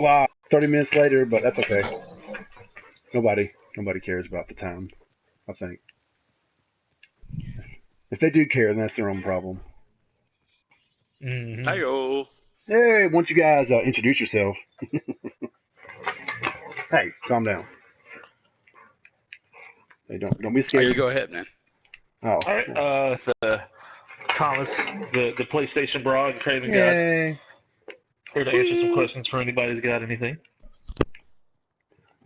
Wow, 30 minutes later, but that's okay. Nobody cares about the time, I think. If they do care, then that's their own problem. Mm-hmm. Hi-yo. Hey, why don't you guys introduce yourself? Hey, calm down. Hey, don't be Oh, scared. you go ahead, man. Oh. All right. It's Thomas, the PlayStation Brah and Craven God. Yay. Here to answer some questions for anybody who's got anything.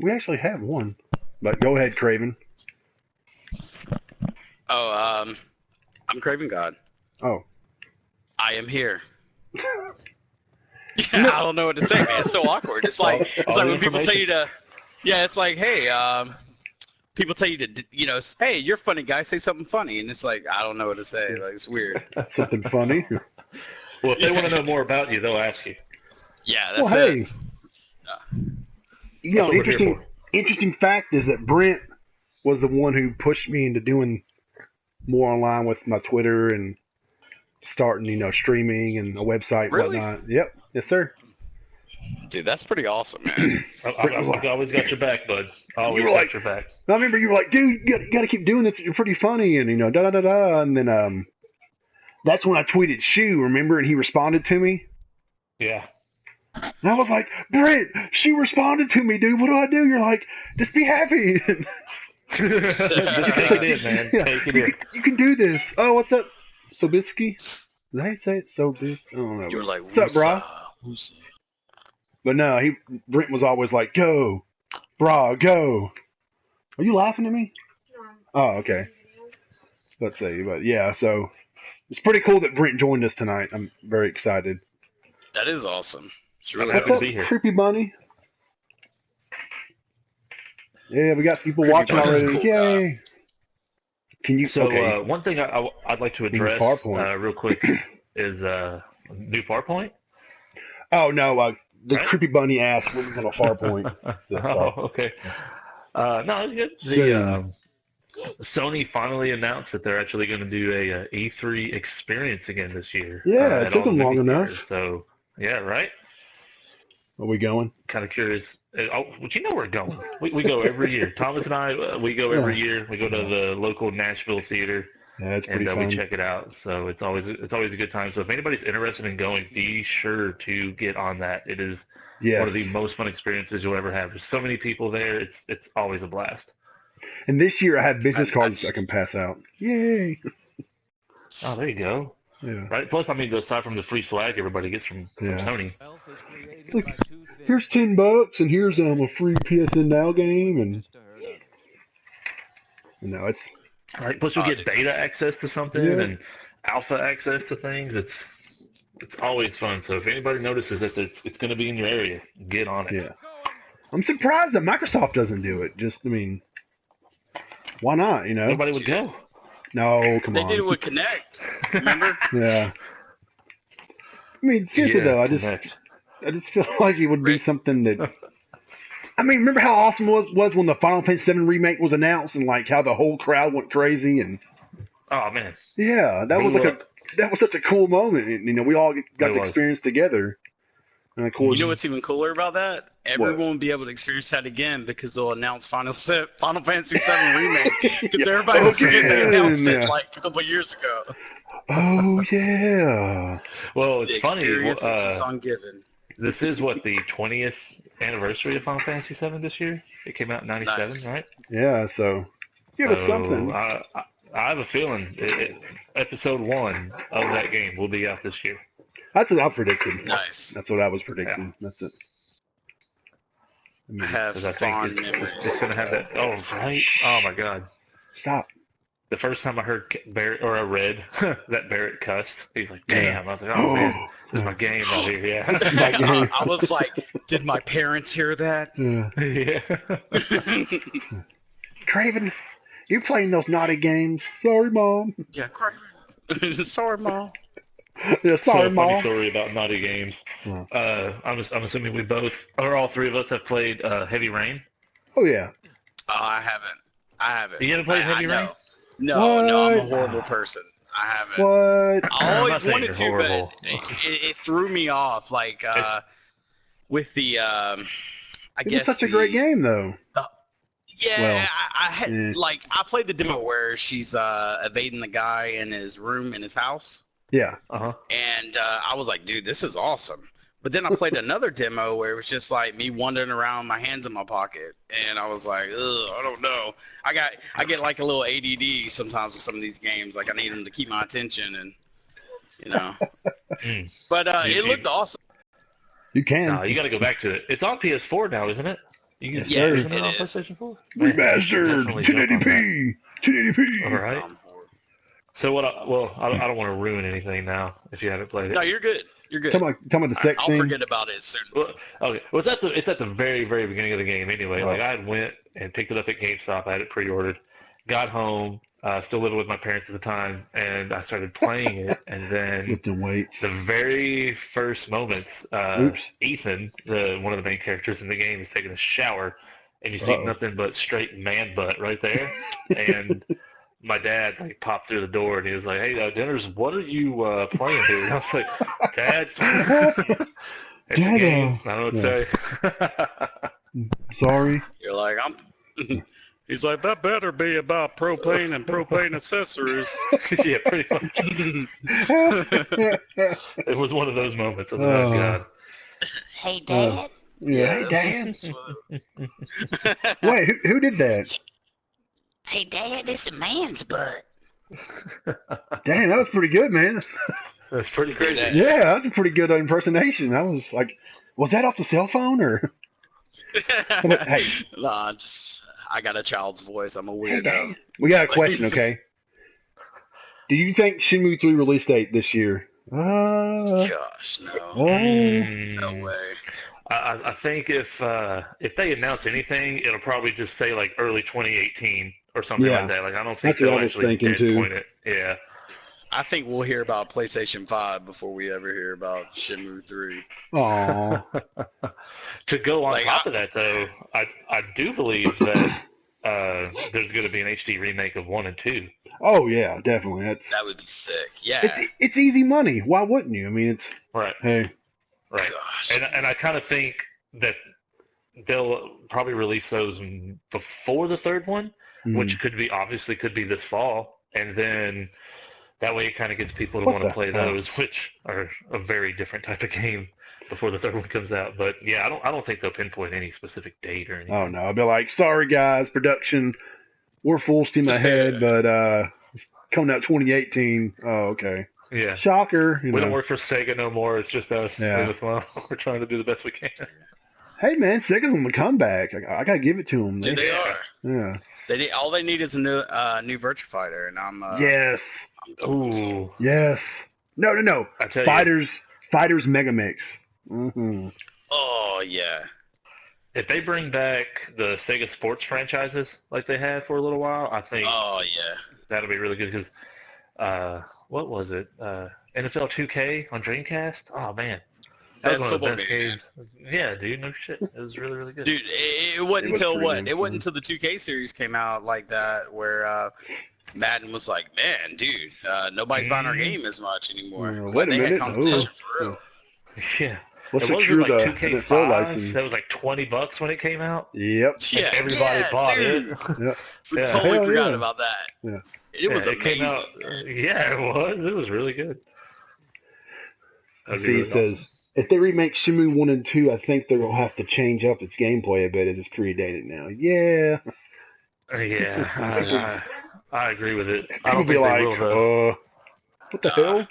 We actually have one. But go ahead, Craven. Oh, I'm Craven God. Oh. I am here. Yeah, I don't know what to say, man. It's so awkward. It's like when people tell you to, yeah, it's like, hey, people tell you to, hey, you're a funny guy, say something funny, and it's like I don't know what to say. Like it's weird. Something funny. Well, if they want to know more about you, they'll ask you. Yeah, that's well, it. You know, That's what we're here interesting fact is that Brent was the one who pushed me into doing more online with my Twitter and starting, streaming and a website and Really? whatnot. Yep. Yes, sir. Dude, that's pretty awesome, man. I've always got your back, bud. Always You were got like- your back. I remember you were like, dude, you got to keep doing this. You're pretty funny. And, da da da da. And then that's when I tweeted Shu, remember? And he responded to me. Yeah. And I was like, Brent, she responded to me, dude. What do I do? You're like, just be happy. Just take it in, man. Yeah. Take it in. You can do this. Oh, what's up, Sobisky? Did I say it? Sobis? I don't know. You were like, what's up, brah? Woosa. But no, Brent was always like, go, brah, go. Are you laughing at me? No. Oh, okay. Let's see. But yeah, so it's pretty cool that Brent joined us tonight. I'm very excited. That is awesome. It's really Happy What's to up, be here. Creepy Bunny? Yeah, we got some people Creepy watching Bunny's already. cool Yay. Can you? So okay. one thing I'd like to New address far point. real quick is new far point. Oh no, the Right? Creepy Bunny asked what was on a far point. Oh, okay. No, it's good. Soon. Sony finally announced that they're actually going to do a E3 experience again this year. Yeah, it at took all them the long movie enough. theaters. So yeah, right. Are we going? Kind of curious. But you know we're going. We go every year. Thomas and I, we go every year. We go to the local Nashville theater. Yeah, it's pretty And fun. we check it out. So it's always a good time. So if anybody's interested in going, be sure to get on that. It is Yes. one of the most fun experiences you'll ever have. There's so many people there. It's always a blast. And this year I have business cards I can pass out. Yay! Oh, there you go. Yeah. Right. Plus, I mean, aside from the free swag everybody gets from Yeah. Sony. Look, here's $10, and here's a free PSN Now game, and it's Right. Plus, you'll get beta access to something and alpha access to things. It's always fun. So if anybody notices that it's going to be in your area, get on it. yeah. I'm surprised that Microsoft doesn't do it. Why not? Nobody would go. No, come They on. did it with Connect. Remember? Yeah. I mean, seriously though, I just feel like it would be something that. I mean, remember how awesome it was when the Final Fantasy VII remake was announced, and like how the whole crowd went crazy, and Oh man. yeah, that was such a cool moment. And, we all got to experience together. And of course, You know what's even cooler about that? Everyone will be able to experience that again because they'll announce Final Fantasy VII remake. Because everybody will forget they announced it like a couple years ago. Oh yeah. Well, it's The funny. experience that keeps on giving. This is what the 20th anniversary of Final Fantasy VII this year. It came out in '97, Nice. right? Yeah. So give us something. I have a feeling episode 1 of that game will be out this year. That's what I predicted. Nice. That's what I was predicting. Yeah. That's it. I have 'Cause I fond think memories. it's going to have that. Oh, right. Oh, my God. Stop. The first time I heard Barrett, or I read that Barrett cussed, he's like, damn. I was like, oh, man, this is my game right here. Yeah. My game. I was like, did my parents hear that? Yeah. Yeah. Craven, you playing those naughty games? Sorry, Mom. Yeah, Craven. Sorry, Mom. Yeah, sorry, So, Mom. funny story about Naughty Games. Yeah. I'm assuming we both, or all three of us, have played Heavy Rain. Oh yeah. I haven't. You haven't played I Heavy know. Rain? No, I'm a What? horrible person. I haven't. What? I I'm always not saying wanted you're to, horrible. but it threw me off. Like, with the I It guess was such a great game, though. Yeah, Well, I had I played the demo where she's evading the guy in his room in his house. Yeah. And I was like, dude, this is awesome. But then I played another demo where it was just like me wandering around, my hands in my pocket, and I was like, ugh, I don't know. I get like a little ADD sometimes with some of these games. Like I need them to keep my attention, and you know. But it looked awesome. You can. No, you got to go back to it. It's on PS4 now, isn't it? You can, yeah, isn't it on is. PlayStation 4? Remastered, 1080p, 1080p. All right. So what? I don't want to ruin anything now if you haven't played it. No, you're good. You're good. Tell me the sex I'll scene. forget about it soon. Well, okay. Well, it's at the very, very beginning of the game anyway. Oh. Like I had went and picked it up at GameStop. I had it pre-ordered. Got home, still living with my parents at the time, and I started playing it. And then Lifting weights. the very first moments, Ethan, one of the main characters in the game, is taking a shower, and you see nothing but straight man butt right there. And my dad like popped through the door and he was like, "Hey, dinner's. What are you playing here?" And I was like, "Dad, it's a game. I don't know what to say." Sorry. You're like, He's like, that better be about propane and propane accessories. Yeah, pretty much. It was one of those moments. I was like, oh, God. Hey, Dad. Yeah, hey, Dad. Wait, who did that? Hey, Dad, it's a man's butt. Dang, that was pretty good, man. That's pretty great. Yeah, that's a pretty good impersonation. I was like, was that off the cell phone or? Hey. Nah, I got a child's voice. I'm a weirdo. We got a question, okay? Do you think Shenmue 3 release date this year? Gosh, no. No way. I think if they announce anything, it'll probably just say like early 2018 or something like that. Like I don't think they'll actually pinpoint it. Yeah. I think we'll hear about PlayStation 5 before we ever hear about Shenmue 3. Aww. To go on top of that, though, I do believe that there's going to be an HD remake of 1 and 2. Oh, yeah, definitely. That would be sick. Yeah. It's easy money. Why wouldn't you? I mean, it's... Right. Hey. Right. Gosh. And I kind of think that they'll probably release those before the third one, which could be this fall. And then... that way it kind of gets people to want to play those, which are a very different type of game before the third one comes out. But yeah, I don't think they'll pinpoint any specific date or anything. Oh no, I'll be like, sorry guys, production, we're full steam ahead, but it's coming out 2018. Oh, okay. Yeah. Shocker. We don't work for Sega no more. It's just us. Yeah. We're trying to do the best we can. Hey man, Sega's on the comeback. I gotta give it to them. Dude, they are. Yeah. All they need is a new Virtua Fighter, and I'm. Yes. Ooh. Yes. No. I tell Fighters Mega Mix. Mm-hmm. Oh yeah. If they bring back the Sega Sports franchises like they had for a little while, I think. Oh yeah. That'll be really good because, what was it? NFL 2K on Dreamcast. Oh man. That's one of the best games. Yeah, dude, no shit. It was really, really good. Dude, it wasn't until what? It wasn't until the 2K series came out like that where Madden was like, man, dude, nobody's buying our game as much anymore. Wait a minute. Had competition for real. Yeah. Let's secure like the 2K5 license. That was like $20 when it came out. Yep. Yeah, everybody bought dude. it. Yep. We totally forgot about that. Yeah. It was amazing. Came out, yeah, it was. It was really good. See, it says, if they remake Shenmue 1 and 2, I think they'll have to change up its gameplay a bit as it's pretty now. Yeah. Yeah, I agree with it. I People don't be think like, they will, though. what the hell?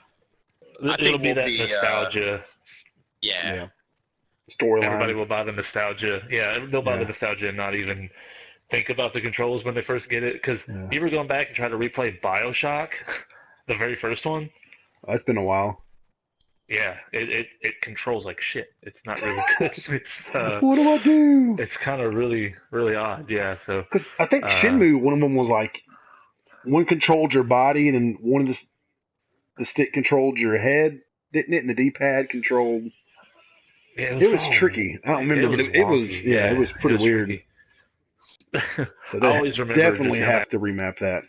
It'll be that nostalgia. Yeah. Storyline. Everybody will buy the nostalgia. Yeah, they'll buy the nostalgia and not even think about the controls when they first get it. Because you ever gone back and try to replay BioShock, the very first one? It's been a while. Yeah, it controls like shit. It's not really good. It's, what do I do? It's kind of really, really odd. Yeah, so. Because I think Shenmue, one of them was like, one controlled your body and then one of the stick controlled your head, didn't it? And the D-pad controlled. Yeah, it was tricky. I don't remember, but it was it was pretty weird. So they I always remember definitely have to remap that.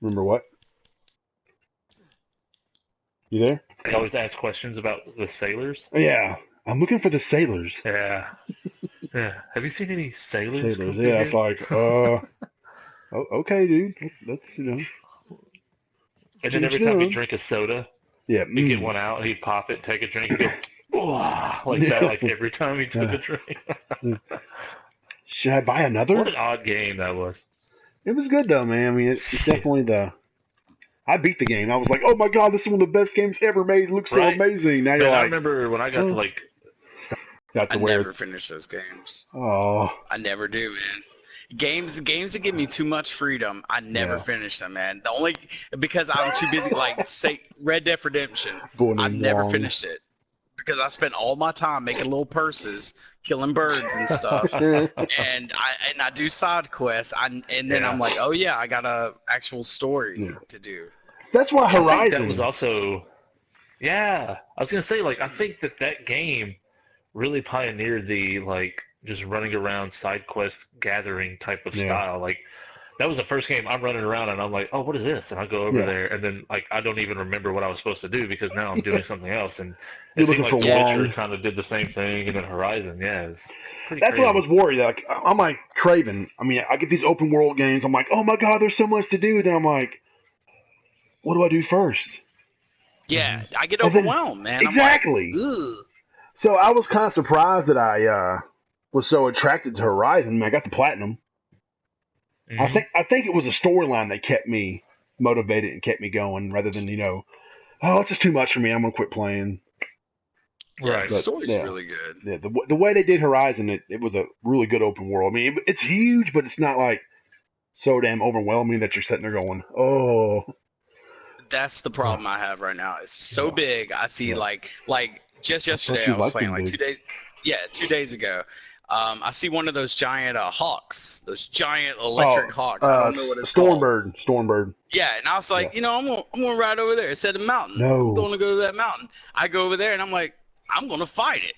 Remember what? You there? They always ask questions about the sailors. Yeah, I'm looking for the sailors. Yeah. Yeah. Have you seen any sailors Sailors. come through Yeah, it's here? like, okay, dude. That's And to then each every their time he'd own. drink a soda, Yeah. he'd get one out, he'd pop it, take a drink, and go, "Wah," like that, like every time he took a drink. Should I buy What another? an odd game that was. It was good though, man. I mean, it's definitely the. I beat the game. I was like, oh my god, this is one of the best games ever made. It looks so Right. amazing. Now Man, you're I like, remember when I got to like, got I to where. never finish those games. Oh. I never do, man. Games that give me too much freedom, I never finish them, man. The only because I'm too busy, like say Red Dead Redemption, I never finished it because I spent all my time making little purses, killing birds and stuff, and I do side quests. And then I'm like, oh yeah, I got a actual story to do. That's why I think Horizon. that was also, yeah. I was gonna say, like, I think that game really pioneered the like just running around side quest gathering type of style. Like that was the first game I'm running around and I'm like, oh, what is this? And I go over there and then like I don't even remember what I was supposed to do because now I'm doing something else. And it seemed like The Witcher kind of did the same thing, and then Horizon, it's pretty That's crazy. what I was worried. Like I'm like Craven. I mean, I get these open world games. I'm like, oh my god, there's so much to do. Then I'm like, what do I do first? Yeah, I get overwhelmed, man. Exactly. I'm like, ugh. So I was kind of surprised that I was so attracted to Horizon. I mean, I got the platinum. I think it was a storyline that kept me motivated and kept me going, rather than oh, it's just too much for me. I'm gonna quit playing. Right, the story's really good. Yeah, the way they did Horizon, it was a really good open world. I mean, it's huge, but it's not like so damn overwhelming that you're sitting there going, oh. That's the problem I have right now. It's so big. I see like just yesterday I was playing like 2 days. Yeah, 2 days ago. I see one of those giant hawks, those giant electric hawks. I don't know what it's called. Stormbird. Yeah, and I was like, I'm gonna ride over there. It said a mountain. No. I'm gonna go to that mountain. I go over there and I'm like, I'm gonna fight it.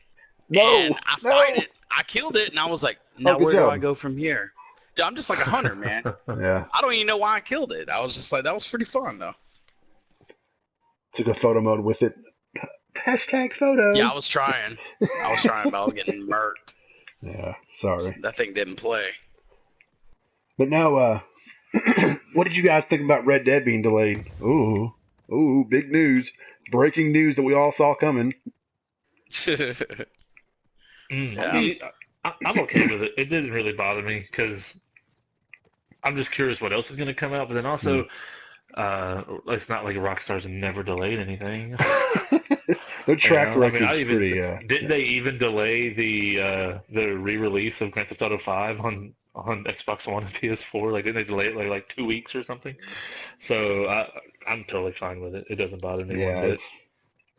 No. And I fight it. I killed it, and I was like, now where do I go from here? Dude, I'm just like a hunter, man. Yeah. I don't even know why I killed it. I was just like, that was pretty fun though. Took a photo mode with it. Hashtag photo. Yeah, I was trying, but I was getting murked. Yeah, sorry. That thing didn't play. But now, what did you guys think about Red Dead being delayed? Ooh, big news. Breaking news that we all saw coming. I mean, I'm okay with it. It didn't really bother me because I'm just curious what else is going to come out. But then also, it's not like Rockstar's never delayed anything. Their track record is pretty. Didn't they even delay the re-release of Grand Theft Auto 5 on Xbox One and PS4? Like, didn't they delay it like 2 weeks or something? So I'm totally fine with it. It doesn't bother me one bit.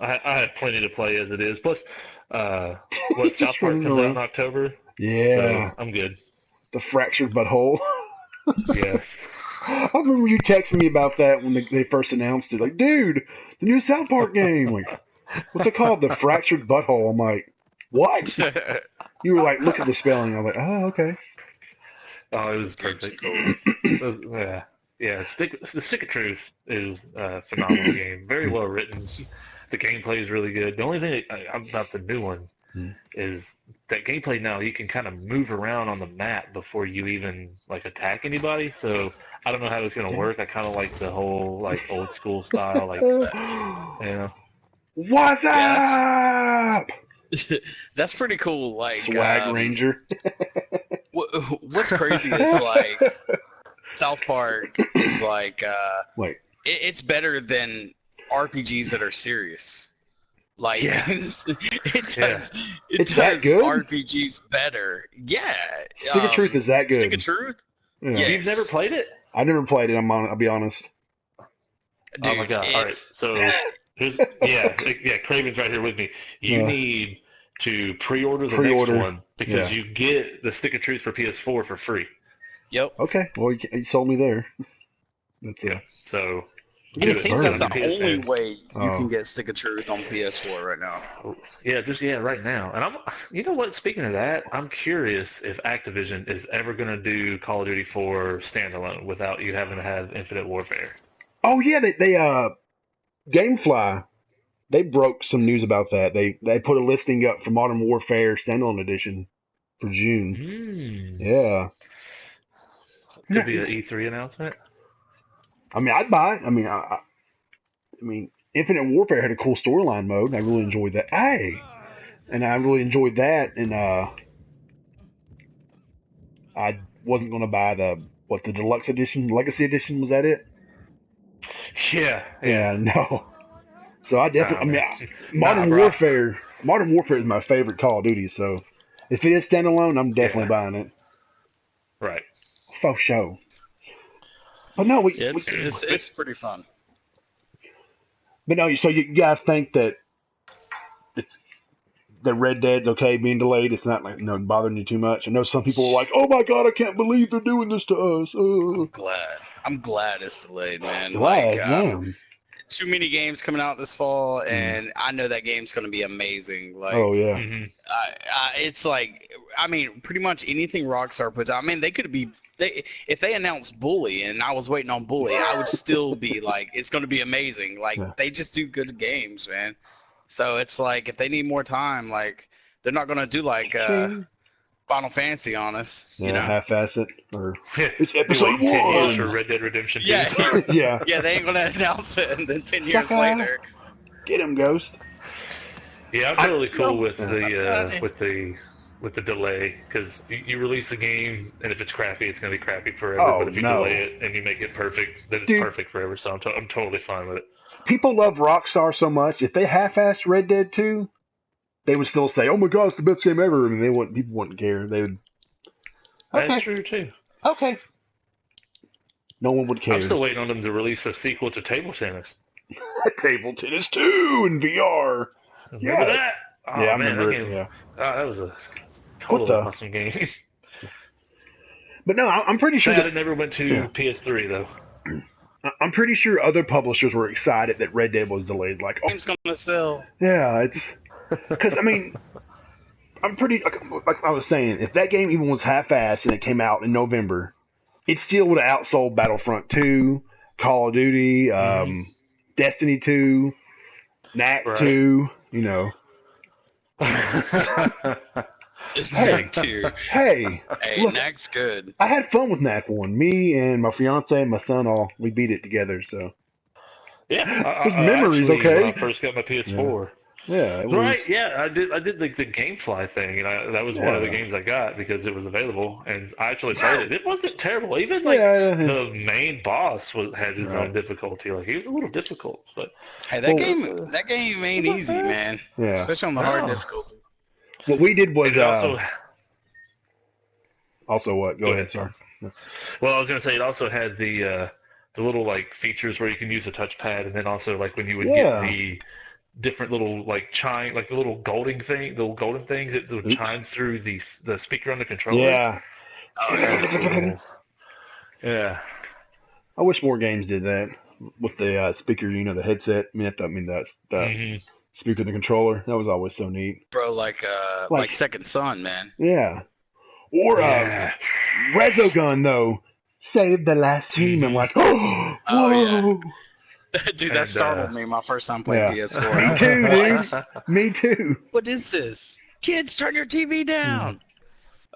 I have plenty to play as it is. Plus, South Park comes out in October. Yeah, so I'm good. The fractured butthole. Yes. I remember you texting me about that when they first announced it. Like, dude, the new South Park game. Like, what's it called? The fractured butthole. I'm like, what? You were like, look at the spelling. I'm like, oh, okay. Oh, it was perfect. Yeah. The Stick of Truth is a phenomenal game. Very well written. The gameplay is really good. The only thing about the new one is that gameplay now you can kind of move around on the map before you even like attack anybody. So I don't know how it's gonna work. I kind of like the whole like old school style, like What's up? That's pretty cool. Like Swag Ranger. What's crazy is like South Park is like it's better than RPGs that are serious. Like it does RPGs better. Yeah. Stick of Truth is that good. Stick of Truth? Yeah. Yes. You've never played it? I never played it. I'll be honest. Dude, oh my god! All right, so Craven's right here with me. You need to pre-order the next one because you get the Stick of Truth for PS4 for free. Yep. Okay. Well, you sold me there. That's it. So. It seems that's the only way you can get Stick of Truth on PS4 right now. Yeah, right now. And you know what? Speaking of that, I'm curious if Activision is ever going to do Call of Duty 4 standalone without you having to have Infinite Warfare. Oh yeah, they GameFly they broke some news about that. They put a listing up for Modern Warfare Standalone Edition for June. Yeah. Could be an E3 announcement. I mean, I'd buy it. I mean, Infinite Warfare had a cool storyline mode. And I really enjoyed that. And I really enjoyed that. And I wasn't going to buy the deluxe edition, Legacy edition. Was that it? Yeah. No. So I definitely. Modern Warfare is my favorite Call of Duty. So if it is standalone, I'm definitely buying it. Right. For sure. But no, it's pretty fun. But no, so you guys think that Red Dead's okay being delayed? It's not like bothering you too much. I know some people are like, "Oh my god, I can't believe they're doing this to us." I'm glad it's delayed, man. Too many games coming out this fall, and I know that game's going to be amazing. Like, oh yeah, it's like, I mean, pretty much anything Rockstar puts out. I mean, if they announced Bully and I was waiting on Bully, I would still be like, it's going to be amazing. Like, they just do good games, man. So it's like, if they need more time, like, they're not going to do like Final Fantasy on us. Yeah, half-ass it. Or it's episode 1 for Red Dead Redemption 2. Yeah, they ain't going to announce it, and then 10 years later. Get him, Ghost. Yeah, I'm totally cool with the delay, because you release the game, and if it's crappy, it's going to be crappy forever. But if you delay it and you make it perfect, then it's perfect forever. So I'm totally fine with it. People love Rockstar so much. If they half-assed Red Dead 2, they would still say, "Oh my God, it's the best game ever." I mean, people wouldn't care. They would. Okay. That's true too. Okay. No one would care. I'm still waiting on them to release a sequel to Table Tennis. Table Tennis 2 in VR. Remember that? Oh, yeah, I man, remember that game, that was a totally awesome game. But no, I'm pretty sure that it never went to PS3 though. I'm pretty sure other publishers were excited that Red Dead was delayed. Like, game's gonna sell. Yeah, it's because I mean, I'm pretty like I was saying, if that game even was half-assed and it came out in November, it still would have outsold Battlefront 2, Call of Duty, Destiny 2, Knack 2. You know. Knack 2. Hey, look, Knack's good. I had fun with Knack 1. Me and my fiance and my son we beat it together. So yeah, memories. Actually, okay. When I first got my PS4. Yeah, it was... right. Yeah, I did like the GameFly thing, and that was one of the games I got because it was available, and I actually played it. It wasn't terrible. Even like the main boss had his own difficulty. Like he was a little difficult, but hey, that game ain't easy, man. Yeah, especially on the hard difficulty. What we did was also what? Go ahead, sorry. Well, I was gonna say it also had the little like features where you can use a touchpad, and then also like when you would get the different little like chime, like the little golden things that would chime through the speaker on the controller. Yeah. Oh, yeah. I wish more games did that with the speaker. You know, the headset. That's the speaker and the controller. That was always so neat. Bro, like Second Son, man. Yeah. Or Resogun though. Save the last team. I'm like, whoa. Yeah. Dude, that startled me my first time playing PS4. Me too, dude. Me too. What is this? Kids, turn your TV down.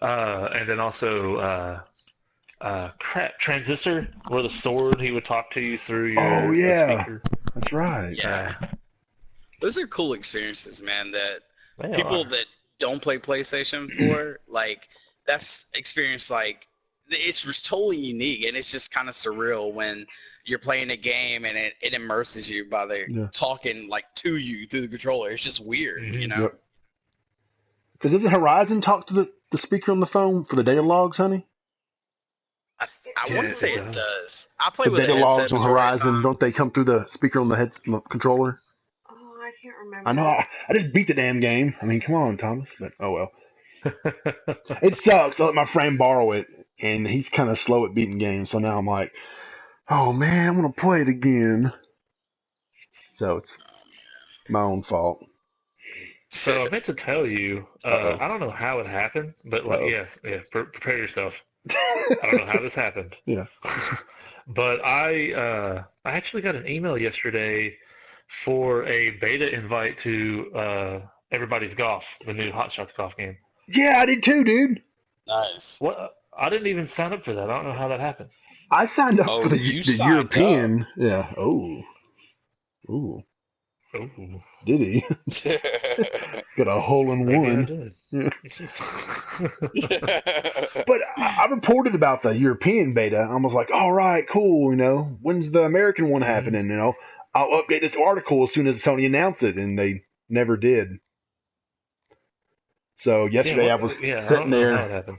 And then also Transistor, where the sword, he would talk to you through your speaker. That's right. Yeah. Those are cool experiences, man, that people that don't play PlayStation 4, like, that's experience, like, it's just totally unique, and it's just kind of surreal when you're playing a game and it immerses you by talking like to you through the controller. It's just weird, you know? Because doesn't Horizon talk to the speaker on the phone for the data logs, honey? I want to say it does. I play with data the logs on Horizon. Don't they come through the speaker on the controller? Oh, I can't remember. I know. I just beat the damn game. I mean, come on, Thomas. But oh well. It sucks. I let my friend borrow it, and he's kind of slow at beating games. So now I'm like, oh man, I want to play it again. So it's my own fault. So I meant to tell you, I don't know how it happened, but like, prepare yourself. I don't know how this happened. Yeah. But I actually got an email yesterday for a beta invite to Everybody's Golf, the new Hot Shots golf game. Yeah, I did too, dude. Nice. What? I didn't even sign up for that. I don't know how that happened. I signed up for the you signed European. Yeah. Oh. Ooh. Ooh. Did he? Got a hole in Maybe I one. did. Yeah. But I reported about the European beta. I was like, all right, cool. When's the American one happening? I'll update this article as soon as Sony announced it, and they never did. So yesterday I was sitting there. How it happened.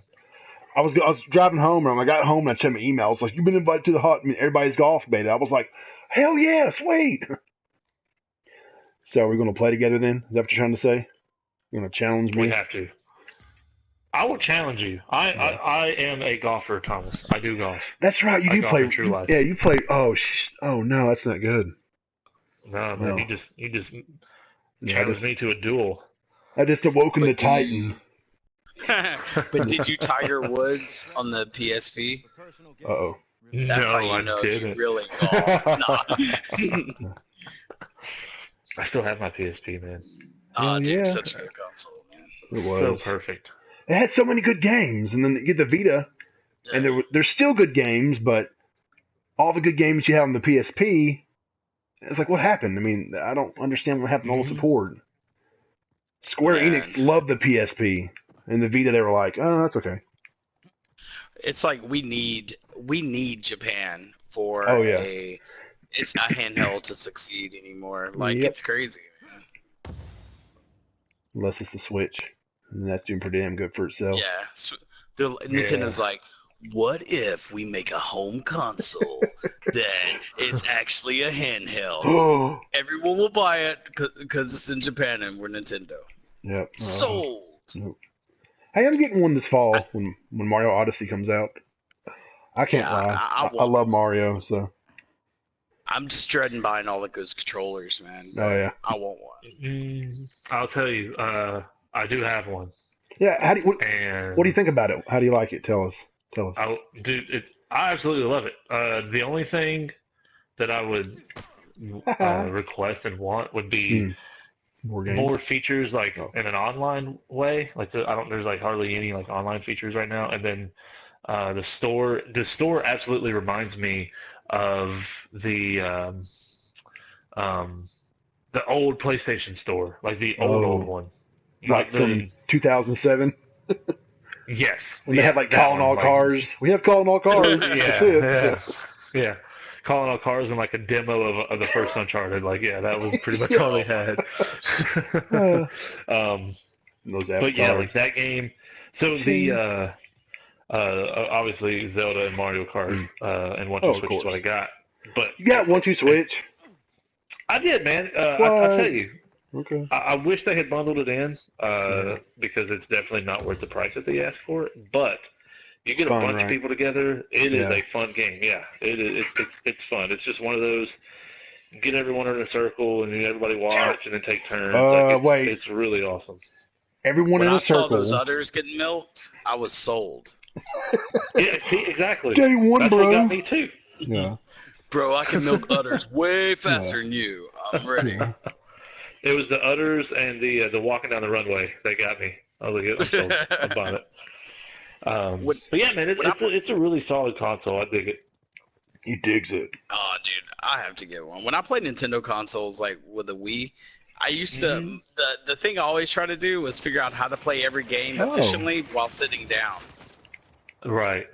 I was driving home, and when I got home and I checked my emails, like, you've been invited to the Everybody's Golf beta. I was like, hell yeah, sweet. So are we going to play together then? Is that what you're trying to say? You're going to challenge me? We have to. I will challenge you. I am a golfer, Thomas. I do golf. That's right. You do play. True Life. Yeah, you play. Oh no, that's not good. No, man, you just challenged me to a duel. I just awoken the Titan. But did you Tiger Woods on the PSV? Uh-oh. That's how you know you really golf. Nah. I still have my PSP, man. Oh, dude, yeah. Such a good console, man. It was. So perfect. It had so many good games, and then you get the Vita, and there's still good games, but all the good games you have on the PSP, it's like, what happened? I mean, I don't understand what happened to all the support. Square Enix loved the PSP, and the Vita, they were like, oh, that's okay. It's like we need Japan for it's not handheld to succeed anymore. Like, it's crazy, man. Unless it's the Switch. And that's doing pretty damn good for itself. Yeah. Nintendo's like, what if we make a home console that is actually a handheld? Everyone will buy it because it's in Japan and we're Nintendo. Yep. Sold. Nope. Hey, I'm getting one this fall when Mario Odyssey comes out. I can't lie. I love Mario, so. I'm just dreading buying all of those controllers, man. Oh, yeah. I want one. I'll tell you, I do have one. Yeah, what do you think about it? How do you like it? Tell us. I absolutely love it. The only thing that I would request and want would be more features, like in an online way. Like there's like hardly any like online features right now. And then the store absolutely reminds me of the old PlayStation store, like the old one. Like from 2007? Yes. When they had like calling all cars. We have calling all cars. Yeah. Calling all cars and like a demo of the first Uncharted. Like, yeah, that was pretty much all they had. But yeah, like that game. So the obviously Zelda and Mario Kart and 1-2 Switch is what I got. But you got 1-2 Switch? I did, man. I'll tell you. Okay. I wish they had bundled it in because it's definitely not worth the price that they ask for it. But you get a bunch of people together, it is a fun game. Yeah, it's fun. It's just one of those, get everyone in a circle and everybody watch and then take turns. It's really awesome. Everyone in a circle. When I saw those udders getting milked, I was sold. Yeah, see, exactly. Day one, That's bro. what got me too. Yeah. Bro, I can milk udders way faster than you. I'm ready. It was the udders and the walking down the runway that got me. I was like, I'm sold. I bought it. But yeah, man, it's a really solid console. I dig it. He digs it. Oh, dude, I have to get one. When I played Nintendo consoles, like with the Wii, I used to the thing I always try to do was figure out how to play every game efficiently while sitting down. Right.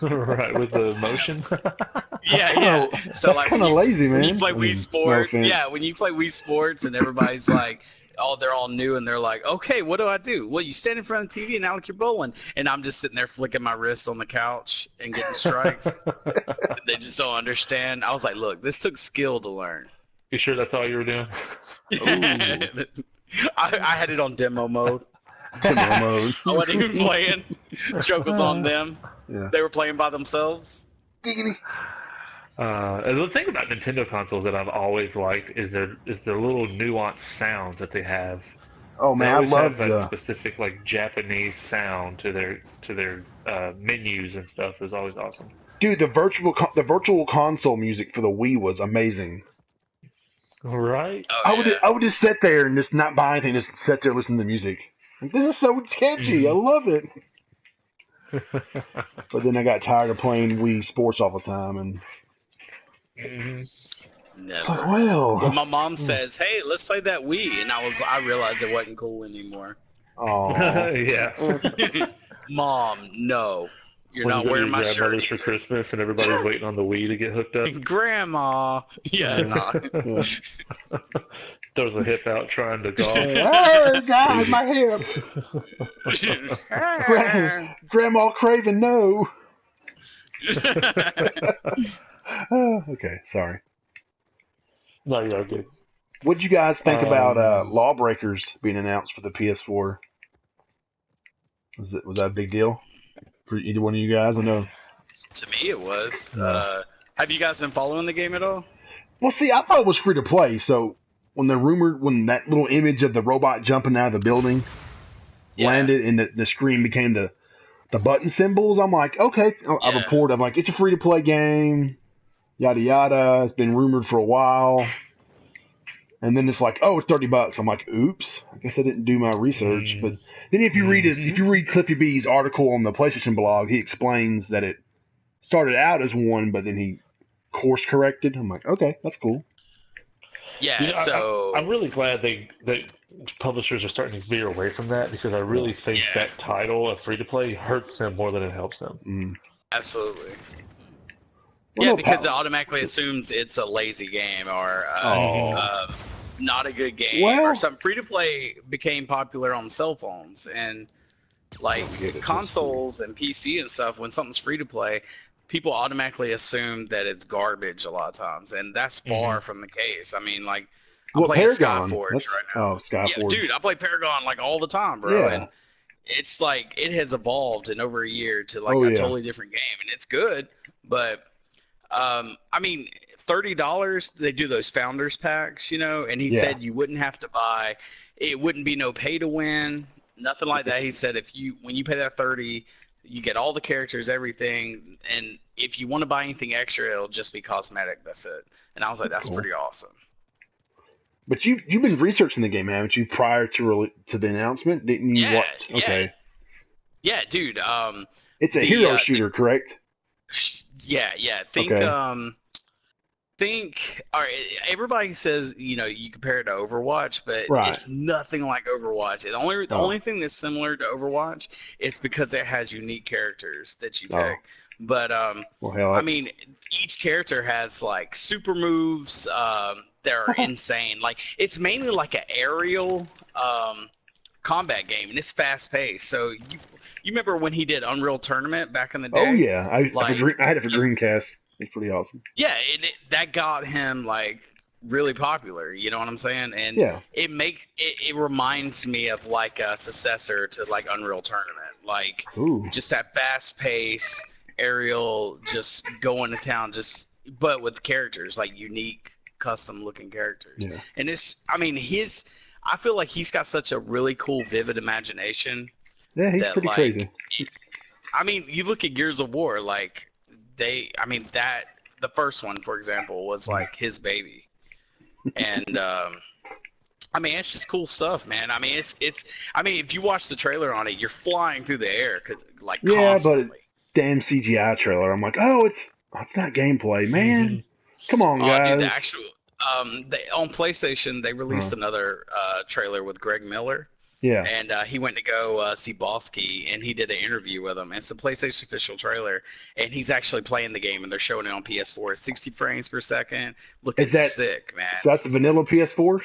Right, with the motion. Yeah. So like, kind of lazy, man. When you play Wii Sports, when you play Wii Sports, and everybody's like, "Oh, they're all new," and they're like, "Okay, what do I do?" Well, you stand in front of the TV and act like you're bowling, and I'm just sitting there flicking my wrist on the couch and getting strikes. They just don't understand. I was like, "Look, this took skill to learn." You sure that's all you were doing? I had it on demo mode. I wasn't even playing. Joke was on them. Yeah. They were playing by themselves. Giggity. The thing about Nintendo consoles that I've always liked is their little nuanced sounds that they have. Oh man, I love that specific like Japanese sound to their menus and stuff. Is always awesome. Dude, the virtual console music for the Wii was amazing. Right? Oh, I would just sit there and just not buy anything, just sit there listening to music. Like, this is so catchy. I love it. But then I got tired of playing Wii Sports all the time, and it's like, Never. well, When my mom says, "Hey, let's play that Wii," and I realized it wasn't cool anymore. Yeah. Mom, no, you're When you not go to wearing your my shirt. grandmother's for Christmas and everybody's waiting on the Wii to get hooked up. Grandma. Yeah, nah. yeah. Throws a hip out trying to golf. Hey, God, my hip. Grandma Craven, no. Okay, sorry. No, you're good. What did you guys think about Lawbreakers being announced for the PS4? Was that a big deal for either one of you guys? I know. To me, it was. Yeah. Have you guys been following the game at all? Well, see, I thought it was free to play. So when when that little image of the robot jumping out of the building landed and the screen became the button symbols, I'm like, okay. I reported. I'm like, it's a free to play game. Yada yada. It's been rumored for a while. And then it's like, oh, it's $30. I'm like, oops. I guess I didn't do my research. But then if you read Cliffy B's article on the PlayStation blog, he explains that it started out as one, but then he course corrected. I'm like, okay, that's cool. Yeah. I'm really glad that publishers are starting to veer away from that, because I really think that title of free to play hurts them more than it helps them. Absolutely. Well, because it automatically assumes it's a lazy game or not a good game or something. Free to play became popular on cell phones and like consoles and PC and stuff. When something's free to play, people automatically assume that it's garbage a lot of times, and that's far from the case. I mean, like I'm playing Skyforge right now. Oh, Skyforge. Yeah, dude, I play Paragon like all the time, bro. Yeah. And it's like it has evolved in over a year to like a totally different game, and it's good, but. I mean, $30. They do those founders packs, and he said you wouldn't have to buy. It wouldn't be no pay to win, nothing like that. He said when you pay that $30, you get all the characters, everything, and if you want to buy anything extra, it'll just be cosmetic. That's it. And I was like, that's cool. Pretty awesome. But you've been researching the game, haven't you? Prior to the announcement, didn't you? Okay. Yeah, dude. It's a hero shooter, correct? Yeah. Think. All right. Everybody says you compare it to Overwatch, but it's nothing like Overwatch. The only thing that's similar to Overwatch is because it has unique characters that you pick. But I mean, each character has like super moves that are insane. Like it's mainly like an aerial combat game, and it's fast paced. So you remember when he did Unreal Tournament back in the day? Oh yeah, I had it for Dreamcast. It's pretty awesome. Yeah, and that got him like really popular. You know what I'm saying? And it reminds me of like a successor to like Unreal Tournament, like just that fast pace aerial, just going to town, but with characters like unique, custom looking characters. Yeah. And I feel like he's got such a really cool, vivid imagination. Yeah, he's pretty crazy. I mean, you look at Gears of War, like the first one, for example, was like his baby, and I mean, it's just cool stuff, man. I mean, if you watch the trailer on it, you're flying through the air, like constantly. But damn CGI trailer. I'm like, it's not gameplay, man. Come on, guys. Dude, the actual on PlayStation, they released another trailer with Greg Miller. Yeah. And he went to go see Bosky, and he did an interview with him. It's a PlayStation official trailer, and he's actually playing the game, and they're showing it on PS4 at 60 frames per second. Looking sick, man. So that's the vanilla PS4?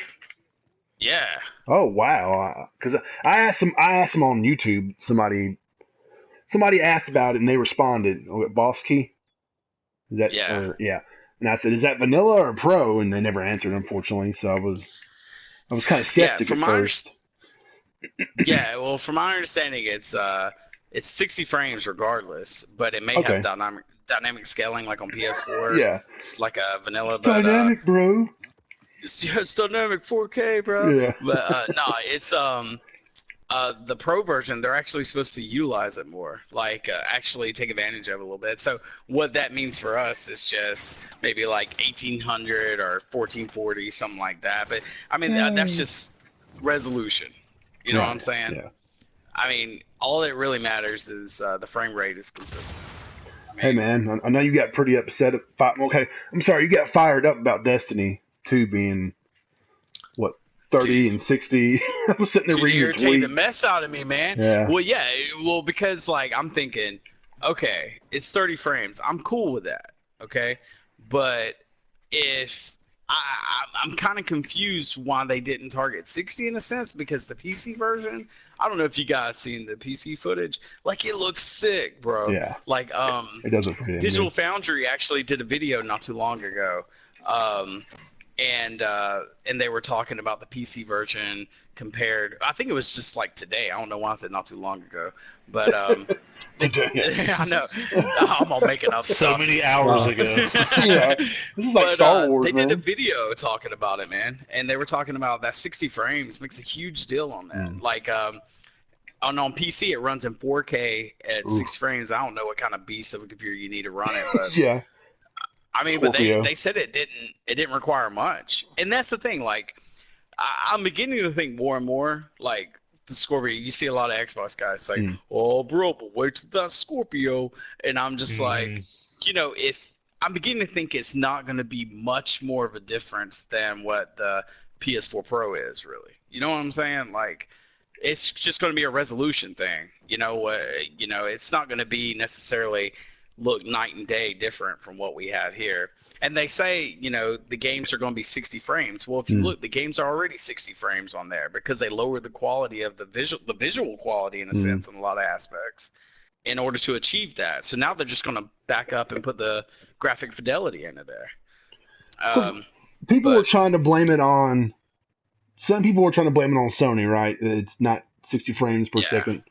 Yeah. Oh wow! Because I asked him on YouTube. Somebody asked about it, and they responded. Bosky? Is that? Yeah. And I said, "Is that vanilla or pro?" And they never answered, unfortunately. So I was kind of skeptic at first. Yeah, well, from my understanding, it's 60 frames regardless, but it may have dynamic scaling like on PS4. Yeah, it's like a vanilla. Dynamic, bro. It's dynamic 4K, bro. Yeah. But no, it's the Pro version, they're actually supposed to utilize it more, like actually take advantage of it a little bit. So what that means for us is just maybe like 1800 or 1440, something like that. But I mean, that's just resolution. You know what I'm saying? Yeah. I mean, all that really matters is the frame rate is consistent. I mean, Hey man, I know you got pretty upset. Okay, I'm sorry, you got fired up about Destiny 2 being what 30 and 60. I was sitting there reading your irritate tweet. the mess out of me, man. Yeah. Well, because like I'm thinking, okay, it's 30 frames. I'm cool with that. Okay, but if I'm kind of confused why they didn't target 60 in a sense, because the PC version, I don't know if you guys seen the PC footage. Like, it looks sick, bro. Yeah. Like, It does look pretty Digital good. Foundry actually did a video not too long ago, and they were talking about the PC version compared. I think it was just like today. I don't know why I said not too long ago, but I know I'm all making up So stuff. many hours ago. Yeah, this is like Star Wars, they man. did a video talking about it, man, and they were talking about that 60 frames makes a huge deal on that. Like, on PC it runs in 4K at 6 frames. I don't know what kind of beast of a computer you need to run it, but Yeah. I mean, Scorpio. but they said it didn't require much, and that's the thing. Like, I'm beginning to think more and more like the Scorpio. You see a lot of Xbox guys like, "Oh, bro, but wait till that Scorpio," and I'm just like, you know, if I'm beginning to think it's not going to be much more of a difference than what the PS4 Pro is, really. You know what I'm saying? Like, it's just going to be a resolution thing. You know, it's not going to be necessarily look night and day different from what we have here. And they say, you know, the games are going to be 60 frames. Well, if you look, the games are already 60 frames on there because they lowered the quality of the visual quality in a sense in a lot of aspects in order to achieve that. So now they're just going to back up and put the graphic fidelity into there. People were trying to blame it on. Some people were trying to blame it on Sony, right? It's not 60 frames per second.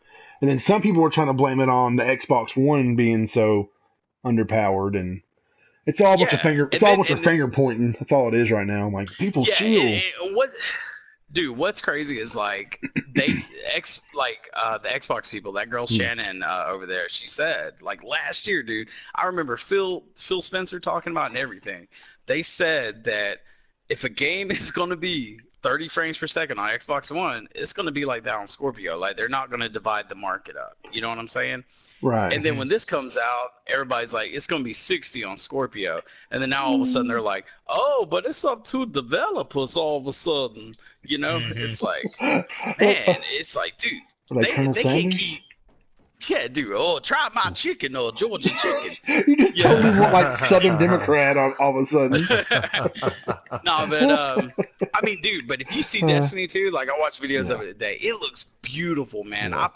And then some people were trying to blame it on the Xbox One being so underpowered, and it's all a bunch of finger pointing. That's all it is right now. I'm like, people chill. What's crazy is like the Xbox people, that girl Shannon over there, she said like last year, dude, I remember Phil Spencer talking about it and everything. They said that if a game is going to be 30 frames per second on Xbox One, it's going to be like that on Scorpio. Like, they're not going to divide the market up. You know what I'm saying? Right. And then when this comes out, everybody's like, it's going to be 60 on Scorpio. And then now all of a sudden they're like, oh, but it's up to developers all of a sudden. You know? It's like, man, it's like, dude, they can't keep. Yeah, dude. Oh, try my chicken or Georgia chicken. You just totally look like Southern Democrat all of a sudden. No, but I mean, dude. But if you see Destiny 2, like I watch videos of it today, it looks beautiful, man. Yeah.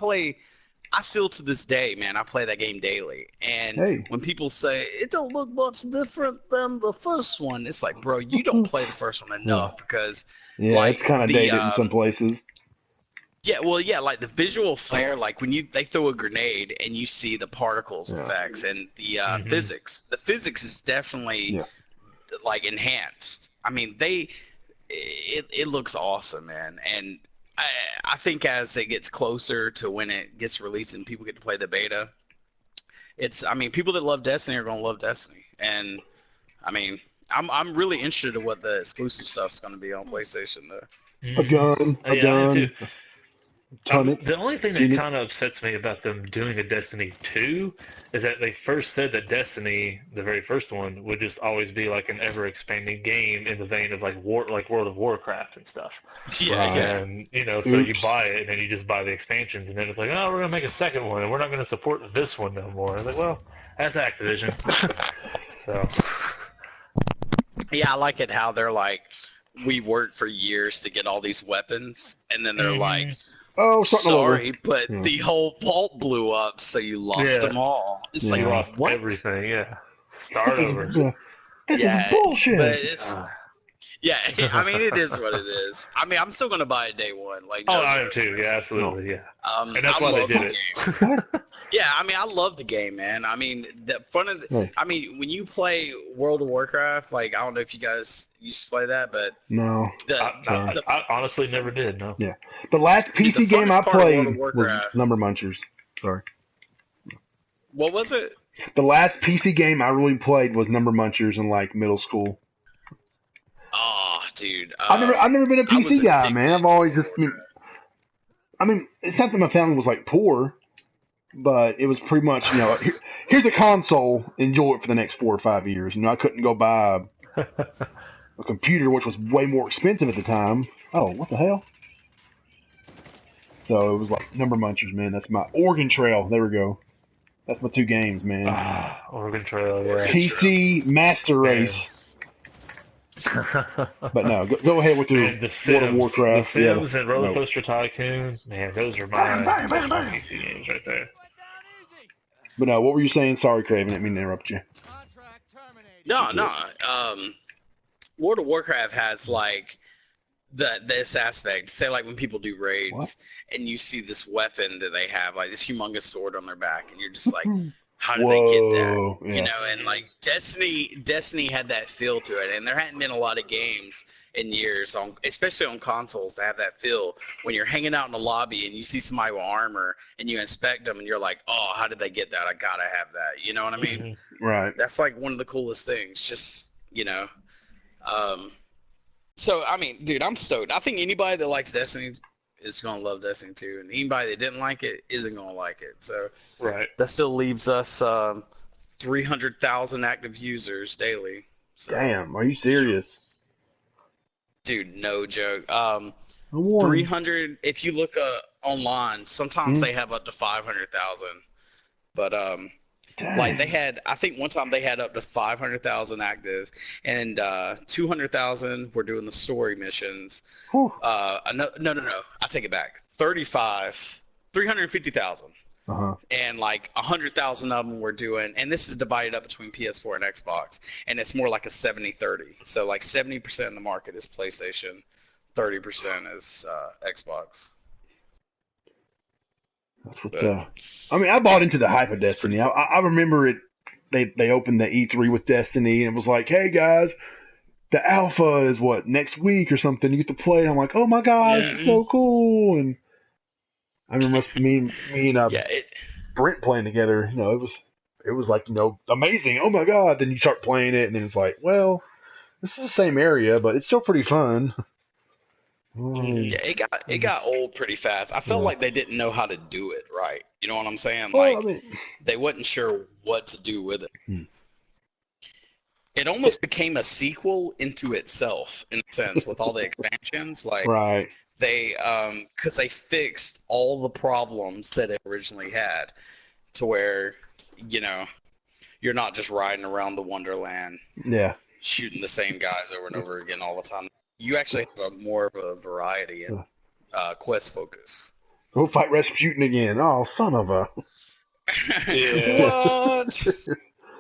I still to this day, man, I play that game daily. And when people say it don't look much different than the first one, it's like, bro, you don't play the first one enough because like, it's kind of dated in some places. Yeah, well, yeah, like the visual flare, like when they throw a grenade and you see the particles effects and the physics. The physics is definitely like enhanced. I mean, it looks awesome, man. And I think as it gets closer to when it gets released and people get to play the beta, people that love Destiny are gonna love Destiny. And I mean, I'm really interested in what the exclusive stuff's gonna be on PlayStation though. A gun. The only thing that kind of upsets me about them doing a Destiny 2 is that they first said that Destiny, the very first one, would just always be like an ever-expanding game in the vein of like World of Warcraft and stuff. And you know, so you buy it and then you just buy the expansions, and then it's like, oh, we're gonna make a second one and we're not gonna support this one no more. It's like, well, that's Activision. So. Yeah, I like it how they're like, we worked for years to get all these weapons, and then they're like, oh, sorry, but the whole vault blew up, so you lost them all. It's like, lost what? Everything, Start over. This is bullshit. But Yeah, I mean, it is what it is. I mean, I'm still gonna buy it day one. Like, Oh, no I am joke. too. Yeah, absolutely. Yeah. And that's I why they love did the it. game. Yeah, I mean, I love the game, man. I mean, the fun of Hey. I mean, when you play World of Warcraft, like, I don't know if you guys used to play that, but No. I honestly never did. No. Yeah. The last Dude, the PC game I funnest part of World played of was Warcraft. Number Munchers. Sorry. What was it? The last PC game I really played was Number Munchers in like middle school. Oh, dude. I've never been a I was PC guy, man. addicted I've always to just World of Warcraft. I mean, it's not that my family was like poor, but it was pretty much, here's a console, enjoy it for the next 4 or 5 years. I couldn't go buy a computer, which was way more expensive at the time. Oh, what the hell? So it was like Number Munchers, man. That's my Oregon Trail. There we go. That's my 2 games, man. Oregon Trail, yeah. PC Master Race. But no, go ahead with your And the World of Sims, Warcraft. the Sims and Roller Coaster Tycoon, man, those are my PC games right there. But no, what were you saying? Sorry, Craven, I didn't mean to interrupt you. No. World of Warcraft has like this aspect. Say like when people do raids and you see this weapon that they have, like this humongous sword on their back, and you're just like, how did they get that? Yeah. You know, and like Destiny had that feel to it, and there hadn't been a lot of games in years, especially on consoles, that have that feel when you're hanging out in the lobby and you see somebody with armor and you inspect them and you're like, oh, how did they get that? I gotta have that. You know what I mean? Mm-hmm. Right. That's like one of the coolest things. Just So I mean, dude, I'm stoked. I think anybody that likes Destiny is gonna love Destiny 2, and anybody that didn't like it isn't gonna like it. So Right. that still leaves us 300,000 active users daily. So, Damn, are you serious? dude, no joke. I won. 300. If you look online, sometimes they have up to 500,000. But like they had, I think one time they had up to 500,000 active, and 200,000 were doing the story missions. Whew. No, I take it back. 350,000. And like 100,000 of them were doing, and this is divided up between PS4 and Xbox, and it's more like a 70-30. So like 70% of the market is PlayStation, 30% is Xbox. That's what I mean, I bought into the hype of Destiny. I remember it. They opened the E3 with Destiny, and it was like, hey guys, the alpha is what, next week or something. You get to play. And I'm like, oh my gosh, it's so cool. And I remember me and Brent playing together. It was like, amazing. Oh my god. Then you start playing it, and then it's like, well, this is the same area, but it's still pretty fun. Yeah, it got old pretty fast. I felt like they didn't know how to do it right. You know what I'm saying? Well, like I mean, they wasn't sure what to do with it. It almost became a sequel into itself in a sense with all the expansions. Like right. they because they fixed all the problems that it originally had, to where you're not just riding around the Wonderland, shooting the same guys over and over again all the time. You actually have more of a variety and quest focus. Go fight Rasputin again. Oh, son of a. What?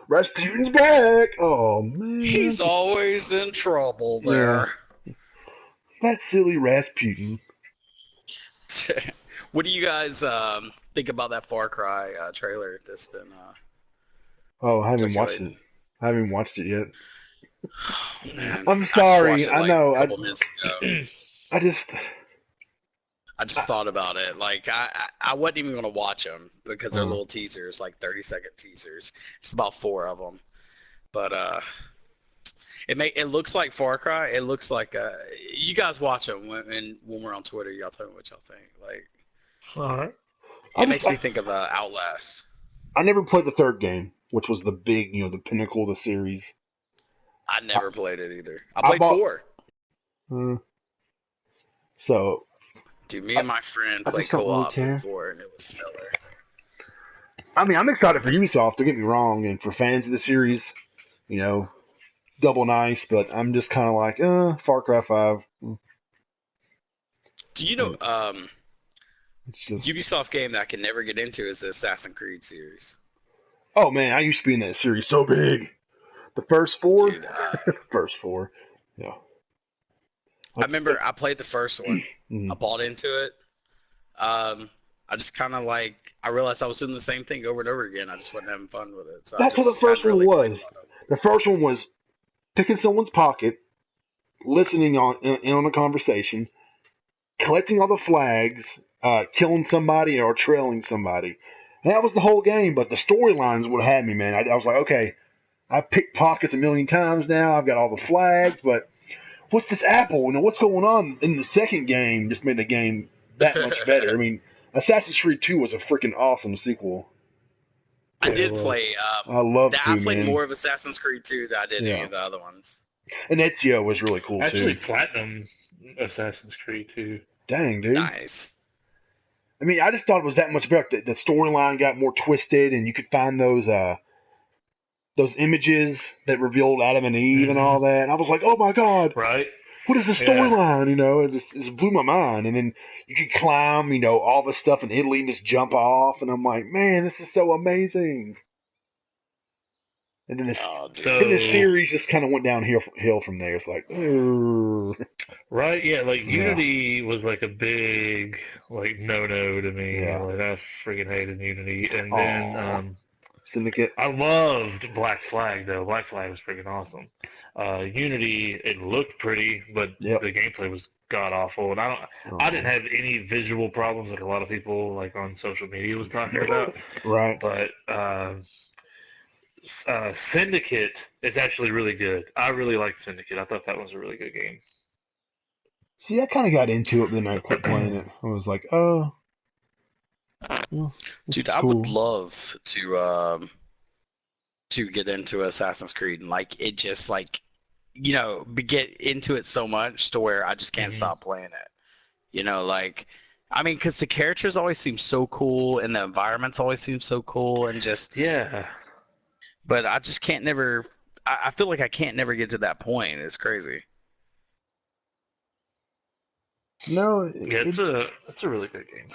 Rasputin's back. Oh, man. He's always in trouble there. Yeah. That silly Rasputin. What do you guys think about that Far Cry trailer that's been... I haven't watched it. I haven't watched it yet. Oh, man. I'm sorry. I know. A couple minutes ago. I just thought about it. Like I wasn't even gonna watch them because they're little teasers, like 30-second teasers. It's about 4 of them, but it looks like Far Cry. It looks like you guys watch them when we're on Twitter. Y'all tell me what y'all think. Like, all right. It makes me think of Outlast. I never played the 3rd game, which was the big, the pinnacle of the series. I never played it either. I played 4. So, dude, me and my friend played co-op in 4, and it was stellar. I mean, I'm excited for Ubisoft, don't get me wrong, and for fans of the series, double nice, but I'm just kind of like, Far Cry 5. Do you know, Ubisoft game that I can never get into is the Assassin's Creed series. Oh, man, I used to be in that series so big. The first 4? Dude, first 4. Yeah. I remember I played the first one. Mhm. I bought into it. I just kind of I realized I was doing the same thing over and over again. I just wasn't having fun with it. So I That's what the just first hadn't one really played a was. lot of it. The first one was picking someone's pocket, listening in on a conversation, collecting all the flags, killing somebody or trailing somebody. And that was the whole game. But the storylines would have had me, man. I was like, okay, I've picked pockets a million times now. I've got all the flags, but what's this apple? You know, what's going on? In the second game just made the game that much better. I mean, Assassin's Creed 2 was a freaking awesome sequel. I did play. I love I 2, played man. more of Assassin's Creed 2 than I did any Yeah. of the other ones. And Ezio was really cool, Actually, too. platinum Assassin's Creed 2. Dang, dude. Nice. I mean, I just thought it was that much better. The storyline got more twisted, and you could find those images that revealed Adam and Eve and all that. And I was like, oh my god, Right? what is the storyline? You know, it just blew my mind. And then you could climb, you know, all the stuff in Italy and just jump off. And I'm like, man, this is so amazing. And then the series just kind of went downhill from there. It's like, right? Yeah, like Unity was like a big no-no to me. Yeah. Like I freaking hated Unity. And then Syndicate. I loved Black Flag though. Black Flag was freaking awesome. Unity, it looked pretty, but the gameplay was god awful. And I didn't have any visual problems like a lot of people like on social media was talking about. Right. But Syndicate is actually really good. I really liked Syndicate. I thought that was a really good game. See, I kind of got into it, but then I quit playing it. I was like, oh. Well, dude, I would love to get into Assassin's Creed and it just get into it so much to where I just can't stop playing it. You know, I mean, because the characters always seem so cool and the environments always seem so cool and just But I just can't never. I feel like I can't never get to that point. It's crazy. No, it's a really good game.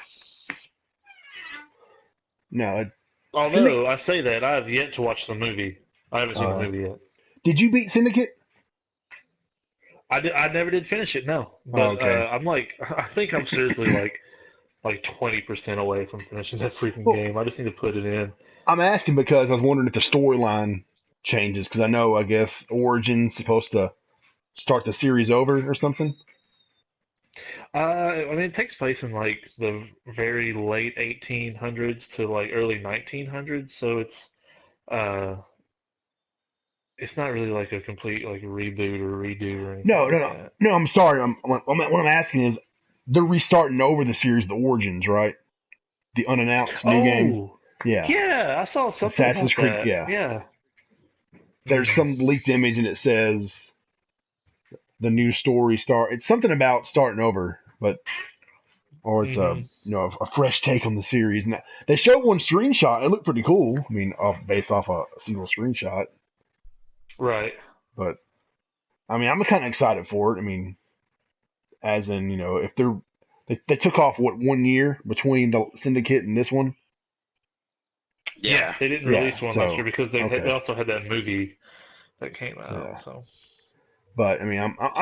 No. Although I say that, I have yet to watch the movie. I haven't seen the movie yet. Did you beat Syndicate? I never did finish it. No, but I think I'm seriously like 20% away from finishing that freaking game. I just need to put it in. I'm asking because I was wondering if the storyline changes because I guess Origin's supposed to start the series over or something. I mean, it takes place in the very late 1800s to early 1900s, so it's not really like a complete reboot or redo or anything. No. I'm sorry. What I'm asking is they're restarting over the series, the Origins, right? The unannounced new game. Yeah. Yeah, I saw something Assassin's about Creed. that. Yeah. There's some leaked image and it says the new story start. It's something about starting over, or it's a fresh take on the series. And they showed one screenshot. It looked pretty cool. I mean, based off a single screenshot. Right. But I mean, I'm kind of excited for it. I mean, as in, if they took off 1 year between the Syndicate and this one. Yeah, they didn't release one last year because they also had that movie that came out. Yeah. So, but I mean, I'm not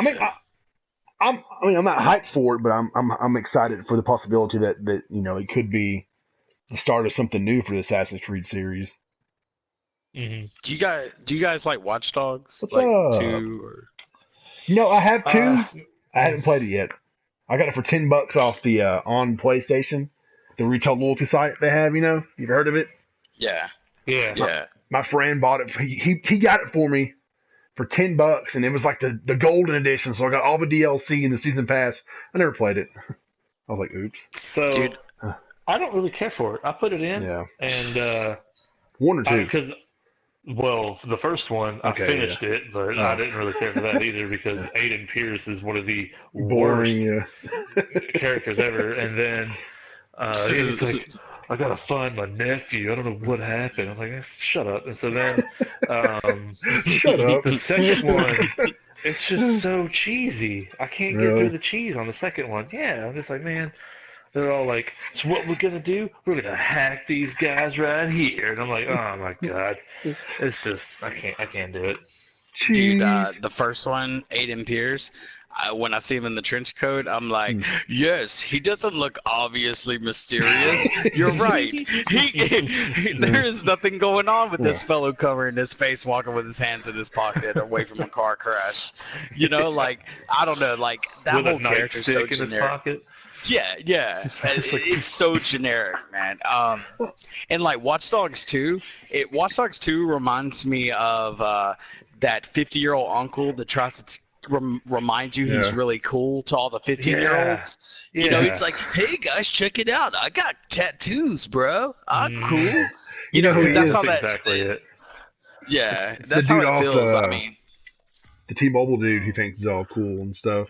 hyped for it, but I'm excited for the possibility that it could be the start of something new for the Assassin's Creed series. Mm-hmm. Do you guys like Watch Dogs? What's up? 2 or... No, I have 2. I haven't played it yet. I got it for $10 off the on PlayStation, the retail loyalty site they have. You've heard of it? Yeah. My friend bought it. He got it for me for $10, and it was like the golden edition. So I got all the DLC and the season pass. I never played it. I was like, oops. So, dude, I don't really care for it. I put it in, and 1 or 2. Because the first one I finished it, but I didn't really care for that either because Aiden Pierce is one of the worst characters ever. And then he's like, I gotta find my nephew. I don't know what happened. I'm like, shut up. And so then shut up. The second one, it's just so cheesy. I can't get through the cheese on the second one. Yeah, I'm just like, man. They're all like, so what we're gonna do? We're gonna hack these guys right here. And I'm like, oh my god, it's just I can't do it. Dude, the first one, Aiden Pierce, when I see him in the trench coat, I'm like, yes, he doesn't look obviously mysterious. You're right. There is nothing going on with this fellow covering his face, walking with his hands in his pocket, away from a car crash. You know, like I don't know, like that with whole a character's so nightstick in his generic. pocket. Yeah. It's so generic, man. And like Watch Dogs 2, Watch Dogs 2 reminds me of that 50-year-old uncle that tries to remind you he's really cool to all the 15-year-olds. Yeah. You know, it's like, hey guys, check it out. I got tattoos, bro. I'm cool. You know who he that's is? How That's that, exactly it. Yeah, The that's how dude it off feels. I mean, the T-Mobile dude who thinks he's all cool and stuff.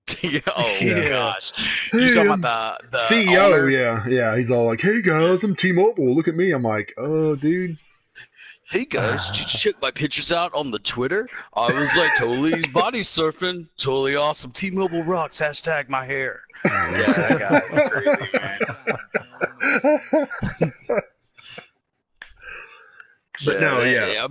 Gosh. Hey, You talking about the CEO? owner? Yeah. He's all like, "Hey guys, I'm T-Mobile. Look at me." I'm like, "Oh, dude." Hey guys, did you check my pictures out on the Twitter? I was like totally body surfing, totally awesome. T-Mobile rocks. # my hair. Yeah, that guy's crazy, man. But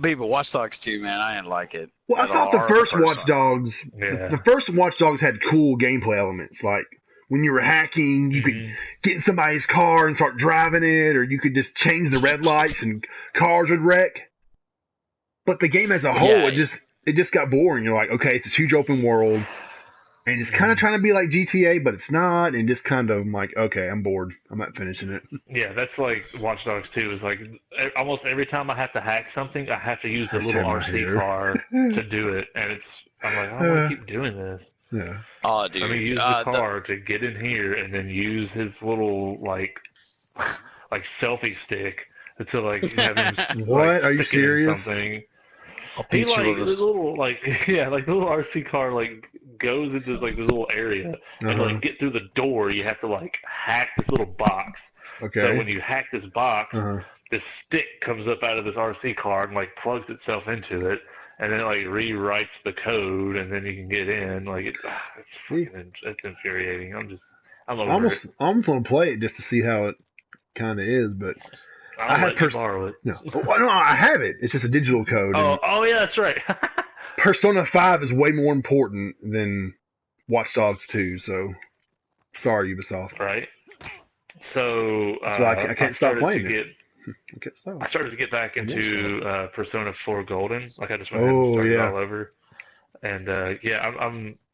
But Watch Dogs 2, man, I didn't like it. Well, I thought the first Watch Dogs, the first Watch Dogs had cool gameplay elements, like when you were hacking, you could get in somebody's car and start driving it, or you could just change the red lights and cars would wreck. But the game as a whole, it just got boring. You're like, okay, it's this huge open world, and it's kind of trying to be like GTA, but it's not, and just kind of like, okay, I'm bored. I'm not finishing it. Yeah, that's like Watch Dogs 2. Is like almost every time I have to hack something, I have to use the little RC car to do it, and I'm like, I don't want to keep doing this. Yeah. Oh, dude. Let me use the car to get in here, and then use his little like selfie stick to like have him. What? Like, Are you stick it in serious? something. I'll He beat you like with the little like the little RC car like goes into like this little area and to like get through the door you have to like hack this little box. Okay. So when you hack this box, this stick comes up out of this RC car and like plugs itself into it, and then it like rewrites the code, and then you can get in. Like it's infuriating. I'm over it. I'm gonna play it just to see how it kind of is, but I'll let you borrow it. No, I have it. It's just a digital code. Oh yeah, that's right. Persona 5 is way more important than Watch Dogs 2, so sorry, Ubisoft. Right. So that's why I can't stop playing it. I started to get back into Persona 4 Golden. Like I just went ahead and started all over, and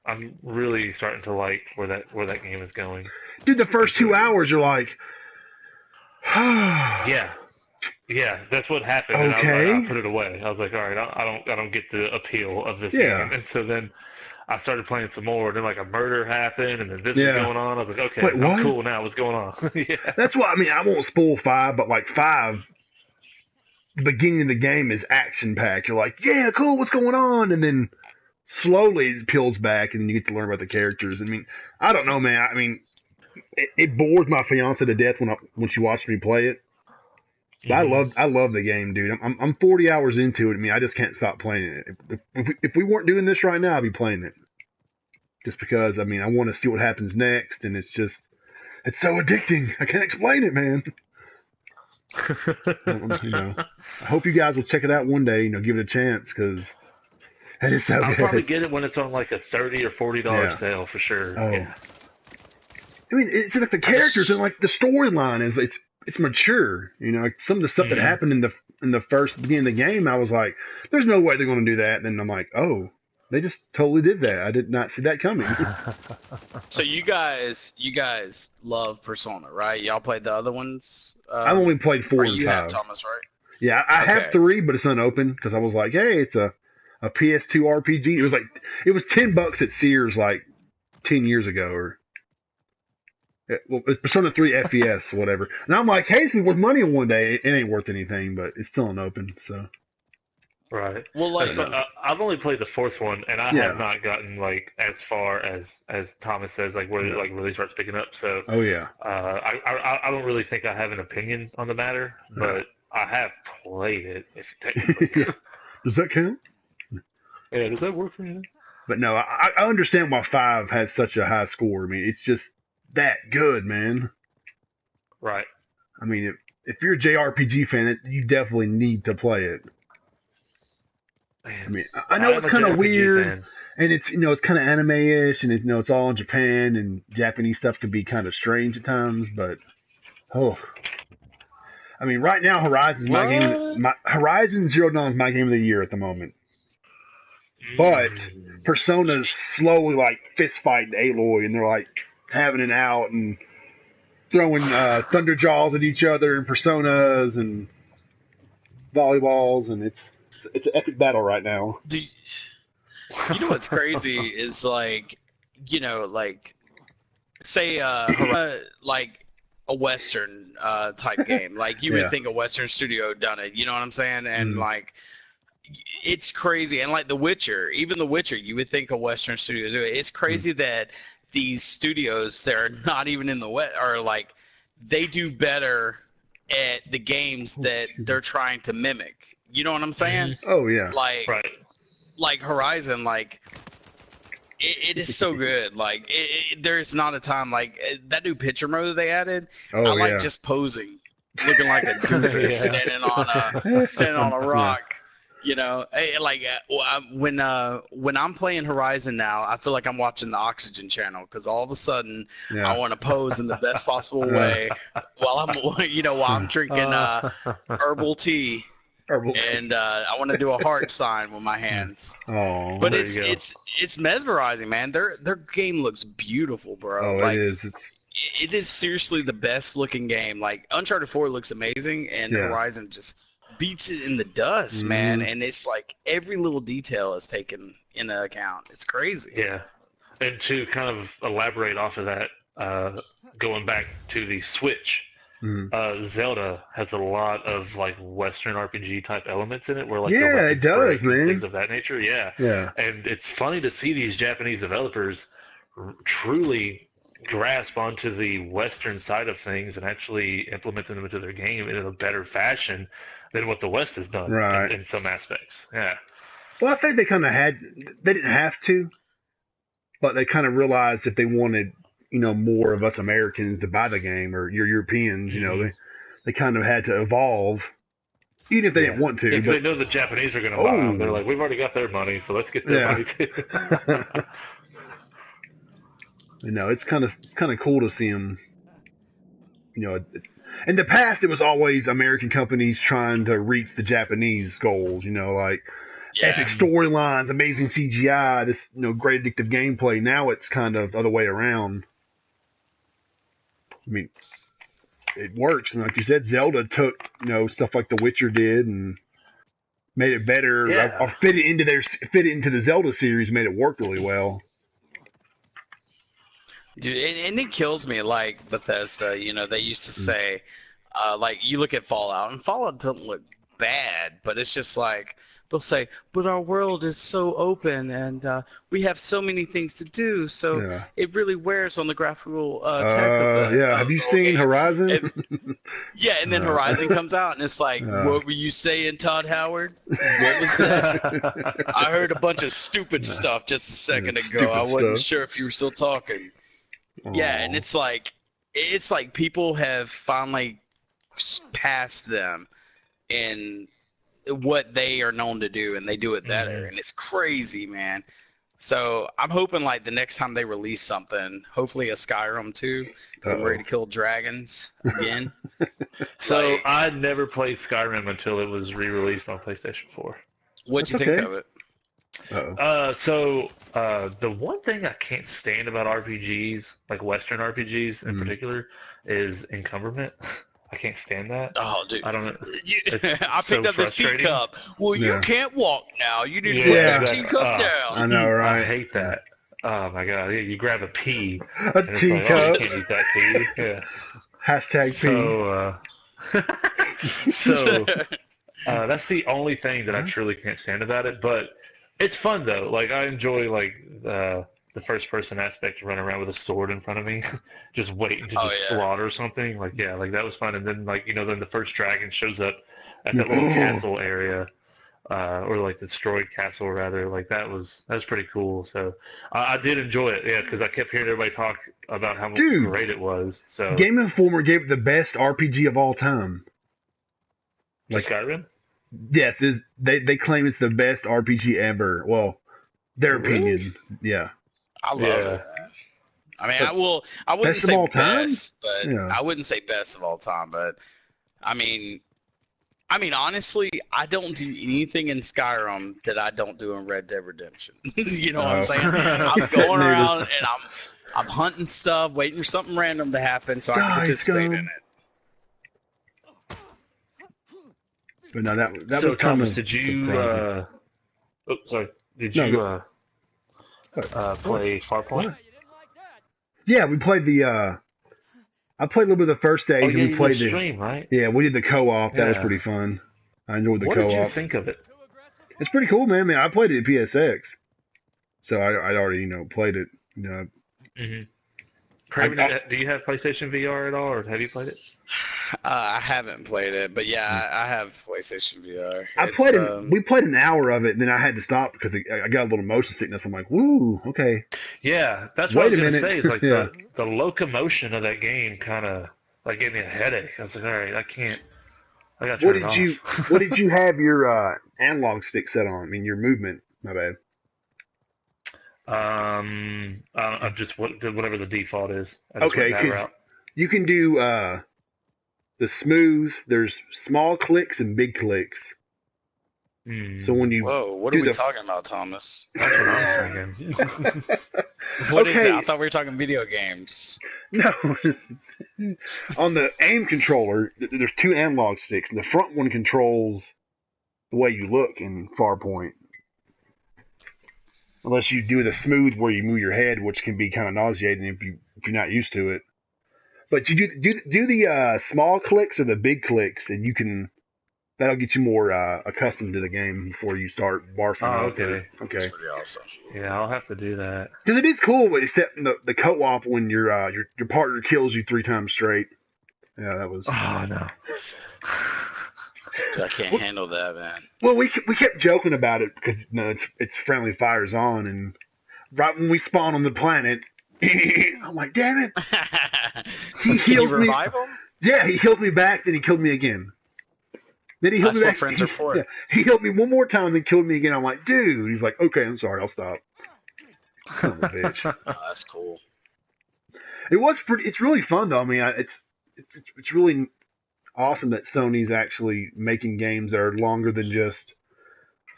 I'm really starting to like where that game is going. Dude, the first 2 hours you're like, yeah, that's what happened. Okay. And I put it away. I was like, all right, I don't get the appeal of this game. And so then I started playing some more, and then like a murder happened, and then this was going on. I was like, okay, I'm cool now. What's going on? That's what I mean. I won't spoil 5, but like 5, the beginning of the game is action packed. You're like, yeah, cool, what's going on? And then slowly it peels back, and then you get to learn about the characters. I mean, I don't know, man. I mean, it bores my fiance to death when she watched me play it. But I love the game, dude. I'm 40 hours into it. I mean, I just can't stop playing it. If we weren't doing this right now, I'd be playing it. Just because, I mean, I want to see what happens next, and it's so addicting. I can't explain it, man. I hope you guys will check it out one day. Give it a chance, because it is so good. I'll probably get it when it's on like a $30 or $40 sale for sure. Oh. Yeah. I mean, it's like the characters and like the storyline is it's mature. Like some of the stuff that happened in the first beginning of the game, I was like, there's no way they're going to do that. And then I'm like, oh, they just totally did that. I did not see that coming. So you guys love Persona, right? Y'all played the other ones? I've only played 4 and 5. You have, Thomas, right? Yeah, I have 3, but it's unopened because I was like, hey, it's a PS2 RPG. It was $10 at Sears like 10 years ago, or it's Persona 3 FES or whatever. And I'm like, hey, it's worth money in one day. It ain't worth anything, but it's still unopened. So. Right. Well, like I've only played the 4th one, and I have not gotten like as far as Thomas says, like where it like really starts picking up. So. Oh yeah. I don't really think I have an opinion on the matter, but I have played it. If technically. Does that count? Yeah. Does that work for you? But no, I understand why 5 has such a high score. I mean, it's just that good, man. Right. I mean, if you're a JRPG fan, you definitely need to play it. Man, I mean, I know it's kind of weird, and it's it's kind of anime-ish, and it's all in Japan, and Japanese stuff can be kind of strange at times, but I mean, right now Horizon's my game. Horizon Zero Dawn is my game of the year at the moment. But Persona's slowly like fist fighting Aloy, and they're like having it out and throwing thunder jaws at each other and personas and volleyballs, and it's an epic battle right now. You know what's crazy is like say like a Western type game. Like you would think a Western studio done it. You know what I'm saying? And like it's crazy. And like The Witcher, even The Witcher, you would think a Western studio do it. It's crazy that these studios that are not even in the West are like they do better at the games that they're trying to mimic. You know what I'm saying? Oh yeah. Like Horizon, like it is so good. Like there's not a time like that new picture mode that they added. I like just posing, looking like a doofus standing on a rock. You know, like when I'm playing Horizon now, I feel like I'm watching the Oxygen Channel because all of a sudden I want to pose in the best possible way while I'm drinking herbal tea. And I want to do a heart sign with my hands. Oh, but it's mesmerizing, man. Their game looks beautiful, bro. Oh, like, it is. It is seriously the best looking game. Like Uncharted 4 looks amazing, and Horizon just beats it in the dust, man. And it's like every little detail is taken into account. It's crazy. Yeah, and to kind of elaborate off of that, going back to the Switch. Zelda has a lot of like Western RPG type elements in it, where like it does, man. Things of that nature, yeah. And it's funny to see these Japanese developers truly grasp onto the Western side of things and actually implement them into their game in a better fashion than what the West has done in some aspects. Yeah. Well, I think they kind of they didn't have to, but they kind of realized if they wanted more of us Americans to buy the game, or your Europeans, they kind of had to evolve, even if they didn't want to. Yeah, but they know the Japanese are going to buy them. They're like, we've already got their money, so let's get their money too. It's kind of cool to see them. In the past, it was always American companies trying to reach the Japanese goals. Like epic storylines, amazing CGI, this great addictive gameplay. Now it's kind of the other way around. I mean, it works, and like you said, Zelda took stuff like The Witcher did and made it better. Or fit it into the Zelda series, made it work really well. Dude, and it kills me. Like Bethesda, they used to say, like you look at Fallout, and Fallout doesn't look bad, but it's just like they'll say, but our world is so open and we have so many things to do, so it really wears on the graphical tech of the have you seen game. Horizon? And then Horizon comes out and it's like, what were you saying, Todd Howard? What was that? I heard a bunch of stupid stuff just a second ago. I wasn't sure if you were still talking. Yeah, and it's like people have finally passed them in what they are known to do, and they do it better, and it's crazy, man. So I'm hoping like the next time they release something, hopefully a Skyrim too, because I'm ready to kill dragons again. So I never played Skyrim until it was re-released on PlayStation 4. What'd you think of it? So the one thing I can't stand about RPGs, like Western RPGs in particular, is encumberment. I can't stand that. Oh, dude. I don't know. I picked up this teacup. Well, you can't walk now. You need to put that teacup down. I know, right? I hate that. Oh, my God. You grab a pea. A teacup. You can't eat that pea. Yeah. Hashtag pea. So that's the only thing that I truly can't stand about it. But it's fun, though. Like, I enjoy, like, the first-person aspect to run around with a sword in front of me, just waiting to slaughter something. Like, like that was fun. And then, like, then the first dragon shows up at that little castle area, or like the destroyed castle, rather. Like, that was pretty cool. So I did enjoy it, because I kept hearing everybody talk about how great it was. So Game Informer gave it the best RPG of all time. Like Skyrim? Yes, they claim it's the best RPG ever. Well, their opinion. Yeah. I love it. I mean, I wouldn't Best of say all time? best, but Yeah. I wouldn't say best of all time, but I mean, honestly, I don't do anything in Skyrim that I don't do in Red Dead Redemption. You know what I'm saying? I'm going around and I'm hunting stuff, waiting for something random to happen so I can participate in it. But no, that so was kind Thomas, of did you? Did No, you play Farpoint? What? Yeah, we played the. I played a little bit of the first stage. Oh, yeah, and we played the stream, right? Yeah, we did the co-op. That was Yeah. pretty fun. I enjoyed the co-op. What did you think of it? It's pretty cool, man. I mean, I played it at PSX, so I already played it. Mm-hmm. Craven, do you have PlayStation VR at all, or have you played it? I haven't played it, but yeah, I have PlayStation VR. I played it. We played an hour of it, and then I had to stop because I got a little motion sickness. I'm like, woo, okay. Yeah, that's what I was going to say. Is like Yeah. the locomotion of that game kind of like gave me a headache. I was like, all right, I can't. I got to turn it off. What did you have your analog stick set on? I mean, your movement. My bad. I'm just whatever the default is. Okay, because you can do the smooth. There's small clicks and big clicks. So when you what are we talking about, Thomas? That's what I'm thinking. What is it? I thought we were talking video games. No. On the aim controller, there's two analog sticks, and the front one controls the way you look in Farpoint. Unless you do the smooth where you move your head, which can be kind of nauseating if you're not used to it. But you do the small clicks or the big clicks, and that'll get you more accustomed to the game before you start barfing. Oh, okay. Okay. That's pretty awesome. Yeah, I'll have to do that. Because it is cool, except the co-op when your partner kills you 3 times straight. Yeah, that was. Oh no. I can't handle that, man. Well, we kept joking about it because it's friendly fires on, and right when we spawn on the planet, I'm like, damn it! He Can you healed me. revive him? Yeah, he healed me back, then he killed me again. Then he healed That's me what back. friends are for. Yeah, he healed me one more time, then killed me again. I'm like, dude. He's like, okay, I'm sorry, I'll stop. Son of a bitch. Oh, that's cool. It was pretty. It's really fun though. I mean, it's really awesome that Sony's actually making games that are longer than just,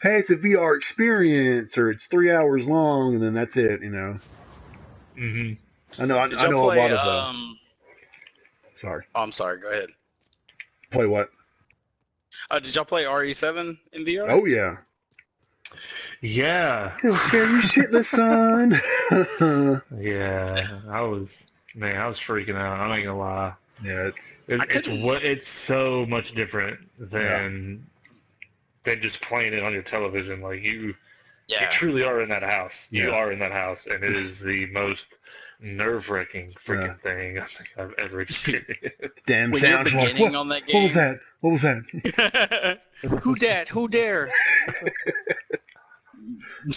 hey, it's a VR experience or it's 3 hours long and then that's it. Mm-hmm. I know. I know play, a lot of. Sorry. Oh, I'm sorry. Go ahead. Play what? Did y'all play RE7 in VR? Oh yeah. Yeah. He'll scare you shitless, son. Yeah, I was freaking out. I'm not gonna lie. Yeah, it's so much different than just playing it on your television. Like you truly are in that house. You are in that house, and it is the most nerve-wracking freaking thing I think I've ever experienced. Damn when sound. you're beginning on that game. What was that? Who dat? Who dare?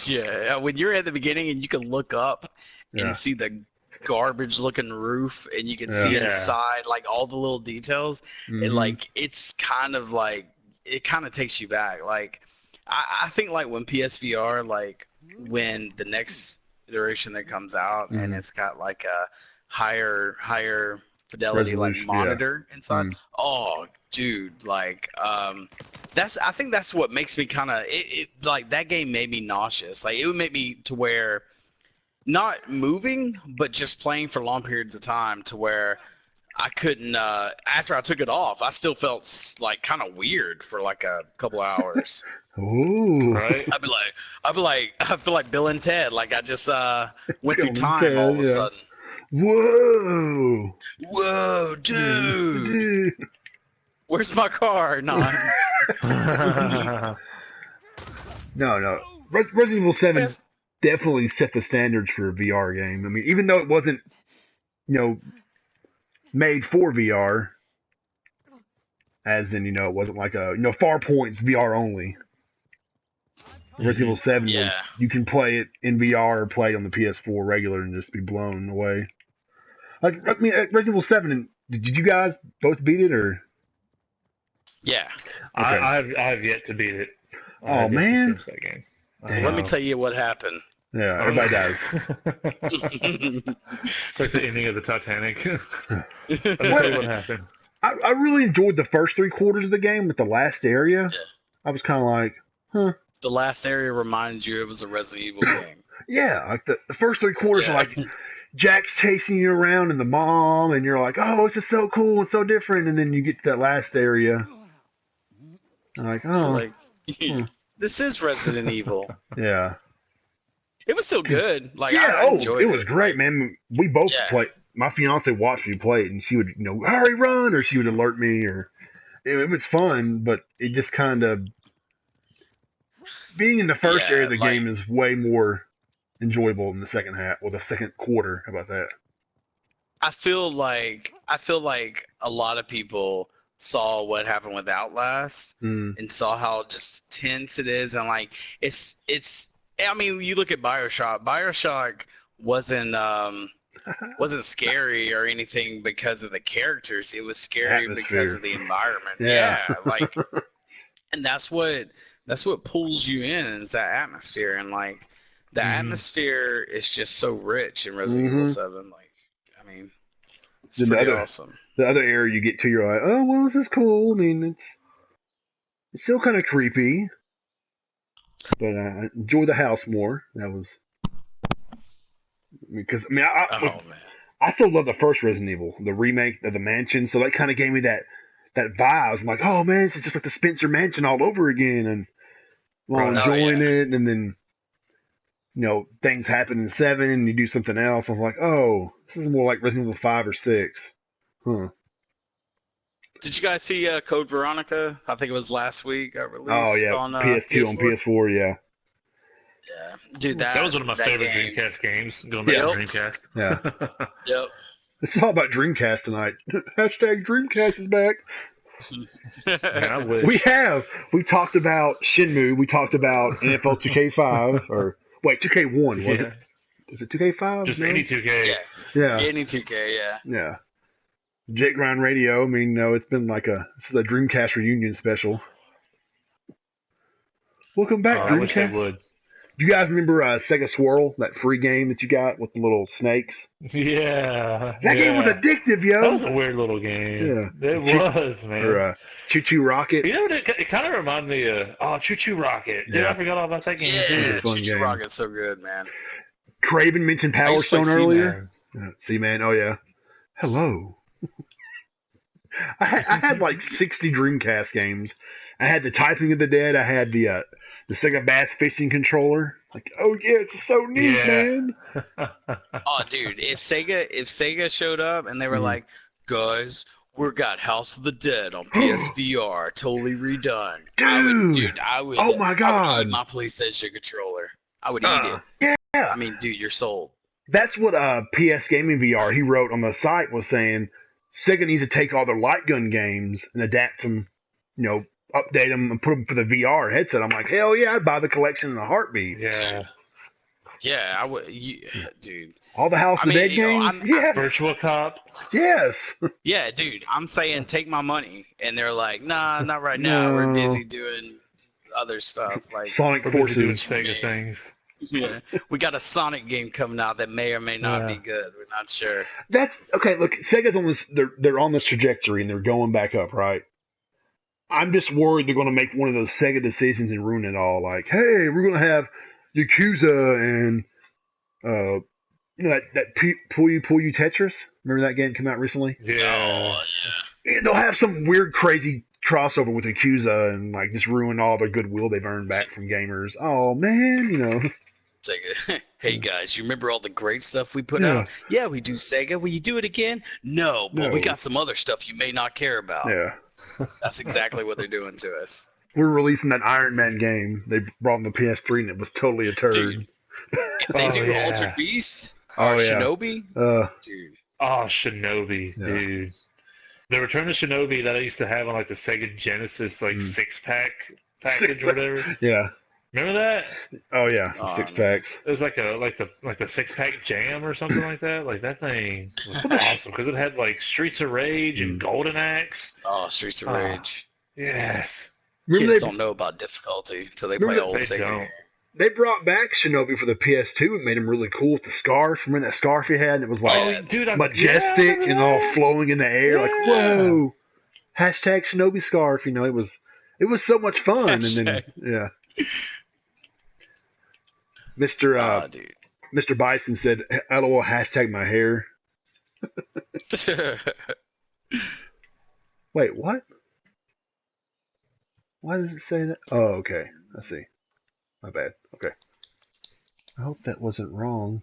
Yeah, when you're at the beginning and you can look up and see the garbage-looking roof, and you can see inside, like all the little details, and like it's kind of like it kind of takes you back. Like I think like when PSVR, like when the next iteration that comes out and it's got like a higher fidelity like monitor inside. Oh, dude, like I think that's what makes me kind of like that game made me nauseous. Like it would make me to where not moving, but just playing for long periods of time to where I couldn't. After I took it off, I still felt like kind of weird for like a couple hours. Ooh. Right? I'd be like, I feel like Bill and Ted. Like I just went through time all of a sudden. Whoa, dude. Where's my car? No. No. Resident Evil 7 definitely set the standards for a VR game. I mean, even though it wasn't, made for VR, as in, it wasn't like a, Farpoint's VR only. Resident Evil 7 was, you can play it in VR or play it on the PS4 regular and just be blown away. Like, I mean, Resident Evil 7, did you guys both beat it, or? Yeah. I've yet to beat it. Oh man, that game. Let me tell you what happened. Yeah, everybody dies. It's like the ending of the Titanic. Let me tell you what happened. I really enjoyed the first 3/4 of the game, but the last area, I was kind of like, huh. The last area reminds you it was a Resident Evil game. Yeah, like the first 3/4 are like Jack's chasing you around and the mom, and you're like, oh, this is so cool and so different, and then you get to that last area, I'm like, oh, this is Resident Evil. Yeah. It was still good. Like, yeah, I enjoyed it was great, man. We both played. My fiance watched me play it, and she would, hurry, run, or she would alert me, or it was fun, but it just kind of being in the first area of the game is way more enjoyable in the second half or the second quarter. How about that? I feel like a lot of people saw what happened with Outlast and saw how just tense it is, and like it's. I mean, you look at BioShock. BioShock wasn't scary or anything because of the characters. It was scary because of the environment. Yeah, like, and that's what pulls you in is that atmosphere, and like the atmosphere is just so rich in Resident Evil 7. Like, I mean, it's pretty awesome. The other area you get to, you're like, oh well, this is cool. I mean, it's still kind of creepy. But I enjoy the house more. That was because I still love the first Resident Evil, the remake of the mansion. So that kind of gave me that vibe. I'm like, oh man, this is just like the Spencer Mansion all over again, and enjoying it. And then things happen in 7, and you do something else. I was like, oh, this is more like Resident Evil 5 or 6. Huh. Did you guys see Code Veronica? I think it was last week. Got released on PS2 on PS4. Yeah. Yeah, dude, that was one of my favorite Dreamcast games. Going back to Dreamcast. Yeah. Yep. It's all about Dreamcast tonight. Hashtag Dreamcast is back. Man, I wish. We talked about Shenmue. We talked about NFL 2K5 or wait, 2K1 was it? Was it 2K5? Just any 2K. Yeah. Any 2K. Yeah. Yeah. Jake Grind Radio. I mean, it's been like this is a Dreamcast reunion special. Welcome back, Dreamcast. I wish they would. Do you guys remember Sega Swirl, that free game that you got with the little snakes? Yeah. That game was addictive, yo. That was a weird little game. Yeah. It was, man. Or Choo Choo Rocket. You know, it kind of reminded me of Choo Choo Rocket. Dude, I forgot all about that game, too. Choo Choo Rocket's so good, man. Craven mentioned Power Stone earlier. C-Man, oh yeah. Hello. I had like 60 Dreamcast games. I had the Typing of the Dead. I had the Sega Bass Fishing Controller. Like, oh yeah, it's so neat, man. Oh, dude, if Sega showed up and they were like, guys, we got House of the Dead on PSVR, totally redone. I would. Oh my God. I would eat my PlayStation controller. I would eat it. Yeah. I mean, dude, you're sold. That's what PS Gaming VR he wrote on the site was saying. Sega needs to take all their light gun games and adapt them, update them and put them for the VR headset. I'm like, hell yeah, I'd buy the collection in a heartbeat. Yeah. Yeah, I would, dude. All the House of the Dead games? Yes. Virtual Cop? Yes. Yeah, dude, I'm saying take my money. And they're like, nah, not right now. We're busy doing other stuff. Like Sonic Forces. Doing Sega things. Yeah, we got a Sonic game coming out that may or may not be good. We're not sure. That's okay. Look, Sega's on this. They're on this trajectory and they're going back up, right? I'm just worried they're going to make one of those Sega decisions and ruin it all. Like, hey, we're going to have Yakuza and that Puyo Tetris. Remember that game came out recently? Yeah. Oh, yeah. They'll have some weird, crazy crossover with Yakuza and like just ruin all the goodwill they've earned back from gamers. Oh man, Sega. Hey guys, you remember all the great stuff we put out? Yeah, we do Sega. Will you do it again? No, but we got some other stuff you may not care about. Yeah. That's exactly what they're doing to us. We're releasing that Iron Man game they brought on the PS3 and it was totally a turd. Dude, if they do Altered Beast or Shinobi, dude. Oh, Shinobi, dude. The Return of Shinobi that I used to have on like the Sega Genesis 6-pack package or whatever. Yeah. Remember that? Oh yeah, 6-packs. It was like the 6-pack jam or something like that. Like that thing was awesome because it had like Streets of Rage and Golden Axe. Oh, Streets of Rage. Yes. Remember Kids they don't know about difficulty until they play Remember old They Sega. don't. they brought back Shinobi for the PS2 and made him really cool with the scarf. Remember that scarf he had? And it was like Oh, dude, I majestic remember and all that. flowing in the air. Like Yeah. whoa! Hashtag Shinobi scarf. You know, it was so much fun. And then yeah, Mister Dude. Mr. Bison said, "LOL hashtag my hair." Wait, what? Why does it say that? Oh, okay. I see. My bad. Okay. I hope that wasn't wrong.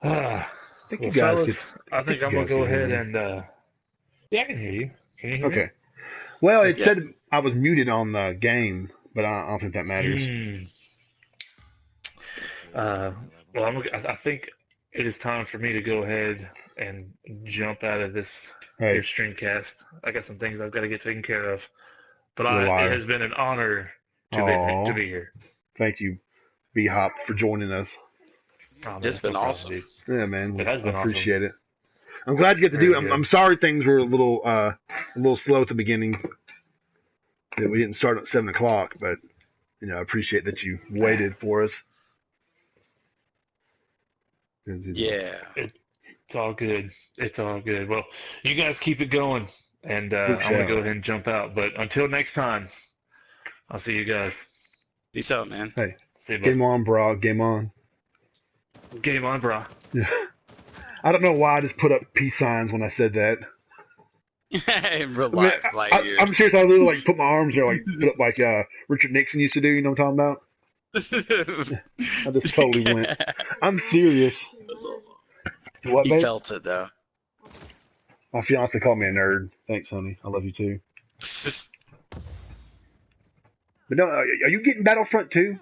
I think you Well, guys fellas, get. I think I'm gonna go ahead and yeah, I can hear you. Can you hear me? Okay. Well, it Yeah. said I was muted on the game, but I don't think that matters. Well, I think it is time for me to go ahead and jump out of this Hey, here streamcast. I got some things I've got to get taken care of, but you're a it liar. has been an honor to Aw, be here. thank you, B-Hop, for joining us. Oh, man, It's been no problem, awesome. dude. Yeah, man, It has I been appreciate it. I'm glad you get to do it. Very I'm good. sorry things were a little slow at the beginning. That we didn't start at 7 o'clock, but I appreciate that you waited for us. Yeah. It's all good. It's all good. Well, you guys keep it going, and I'm gonna shall. go ahead and jump out. But until next time, I'll see you guys. Peace out, man. Hey, See you, game bud. on, bro. Game on. Game on, bro. Yeah. I don't know why I just put up peace signs when I said that. In real I mean, life, like I'm serious. I literally like put my arms there, like put up like Richard Nixon used to do. You know what I'm talking about? I just totally went. I'm serious. That's awesome. What, He babe? felt it though. My fiance called me a nerd. Thanks, honey. I love you too. But no, are you getting Battlefront 2?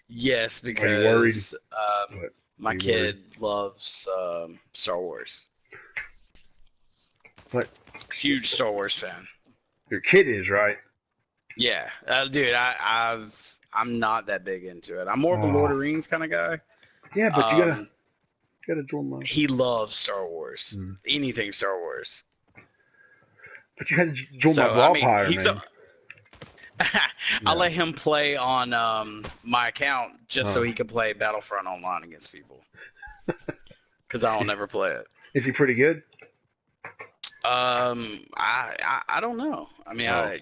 Yes, Are you worried? because What? my Are you kid loves Star Wars. What? Huge Star Wars fan. Your kid is, right? Yeah, dude, I'm not that big into it. I'm more of a Oh. Lord of the Rings kind of guy. Yeah, but you gotta join my. He loves Star Wars. Mm. Anything Star Wars. But you had to join So, my I mean, Rawpire, he's man. I let him play on my account just so Oh. he can play Battlefront online against people. Because I don't ever play it. Is he pretty good? I don't know. I mean, Oh.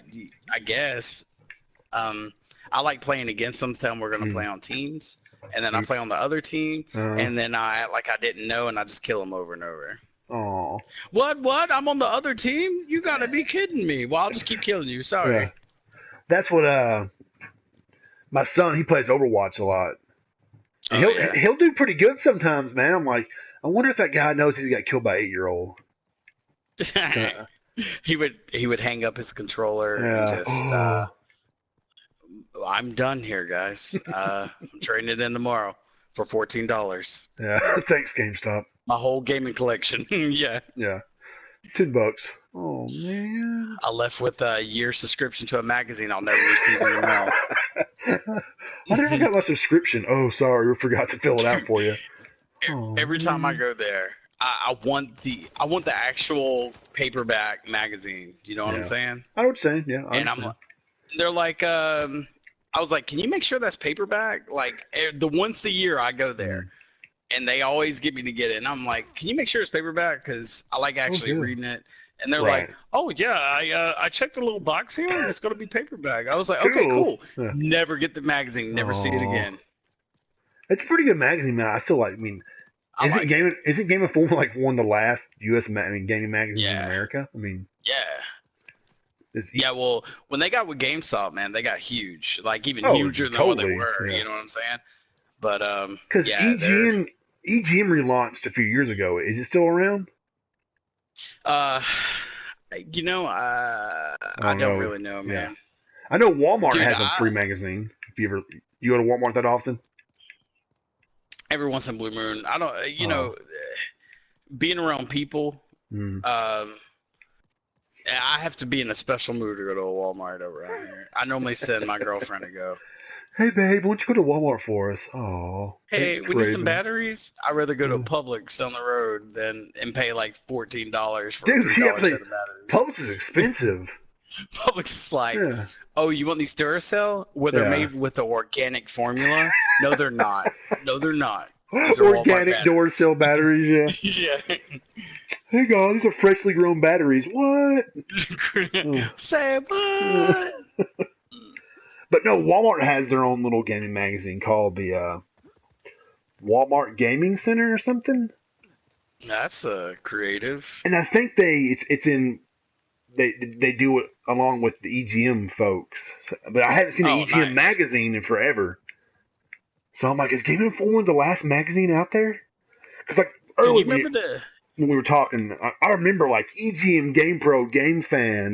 I guess. I like playing against them. Tell them we're gonna play on teams, and then I play on the other team, and then I act like I didn't know, and I just kill them over and over. Oh. What? I'm on the other team? You gotta be kidding me. Well, I'll just keep killing you. Sorry. Yeah. That's what my son, he plays Overwatch a lot. And he'll do pretty good sometimes, man. I'm like, I wonder if that guy knows he's got killed by an 8-year-old. He would hang up his controller Yeah. and just I'm done here, guys. I'm trading it in tomorrow for $14. Yeah. Thanks, GameStop. My whole gaming collection. Yeah. Yeah. $10. Oh man. I left with a year subscription to a magazine I'll never receive in the mail. I never got my subscription. Oh, sorry, we forgot to fill it out for you. Oh, Every time I go there, I want the actual paperback magazine. You know what I'm saying? I would say, yeah. And they're like, I was like, can you make sure that's paperback? Like the once a year I go there, and they always get me to get it. And I'm like, can you make sure it's paperback? Because I like actually reading it. And they're like, oh yeah, I checked the little box here, and it's gonna be paperback. I was like, okay, cool. Yeah. Never get the magazine, never see it again. It's a pretty good magazine, man. I still like. I mean, isn't Game of Thrones like one of the last U.S. gaming magazines in America? I mean, yeah. Well, when they got with GameStop, man, they got huge, like even huger than what they were. You know what I'm saying? But because EGM relaunched a few years ago. Is it still around? You know, I don't really know, man. Yeah. I know Walmart Dude, has a free magazine. If you go to Walmart that often? Every once in a blue moon. I don't. You know, being around people. I have to be in a special mood to go to a Walmart around here. I normally send my girlfriend to go. Hey, babe, why don't you go to Walmart for us? Oh, Hey, thanks, we need some Craven. batteries. I'd rather go to Yeah. Publix on the road and pay like $14 for a Dude, yeah, $3 like, set of batteries. Publix is expensive. Publix is like, Yeah. oh, you want these Duracell? Well, they're Yeah. made with the organic formula. No, they're not. No, they're not. These are Organic Walmart door batteries. cell batteries, yeah. Yeah. Hey, guys, these are freshly grown batteries. What? Say what? But no, Walmart has their own little gaming magazine called the Walmart Gaming Center or something. That's creative. And I think it's in they do it along with the EGM folks. So, but I haven't seen an EGM Nice. magazine in forever. So I'm like, is Game Informer the last magazine out there? Because like Do you earlier remember when we were talking, I remember like EGM, Game Pro, Game Fan.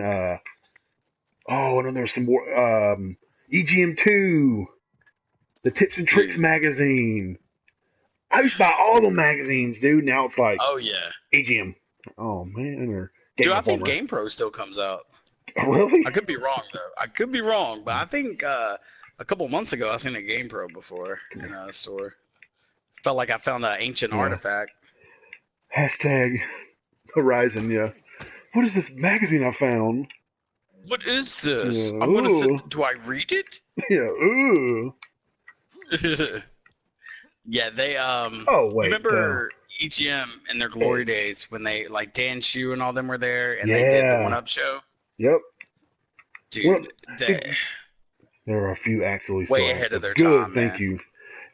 And then there's some more. EGM 2, the Tips and Tricks magazine. I used to buy all the magazines, dude. Now it's like, Oh yeah. EGM. Oh man, or Game Dude, I Informer. think GamePro still comes out. Really? I could be wrong though. I could be wrong, but I think a couple months ago I seen a GamePro before in a store. Felt like I found an ancient artifact. Hashtag Horizon. Yeah. What is this magazine I found? What is this? Yeah, I'm gonna ooh. sit. Do I read it? Yeah. Ooh. Yeah, they Oh wait. remember EGM in their glory days when they like Dan Shu and all them were there and they did the One Up show. Yep. Dude, There are a few actually way ahead of their good, time. thank Man. you.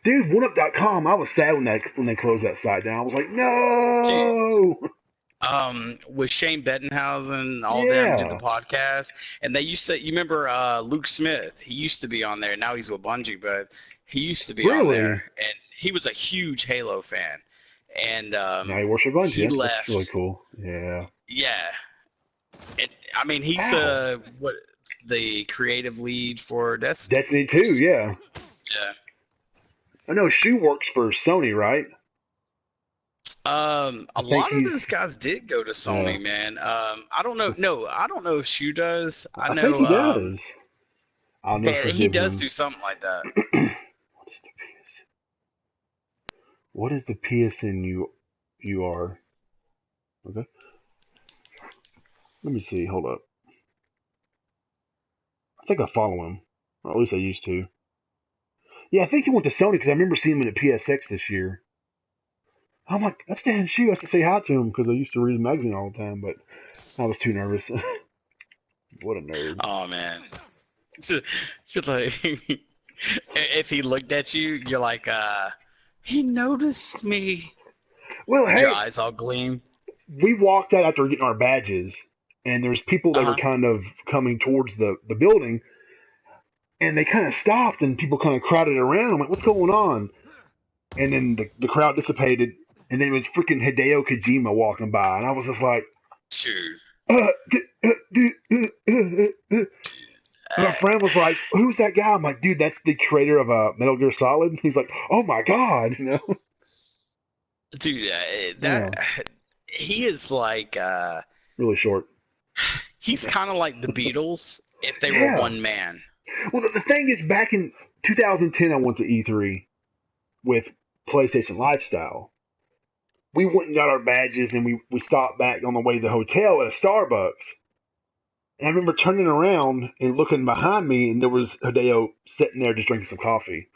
Dude, OneUp.com, I was sad when they closed that site down. I was like, no. With Shane Bettenhausen, all them did the podcast, and they used to. You remember Luke Smith? He used to be on there. Now he's with Bungie, but he used to be on there, and he was a huge Halo fan. And now he works for Bungie. He left. That's really cool. Yeah. Yeah. I mean, he's the creative lead for Destiny. Destiny 2, yeah. Yeah. I know Shu works for Sony, right? A lot of those guys did go to Sony, man. I don't know. No, I don't know if Shu does. I know think he does. I'll never forgive he does him. do something like that. What is the PSN UR? Okay. Let me see. Hold up. I think I follow him. Or at least I used to. Yeah, I think he went to Sony because I remember seeing him at PSX this year. I'm like, that's Dan Shu. I have to say hi to him because I used to read his magazine all the time, but I was too nervous. What a nerd. Oh, man. It's like, if he looked at you, you're like, he noticed me. Well, hey. Your eyes all gleam. We walked out after getting our badges, and there's people that were kind of coming towards the building, and they kind of stopped, and people kind of crowded around. I'm like, what's going on? And then the crowd dissipated, and then it was freaking Hideo Kojima walking by, and I was just like, dude. My friend was like, who's that guy? I'm like, dude, that's the creator of Metal Gear Solid. He's like, oh my god, you know? Dude, he is like really short. He's kind of like the Beatles if they were one man. Well, the thing is, back in 2010, I went to E3 with PlayStation Lifestyle. We went and got our badges, and we stopped back on the way to the hotel at a Starbucks. And I remember turning around and looking behind me, and there was Hideo sitting there just drinking some coffee.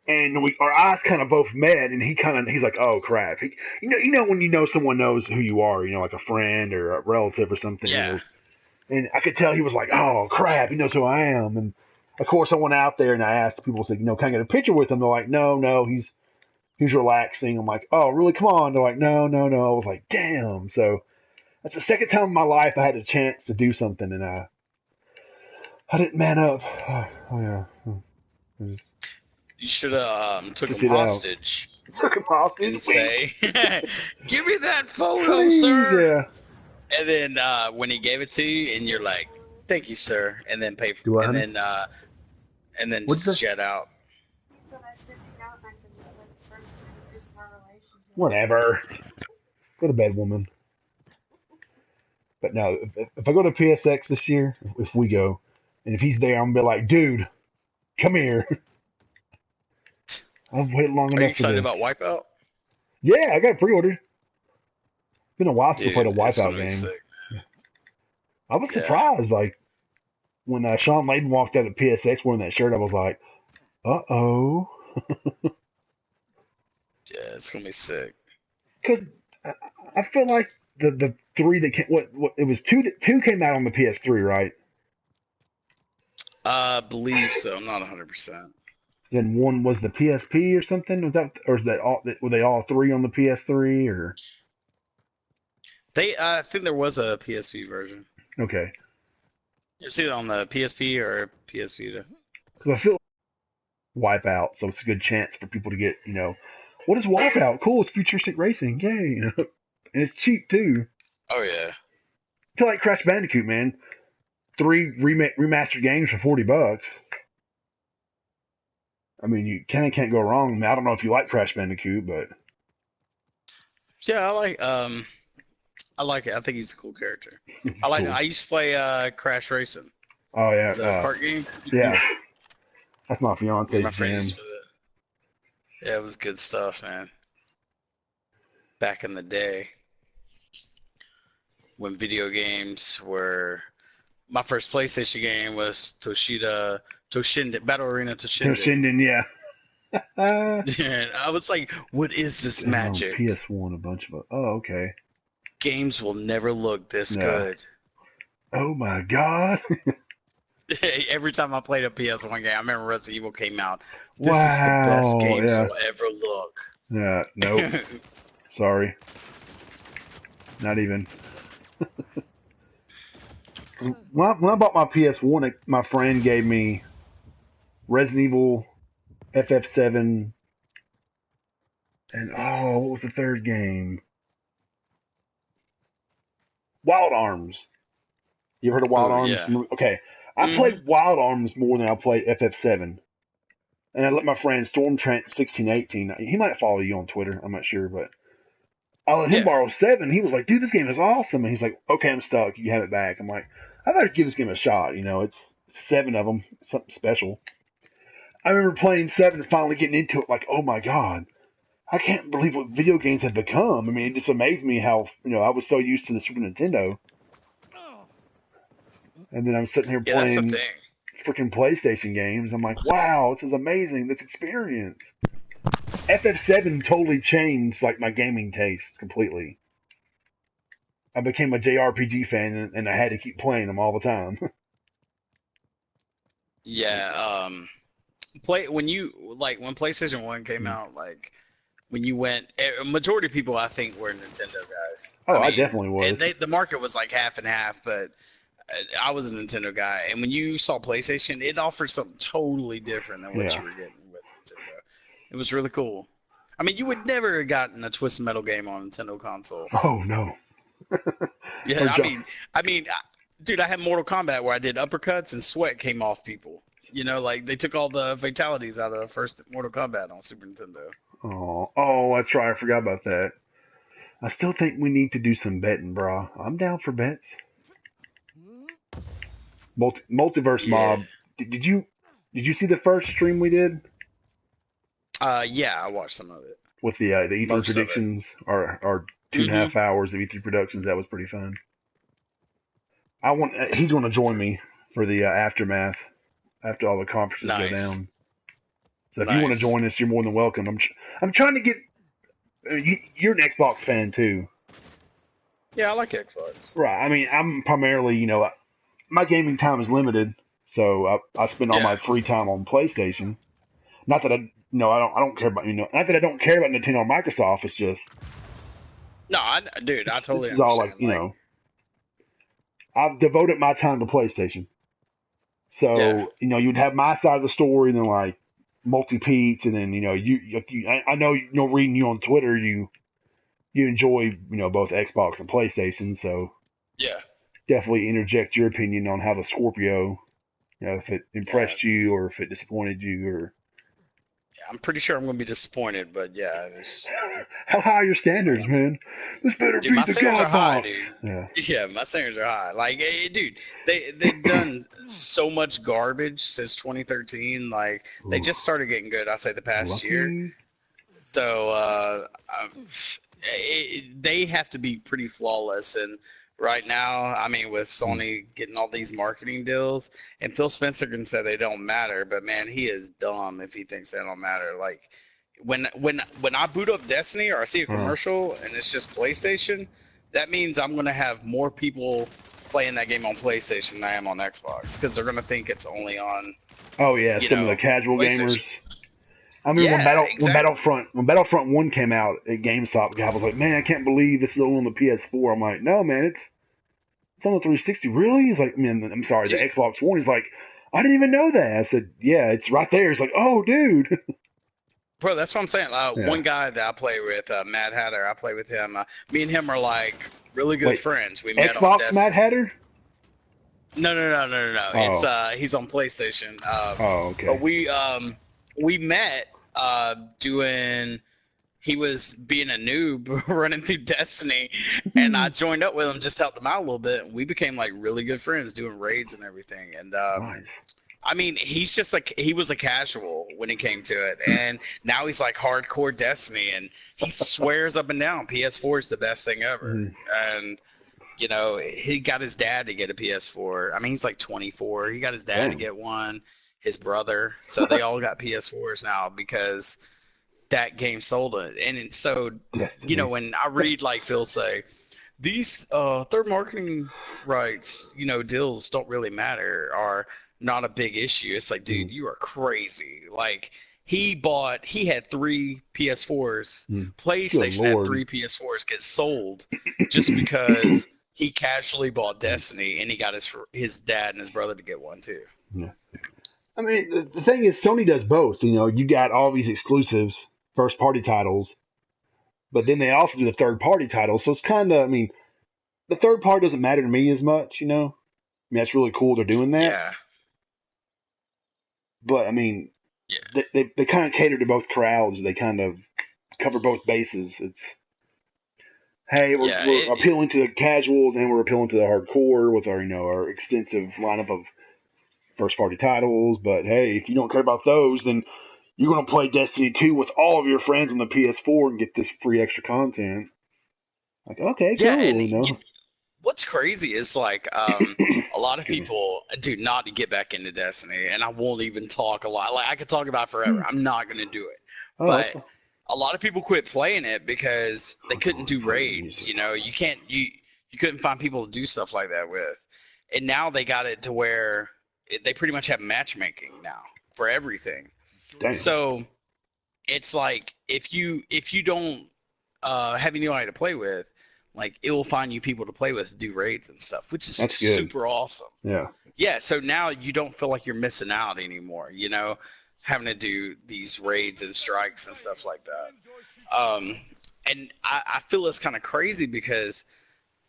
And our eyes kind of both met, and he's like, "Oh crap!" You know when you know someone knows who you are, you know, like a friend or a relative or something. Yeah. You know? And I could tell he was like, "Oh crap!" He knows who I am. And of course, I went out there and I asked people, said, "Can I get a picture with him?" They're like, "No, he's relaxing." I'm like, "Oh really? Come on!" They're like, "No." I was like, "Damn!" So that's the second time in my life I had a chance to do something, and I didn't man up. Oh yeah. You should have took him hostage. Took him hostage and say, "Give me that photo, please, sir." Yeah. And then when he gave it to you, and you're like, "Thank you, sir," and then pay for, and then just jet out. Whatever. Go to bed, woman. But no, if I go to PSX this year, if we go, and if he's there, I'm gonna be like, dude, Come here. I've waited long enough. Are you excited for this. about Wipeout? Yeah, I got it pre-ordered. Been a while since I played a Dude, it's Wipeout gonna be game. sick. I was Yeah. surprised, like when Sean Layden walked out of PSX wearing that shirt. I was like, "Uh-oh," Yeah, it's gonna be sick. because I feel like the three that came, what it was two came out on the PS3, right? I believe so. I'm not 100%. Then one was the PSP or something. Was that, or is that all? Were they all three on the PS3 or? I think there was a PSP version. Okay. You see it on the PSP or PS Vita? Because I feel Wipeout, so it's a good chance for people to get, what is Wipeout? Cool, it's futuristic racing, yay! And it's cheap too. Oh yeah. I feel like Crash Bandicoot, man. 3 remastered games for $40. I mean, you kind of can't go wrong. I mean, I don't know if you like Crash Bandicoot, but Yeah, I like it. I think he's a cool character. I cool. used to play Crash Racing, Oh yeah, the kart game. yeah. That's my Me and fiance's my friend jam. used to play that. Yeah, it was good stuff, man. Back in the day, when video games were, my first PlayStation game was Toshinden Battle Arena Toshinden. Toshinden, yeah. And I was like, what is this magic? PS1, a bunch of. Oh, okay. Games will never look this good. Oh my god. Every time I played a PS1 game, I remember Resident Evil came out. This is the best games will ever look. Yeah, nope. Sorry. Not even. When I bought my PS1, my friend gave me Resident Evil, FF7, and what was the third game? Wild Arms. You ever heard of Wild Arms? Yeah. Okay. I played Wild Arms more than I played FF7. And I let my friend Stormtrant1618, he might follow you on Twitter, I'm not sure, but I let him borrow 7. He was like, dude, this game is awesome. And he's like, okay, I'm stuck. You can have it back. I'm like, I better give this game a shot. It's 7 of them, something special. I remember playing 7 and finally getting into it like, oh my God, I can't believe what video games have become. I mean, it just amazed me how, I was so used to the Super Nintendo. And then I'm sitting here playing freaking PlayStation games. I'm like, wow, this is amazing, this experience. FF7 totally changed like my gaming taste completely. I became a JRPG fan, and I had to keep playing them all the time. Yeah, when PlayStation 1 came out, like when you went, a majority of people I think were Nintendo guys. Oh, I definitely was. And the market was like half and half, but I was a Nintendo guy. And when you saw PlayStation, it offered something totally different than what you were getting with Nintendo. It was really cool. I mean, you would never have gotten a Twisted Metal game on a Nintendo console. Oh no. Yeah, I mean, dude, I had Mortal Kombat where I did uppercuts and sweat came off people. Like they took all the fatalities out of the first Mortal Kombat on Super Nintendo. Oh, that's right. I forgot about that. I still think we need to do some betting, bro. I'm down for bets. Multiverse Mob. Did you see the first stream we did? Yeah, I watched some of it. With the E3 predictions, our 2.5 hours of E3 productions. That was pretty fun. He's going to join me for the aftermath after all the conferences go down. So if you want to join us, you're more than welcome. I'm trying to get. You're an Xbox fan too. Yeah, I like Xbox. Right. I mean, I'm primarily, my gaming time is limited, so I spend all my free time on PlayStation. Not that I don't care about, not that I don't care about Nintendo or Microsoft. It's just. No, dude, I totally understand. It's all like, I've devoted my time to PlayStation. So, you'd have my side of the story, and then like Multi-Pete's, and then, I know, reading you on Twitter, you enjoy, both Xbox and PlayStation. So, definitely interject your opinion on how the Scorpio, if it impressed you or if it disappointed you or. I'm pretty sure I'm going to be disappointed, but yeah. How high are your standards, man? This better Dude, be my the standards God are high, box. dude. Yeah. Yeah, my standards are high. Like, dude, they've done so much garbage since 2013. Like, they just started getting good, I say, the past year. Lucky. So they have to be pretty flawless. And right now, I mean, with Sony getting all these marketing deals, and Phil Spencer can say they don't matter, but man, he is dumb if he thinks they don't matter. Like when I boot up Destiny or I see a commercial and it's just PlayStation, that means I'm gonna have more people playing that game on PlayStation than I am on Xbox because they're gonna think it's only on. Oh yeah, some of the casual gamers. I mean, when Battlefront 1 came out at GameStop, guy was like, "Man, I can't believe this is only on the PS4." I'm like, "No, man, it's on the 360." Really? He's like, "Man, I'm sorry, the Xbox One." He's like, "I didn't even know that." I said, "Yeah, it's right there." He's like, "Oh, dude." Bro, that's what I'm saying. One guy that I play with, Mad Hatter, I play with him. Me and him are like really good friends. We met on Xbox Mad Hatter? No. Oh. It's he's on PlayStation. Okay. But we met doing. He was being a noob running through Destiny, and I joined up with him, just helped him out a little bit, and we became like really good friends, doing raids and everything. And nice. I mean, he's just like, he was a casual when it came to it, and now he's like hardcore Destiny, and he swears up and down PS4 is the best thing ever. And you know, he got his dad to get a PS4. I mean, he's like 24. He got his dad to get one, his brother, so they all got PS4s now because that game sold it. And so, you know, when I read like Phil say, these third marketing rights, you know, deals don't really matter, are not a big issue. It's like, dude, you are crazy. Like, he had 3 PS4s. PlayStation had 3 PS4s get sold just because he casually bought Destiny, and he got his dad and his brother to get one too. Yeah. I mean, the thing is, Sony does both. You know, you got all these exclusives, first-party titles, but then they also do the third-party titles. So it's kind of, I mean, the third part doesn't matter to me as much, you know? I mean, that's really cool they're doing that. Yeah. But, I mean, they kind of cater to both crowds. They kind of cover both bases. It's, hey, we're appealing to the casuals and we're appealing to the hardcore with our, you know, our extensive lineup of first-party titles. But, hey, if you don't care about those, then you're going to play Destiny 2 with all of your friends on the PS4 and get this free extra content. Like, okay, cool, you know. What's crazy is like a lot of people do not to get back into Destiny, and I won't even talk a lot. Like, I could talk about it forever. I'm not going to do it. But a lot of people quit playing it because they couldn't do raids. You know, you couldn't find people to do stuff like that with. And now they got it to where they pretty much have matchmaking now for everything. Dang. So it's like if you don't have anybody to play with, like, it will find you people to play with to do raids and stuff, which is super awesome. Yeah. Yeah, so now you don't feel like you're missing out anymore, you know, having to do these raids and strikes and stuff like that. And I feel it's kind of crazy because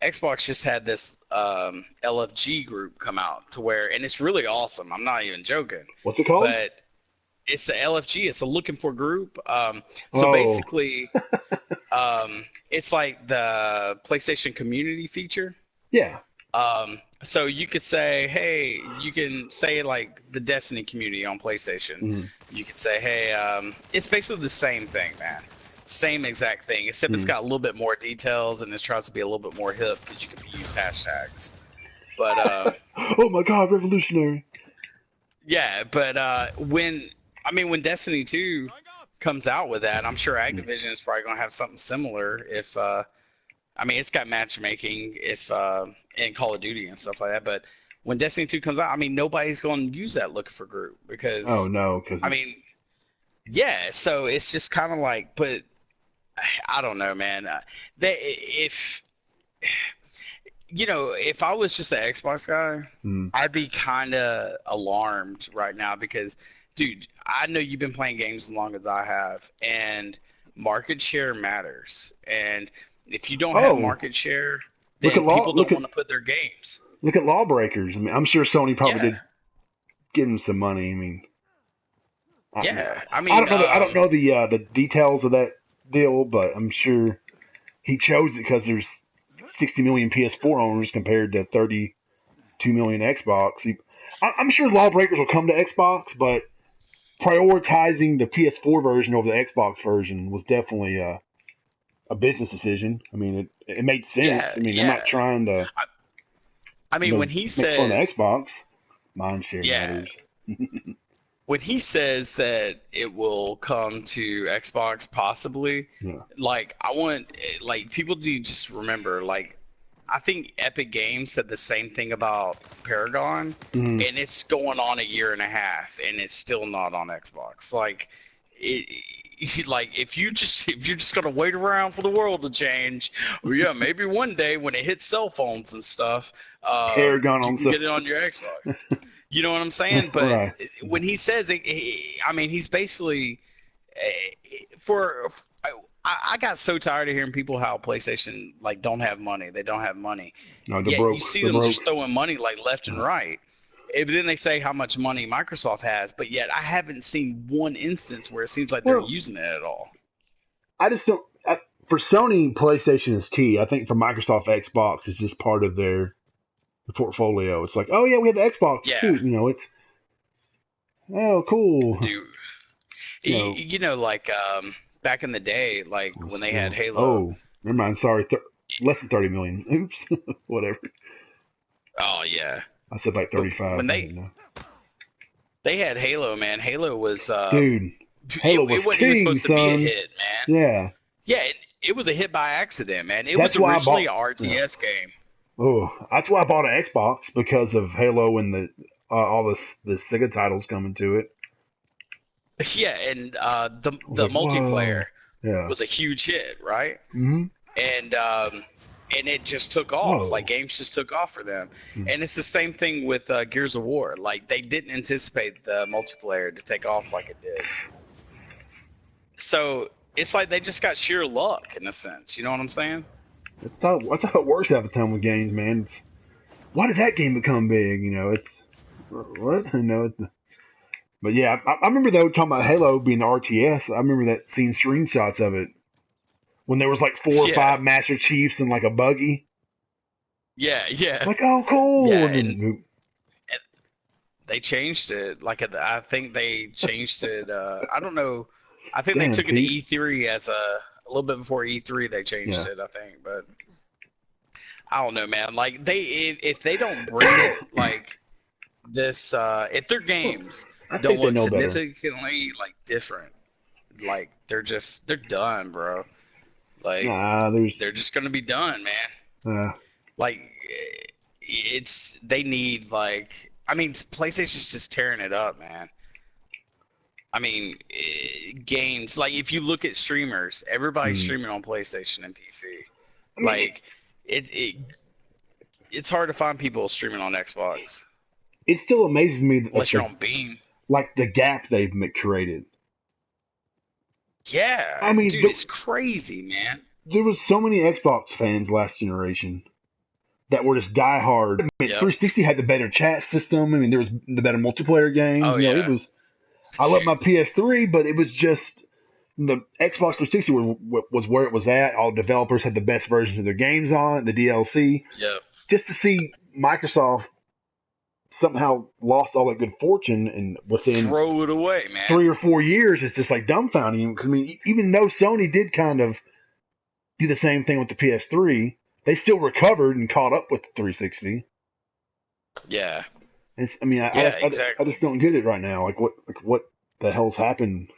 Xbox just had this LFG group come out to where, and it's really awesome. I'm not even joking. What's it called? But it's the LFG. It's a looking for group. So basically, it's like the PlayStation community feature. Yeah. So you could say, hey, you can say like the Destiny community on PlayStation. You could say, hey, it's basically the same thing, man. Same exact thing, except it's got a little bit more details and it tries to be a little bit more hip because you can use hashtags. But oh my God, revolutionary! Yeah, but when Destiny 2 comes out with that, I'm sure Activision is probably gonna have something similar. If it's got matchmaking in Call of Duty and stuff like that. But when Destiny 2 comes out, I mean, nobody's gonna use that looking for group because so it's just kind of like, but I don't know, man. If I was just an Xbox guy, I'd be kind of alarmed right now because, dude, I know you've been playing games as long as I have, and market share matters. And if you don't have market share, then people don't want to put their games. Look at Lawbreakers. I mean, I'm sure Sony probably did give them some money. I mean, Yeah, I I don't mean, know. I don't know the details of that deal, but I'm sure he chose it because there's 60 million PS4 owners compared to 32 million Xbox. I'm sure Lawbreakers will come to Xbox, but prioritizing the PS4 version over the Xbox version was definitely a business decision. I mean, it made sense. yeah, I mean, I'm yeah. not trying to I mean, when he make fun of says, Xbox. Mindshare yeah, matters. when he says that it will come to Xbox possibly, Yeah. like I want like people to just remember, like I think Epic Games said the same thing about Paragon, Mhm. and it's going on a year and a half, and it's still not on Xbox. Like, like if you're just gonna wait around for the world to change, well, yeah, maybe one day when it hits cell phones and stuff, Paragon you on can so get it on your Xbox. You know what I'm saying? But right. when he says it, I mean, he's basically for. I got so tired of hearing people how PlayStation like don't have money. They don't have money. No, they're Yet broke. you see They're them broke. just throwing money like left and right. And then they say how much money Microsoft has, but yet I haven't seen one instance where it seems like they're Well, using it at all. I just don't. For Sony, PlayStation is key. I think for Microsoft, Xbox is just part of their portfolio. It's like, oh yeah, we have the Xbox Yeah. too. You know, it's oh cool. Dude, you know, like back in the day, like when they had Halo. Oh, never mind. Sorry, less than 30 million. Oops, whatever. Oh yeah. I said like 35. When they had Halo, man. Halo was dude. Halo was it wasn't king, even supposed son. to be a hit, man. Yeah. Yeah, it was a hit by accident, man. It That's was why I originally a bought- RTS game. Oh, that's why I bought an Xbox because of Halo and the all the Sega titles coming to it. Yeah, and the like, multiplayer Yeah. was a huge hit, right? Mm-hmm. And it just took off. Whoa. Like games just took off for them. Hmm. And it's the same thing with Gears of War. Like they didn't anticipate the multiplayer to take off like it did. So it's like they just got sheer luck in a sense. You know what I'm saying? That's how it works half the time with games, man. Why did that game become big? You know, it's what you know. But yeah, I remember though talking about Halo being the RTS. I remember that seeing screenshots of it when there was like 4 or 5 Master Chiefs and like a buggy. Yeah, yeah. Like, oh, cool. Yeah, and they changed it. Like I think they changed it. I don't know. I think Damn, they took Pete. it to E3 as a little bit before E3. They changed it, I think. But I don't know, man. Like if they don't bring it like this, if their games don't look significantly like different, like they're done, bro. Like they're just gonna be done, man. Like they need like. I mean, PlayStation's just tearing it up, man. I mean, games like if you look at streamers, everybody's streaming on PlayStation and PC. I mean, like it's hard to find people streaming on Xbox. It still amazes me that unless you're on Beam, like the gap they've created. Yeah, I mean, dude, it's crazy, man. There was so many Xbox fans last generation that were just diehard. I mean, 360 had the better chat system. I mean, there was the better multiplayer games. Oh, you know, yeah. it was. I love my PS3, but it was just the Xbox 360 was where it was at. All developers had the best versions of their games on the DLC. Yeah. Just to see Microsoft somehow lost all that good fortune and within throw it away, man. 3 or 4 years, it's just like dumbfounding. Because I mean, even though Sony did kind of do the same thing with the PS3, they still recovered and caught up with the 360. Yeah. I mean, I just don't get it right now. Like what the hell's happened?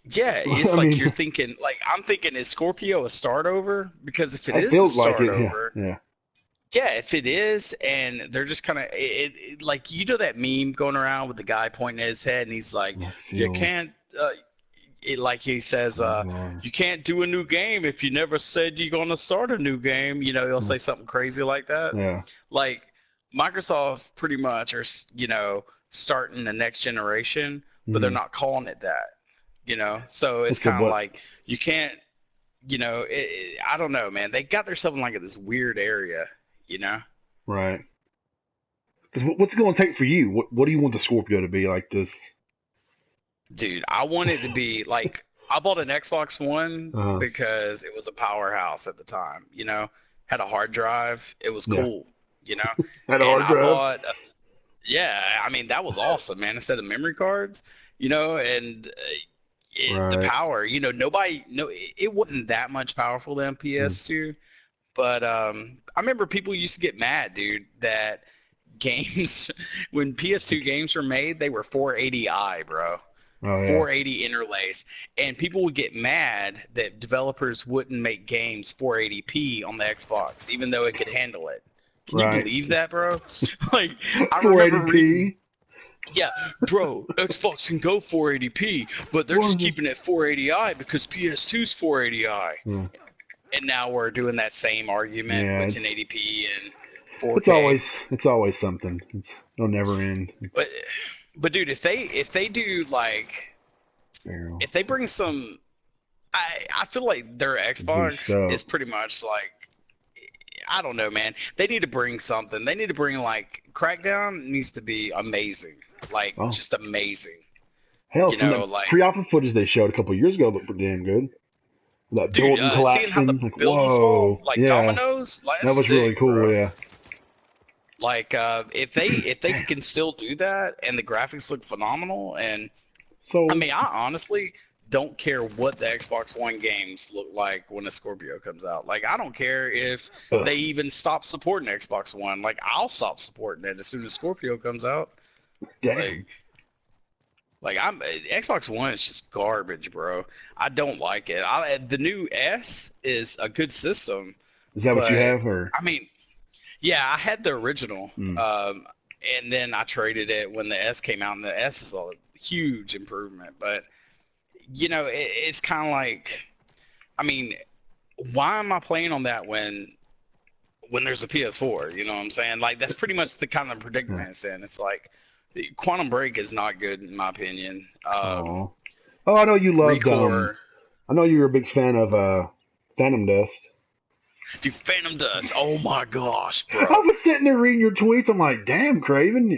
Yeah, it's like you're thinking. Like I'm thinking, is Scorpio a start over? Because if it is a start over, yeah, if it is, and they're just kind of like that meme going around with the guy pointing at his head, and he's like, "You can't." Like he says, you can't do a new game if you never said you're gonna start a new game. You know, he'll say something crazy like that. Yeah. Like Microsoft pretty much are, starting the next generation, but they're not calling it that. You know, so it's kind of like you can't. You know, I don't know, man. They got themselves in like this weird area. You know. Right. Because what's it going to take for you? What do you want the Scorpio to be like this? Dude, I wanted to be like, I bought an Xbox One because it was a powerhouse at the time, you know, had a hard drive. It was cool, you know, Had a and hard I drive. bought, yeah, I mean, that was awesome, man. Instead of memory cards, you know, and the Right. power, you know, it wasn't that much powerful than PS2, but I remember people used to get mad, dude, that games, when PS2 games were made, they were 480i, bro. Oh yeah. 480 interlace, and people would get mad that developers wouldn't make games 480p on the Xbox, even though it could handle it. Can you believe that, bro? Like, I remember 480p. reading, yeah, bro, Xbox can go 480p, but they're just keeping it 480i because PS2's 480i. Yeah. And now we're doing that same argument with 1080p and 4K. It's always something. It'll never end. But dude, if they do like, if they bring some, I feel like their Xbox is pretty much like, I don't know, man. They need to bring something. They need to bring like Crackdown needs to be amazing, like just amazing. Hell, you some know, of the like pre-alpha footage they showed a couple years ago looked pretty damn good. That dude, building collapsing, seeing how the like, buildings fall, like dominoes, like, that was really cool. Bro. Yeah. Like if they can still do that and the graphics look phenomenal, and so I mean, I honestly don't care what the Xbox One games look like when a Scorpio comes out. Like, I don't care if they even stop supporting Xbox One. Like, I'll stop supporting it as soon as Scorpio comes out. Damn. Like Xbox One is just garbage, bro. I don't like it. The new S is a good system. Is that what you have, or? I mean, yeah, I had the original, and then I traded it when the S came out, and the S is a huge improvement. But you know, it's kind of like, I mean, why am I playing on that when there's a PS4? You know what I'm saying? Like, that's pretty much the kind of predicament it's in. It's like, Quantum Break is not good in my opinion. Oh, I know you loved. I know you were a big fan of Phantom Dust. Dude, Phantom Dust. Oh my gosh, bro. I was sitting there reading your tweets. I'm like, damn, Craven.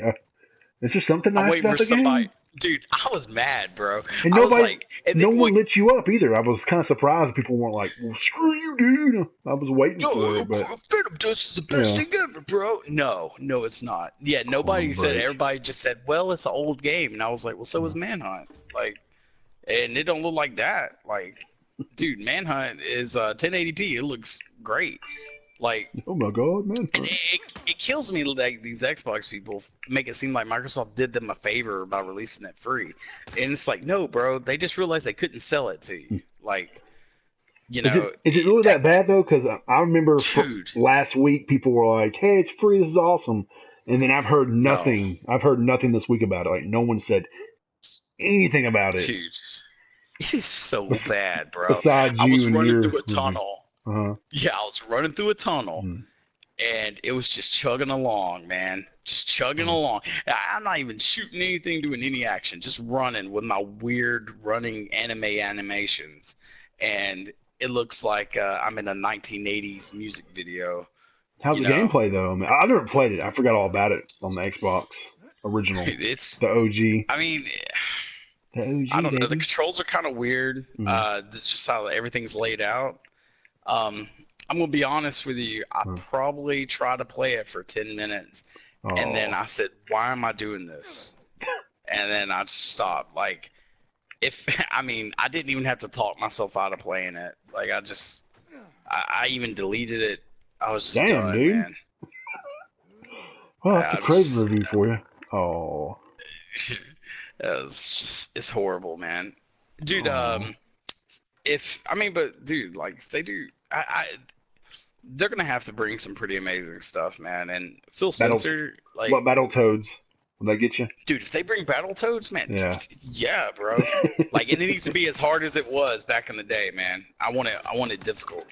Is there something nice about the game? Dude, I was mad, bro. And nobody, no one lit you up either. I was kind of surprised people weren't like, well, screw you, dude. I was waiting for it, but Phantom Dust is the best thing ever, bro. No, it's not. Yeah, nobody said. Everybody just said, well, it's an old game, and I was like, well, so is Manhunt. Like, and it don't look like that. Like, dude, Manhunt is 1080p. It looks great. Like, oh my god, man! It kills me like these Xbox people make it seem like Microsoft did them a favor by releasing it free, and it's like, no, bro, they just realized they couldn't sell it to you. Like, you know, is it really that bad though? Because I remember last week people were like, "Hey, it's free. This is awesome," and then I've heard nothing. No. I've heard nothing this week about it. Like, no one said anything about it. Dude, it is so bad, bro. Besides you, I was running through a tunnel. Yeah, I was running through a tunnel, and it was just chugging along, man. Just chugging along. I'm not even shooting anything, doing any action, just running with my weird running animations. And it looks like I'm in a 1980s music video. How's the gameplay, though? I mean, I've never played it. I forgot all about it on the Xbox original. It's the OG. I mean, the OG, I don't know. The controls are kind of weird. That's just how everything's laid out. I'm gonna be honest with you. I probably tried to play it for 10 minutes, and then I said, "Why am I doing this?" And then I stopped. Like, I didn't even have to talk myself out of playing it. Like, I even deleted it. I was just done, dude. Man. Well, that's a crazy review for you. Oh, it's horrible, man, dude. But dude, like, if they do. They're gonna have to bring some pretty amazing stuff, man. And Phil Spencer, like, what Battletoads? Will they get you, dude? If they bring Battletoads, man, yeah, bro. Like, and it needs to be as hard as it was back in the day, man. I want it difficult.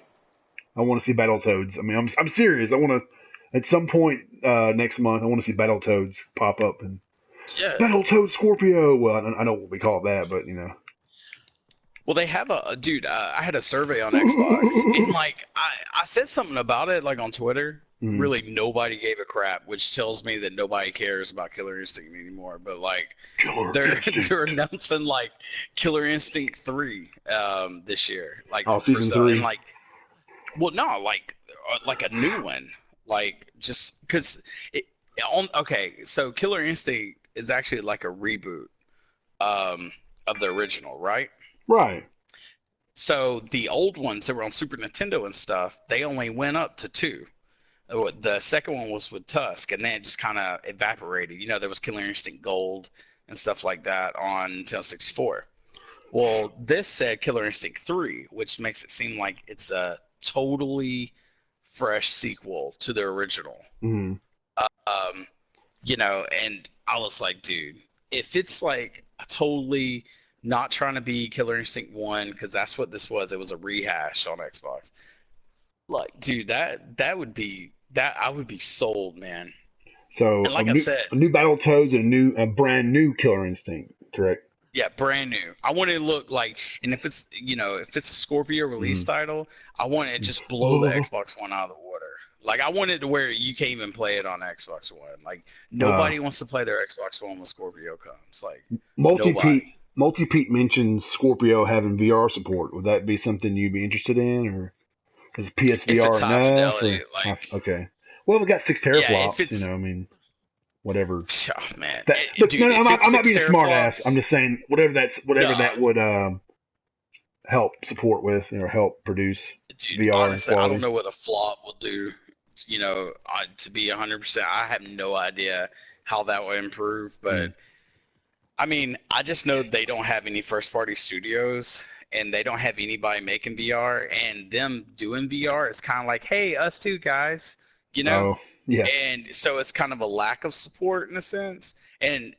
I want to see Battletoads. I mean, I'm serious. I want to, at some point next month, I want to see Battletoads pop up and Battletoads Scorpio. Well, I don't what we call that, but you know. Well, they have dude. I had a survey on Xbox, and like I said something about it, like on Twitter, really nobody gave a crap, which tells me that nobody cares about Killer Instinct anymore. But like, they're announcing like Killer Instinct 3 this year, like season 3, and like, well, no, like a new one, like just because okay, so Killer Instinct is actually like a reboot of the original, right? Right. So the old ones that were on Super Nintendo and stuff, they only went up to 2. The second one was with Tusk, and then it just kind of evaporated. You know, there was Killer Instinct Gold and stuff like that on Nintendo 64. Well, this said Killer Instinct 3, which makes it seem like it's a totally fresh sequel to the original. Mm-hmm. You know, and I was like, dude, if it's like a totally not trying to be Killer Instinct 1, because that's what this was. It was a rehash on Xbox. Like, dude, that would be that I would be sold, man. So, and like I said, a new Battletoads and a brand new Killer Instinct, correct? Yeah, brand new. I want it to look like, and if it's a Scorpio release title, I want it to just blow the Xbox One out of the water. Like, I want it to where you can't even play it on Xbox One. Like, nobody wants to play their Xbox One when Scorpio comes. Like, Multi-Pete mentions Scorpio having VR support. Would that be something you'd be interested in, or is PSVR enough? Okay. Well, we got 6 teraflops. You know, I mean, whatever. Oh man. Dude, no, I'm not being a smart ass. I'm just saying whatever that would help support with, help produce VR. Honestly, I don't know what a flop will do. You know, to be 100%, I have no idea how that will improve. But I mean, I just know they don't have any first-party studios, and they don't have anybody making VR. And them doing VR is kind of like, hey, us too, guys. You know. Oh. Yeah. And so it's kind of a lack of support in a sense. And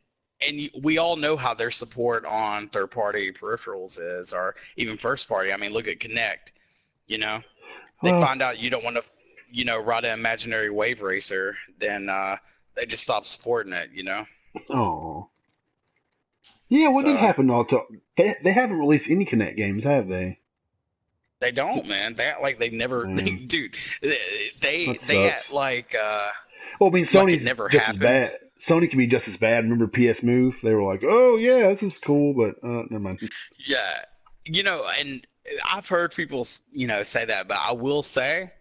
we all know how their support on third-party peripherals is, or even first-party. I mean, look at Kinect. You know, they find out you don't want to, ride an imaginary wave racer, then they just stop supporting it. You know. Oh. Yeah, what did happen? They haven't released any Kinect games, have they? They don't, man. They've never, dude. They act like. Well, I mean, Sony's never just happened. as bad. Sony can be just as bad. Remember PS Move? They were like, "Oh yeah, this is cool," but never mind. Yeah, and I've heard people, say that, but I will say,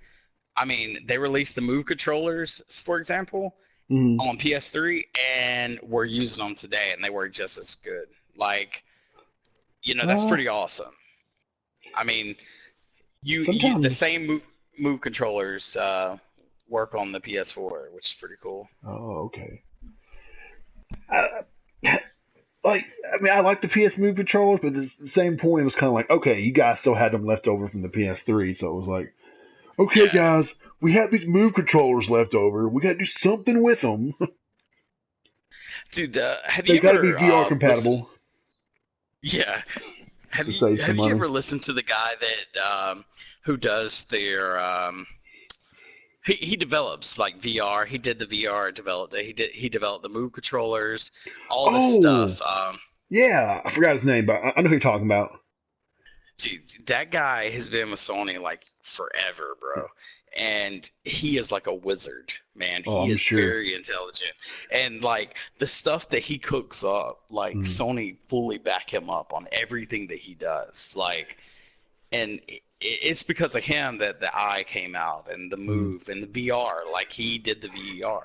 I mean, they released the Move controllers, for example, on PS3, and we're using them today, and they work just as good. Like, that's pretty awesome. I mean. The same move controllers work on the PS4, which is pretty cool. Oh, okay. I like the PS Move controllers, but at the same point, it was kind of like, okay, you guys still had them left over from the PS3, so it was like, okay, guys, we have these Move controllers left over. We got to do something with them. Dude, have you ever... They got to be VR compatible. Yeah. Have you ever listened to the guy that who does their he develops like VR? He did the VR, developed it. He developed the Move controllers, all this stuff. Yeah, I forgot his name, but I know who you're talking about. Dude, that guy has been with Sony like forever, bro. And he is like a wizard, man. He is very intelligent. And like the stuff that he cooks up, like Sony fully back him up on everything that he does. Like, and it's because of him that the Eye came out and the Move and the VR. Like he did the VR,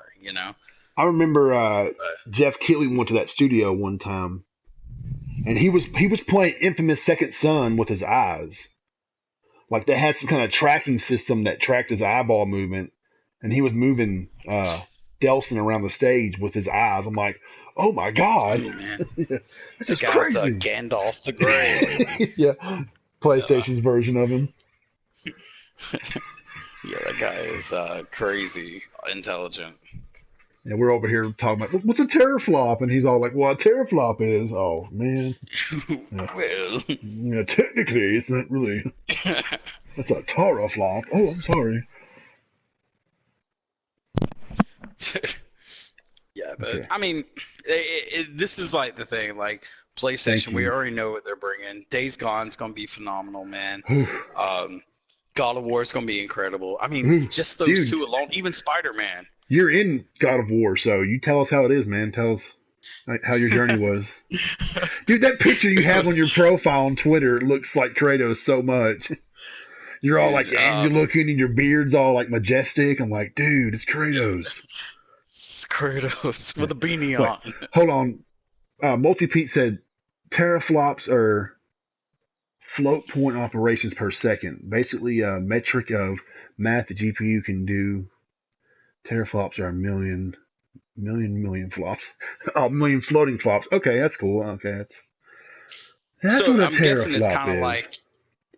I remember Jeff Keighley went to that studio one time, and he was playing Infamous Second Son with his eyes. Like they had some kind of tracking system that tracked his eyeball movement, and he was moving Delson around the stage with his eyes. I'm like, oh my god, this is crazy. Gandalf the Grey. Yeah, PlayStation's version of him. Yeah, that guy is crazy intelligent. Yeah, we're over here talking about what's a teraflop, and he's all like, "Well, a teraflop is, oh man, well, yeah, technically, it's not really. That's a teraflop. Oh, I'm sorry." Yeah, but I mean, this is like the thing. Like PlayStation, we already know what they're bringing. Days Gone's gonna be phenomenal, man. God of War is going to be incredible. I mean, just those two alone, even Spider-Man. You're in God of War, so you tell us how it is, man. Tell us how your journey was. Dude, that picture you have on your profile on Twitter looks like Kratos so much. You're all like angry looking and your beard's all like majestic. I'm like, dude, it's Kratos. It's Kratos with a beanie on. Hold on. Multi-Pete said teraflops are float point operations per second. Basically a metric of math the GPU can do. Teraflops are a million flops. Oh, million floating flops. Okay, that's cool. Okay, that's so what a I'm teraflop guessing it's kind of is. like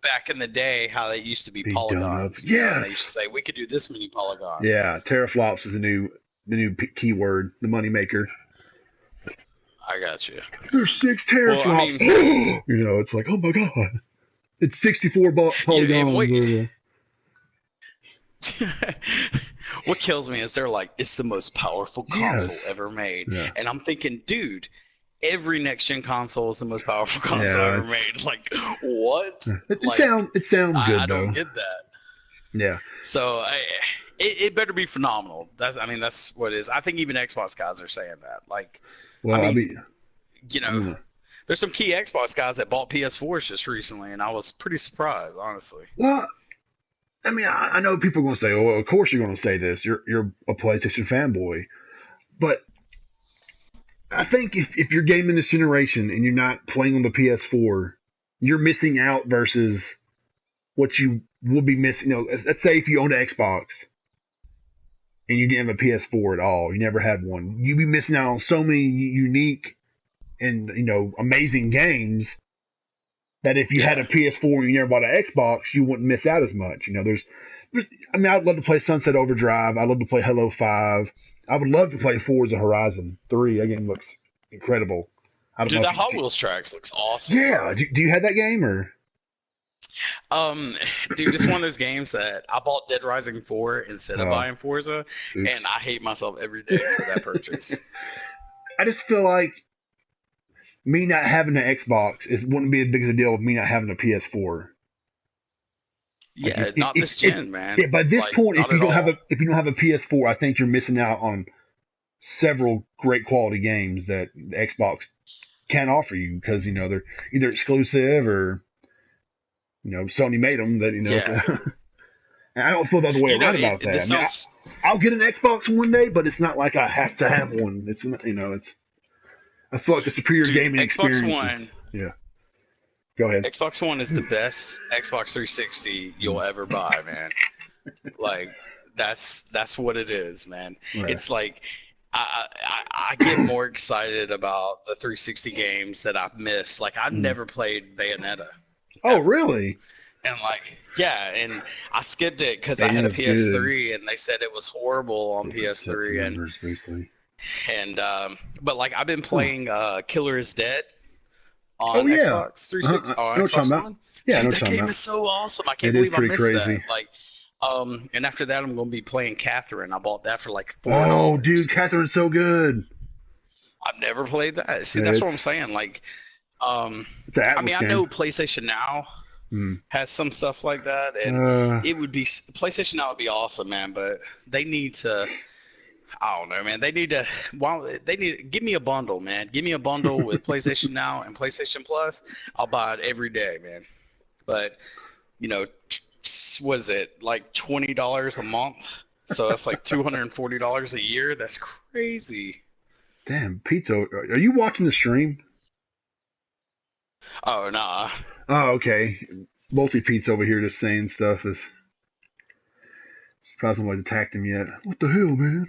back in the day how they used to be polygons. Yeah. They used to say we could do this many polygons. Yeah, teraflops is the new keyword, the moneymaker. I got you. There's 6 teraflops. Well, I mean, you know, it's like, oh my god, it's 64 polygons. What kills me is they're like, it's the most powerful console ever made, and I'm thinking, dude, every next gen console is the most powerful console ever made. Like, what? It sounds good. I don't get that. Yeah. So it better be phenomenal. That's what it is. I think even Xbox guys are saying that. Like, well, I mean, you know, there's some key Xbox guys that bought PS4s just recently, and I was pretty surprised, honestly. Well, I mean, I know people are going to say, "Oh, well, of course you're going to say this. You're a PlayStation fanboy," but I think if you're gaming this generation and you're not playing on the PS4, you're missing out versus what you would be missing. You know, let's say if you own an Xbox and you didn't have a PS4 at all, you never had one, you'd be missing out on so many unique and amazing games. That if you had a PS4 and you never bought an Xbox, you wouldn't miss out as much. You know, I'd love to play Sunset Overdrive. I'd love to play Halo 5. I would love to play Forza Horizon 3. That game looks incredible. Dude, that Hot Wheels tracks looks awesome. Yeah. Do you have that game or? Dude, it's one of those games that I bought Dead Rising 4 instead of buying Forza, and I hate myself every day for that purchase. I just feel like me not having an Xbox wouldn't be as big of a deal with me not having a PS4. Yeah, not this gen, man. Yeah, by this point, if you don't have a PS4, I think you're missing out on several great quality games that the Xbox can't offer you because they're either exclusive or Sony made them. So, and I don't feel the other way around about that. I'll get an Xbox one day, but it's not like I have to have one. It's I feel like a superior gaming experience. Xbox One. Yeah. Go ahead. Xbox One is the best Xbox 360 you'll ever buy, man. Like, that's what it is, man. Right. It's like I get more excited about the 360 games that I've missed. Like, I've never played Bayonetta. Oh, really? And and I skipped it because I had a PS3, and they said it was horrible on PS3. And but I've been playing Killer is Dead on Xbox 360. Xbox One. Yeah, dude, that game is so awesome. I can't believe I missed that. And after that, I'm going to be playing Catherine. I bought that for $4. Oh, dude, Catherine's so good. I've never played that. See, that's what I'm saying. I know PlayStation Now has some stuff like that, and it would be PlayStation Now would be awesome, man. But they need to. I don't know, man. They need to give me a bundle, man. Give me a bundle with PlayStation Now and PlayStation Plus. I'll buy it every day, man. But what is it, like $20 a month? So that's like $240 a year. That's crazy. Damn, Pizza, are you watching the stream? Oh, nah. Oh, okay. Multi-Pete's over here just saying stuff. Is surprised nobody's attacked him yet. What the hell, man?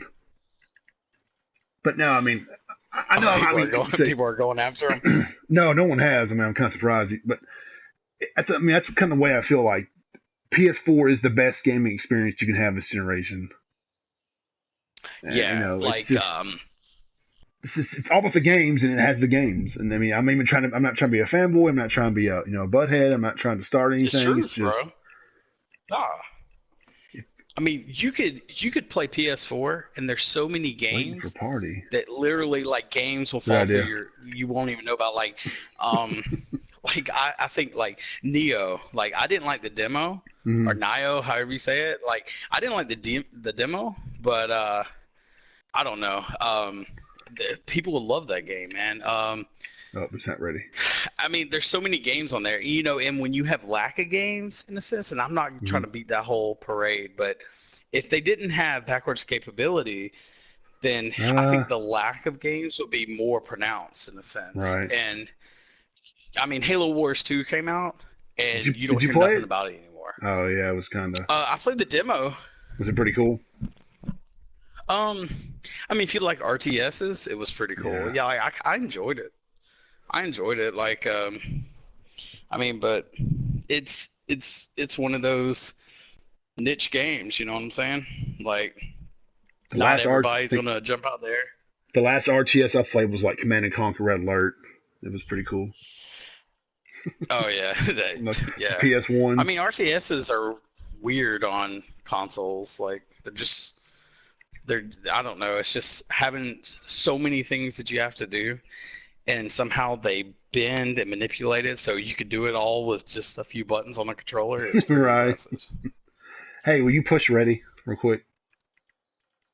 But no, I mean, I know people are going after him. No one has. I mean, I'm kind of surprised. But that's kind of the way I feel like PS4 is the best gaming experience you can have this generation. Yeah, it's all about the games, and it has the games. And I mean, I'm not trying to be a fanboy. I'm not trying to be a butthead. I'm not trying to start anything. It's true, bro. Nah. I mean, you could play PS4, and there's so many games that literally games will fall through you won't even know about. like I think like Neo, like I didn't like the demo or Nio, however you say it. Like I didn't like the demo, but I don't know. People will love that game, man. Oh, it's not ready. I mean, there's so many games on there, you know, and when you have lack of games in a sense, and I'm not trying to beat that whole parade, but if they didn't have backwards capability, then I think the lack of games would be more pronounced in a sense. Right. And I mean, Halo Wars 2 came out, and you don't did you hear play nothing it? about it anymore. Oh yeah, it was kind of. I played the demo. Was it pretty cool? I mean, if you like RTSs, it was pretty cool. Yeah, I enjoyed it. I enjoyed it. Like, I mean, but it's one of those niche games. You know what I'm saying? Like, not everybody's gonna jump out there. The last RTS I played was like Command and Conquer Red Alert. It was pretty cool. Oh yeah, yeah. PS1. I mean, RTSs are weird on consoles. Like, I don't know. It's just having so many things that you have to do, and somehow they bend and manipulate it so you could do it all with just a few buttons on a controller. It's pretty impressive. Hey, will you push ready real quick?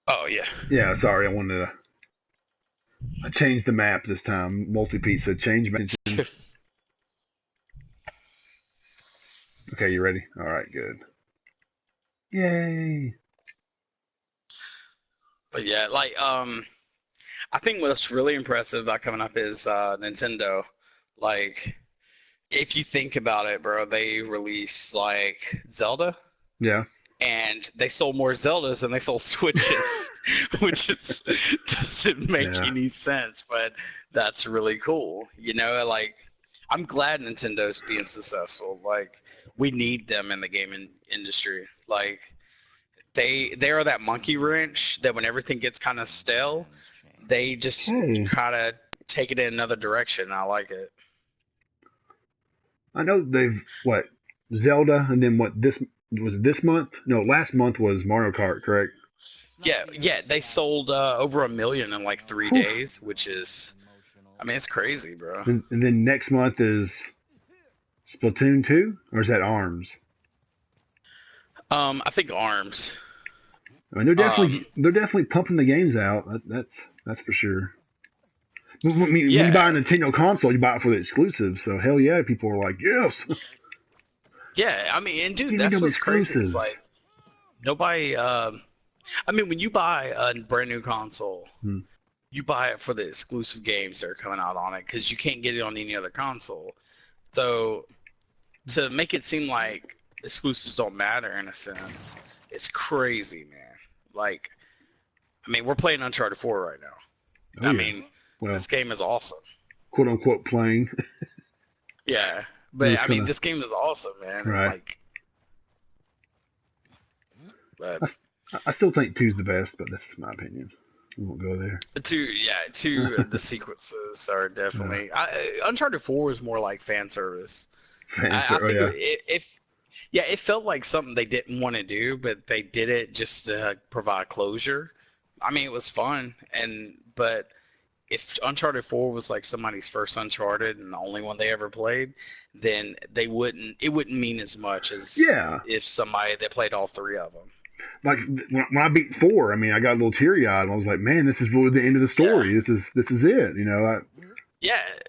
Oh yeah. Yeah, sorry, I wanted to. I changed the map this time. Multi-pizza, change map. Okay, you ready? All right, good. Yay! But yeah, like I think what's really impressive about coming up is Nintendo. Like, if you think about it, bro, they released like Zelda. Yeah. And they sold more Zeldas than they sold Switches, which is doesn't make any sense, but that's really cool. You know, like, I'm glad Nintendo's being successful. Like, we need them in the gaming industry. Like, they are that monkey wrench that when everything gets kind of stale, they just kind of take it in another direction. I like it. I know they've Zelda, and then this month? No, last month was Mario Kart, correct? Yeah, they sold over 1 million in like 3 days, which is, I mean, it's crazy, bro. And then next month is Splatoon 2, or is that ARMS? I think ARMS. I mean, they're definitely pumping the games out. That's for sure. I mean, when you buy a Nintendo console, you buy it for the exclusives. So hell yeah, people are like, yes. Yeah, I mean, and dude, that's what's crazy. It's like nobody. I mean, when you buy a brand new console, you buy it for the exclusive games that are coming out on it because you can't get it on any other console. So to make it seem like exclusives don't matter in a sense, it's crazy, man. Like, I mean, we're playing Uncharted 4 right now. I mean, this game is awesome. Quote unquote playing. Yeah. But I mean, this game is awesome, man. Right. Like, I still think 2's the best, but that's my opinion. We won't go there. 2, the sequences are definitely. Uncharted 4 was more like fan service. I think it felt like something they didn't want to do, but they did it just to provide closure. I mean, it was fun, but if Uncharted 4 was like somebody's first Uncharted and the only one they ever played, then it wouldn't mean as much as if somebody that played all 3 of them. Like when I beat 4, I mean, I got a little teary eyed. I was like, man, this is really the end of the story. Yeah. This is it. You know.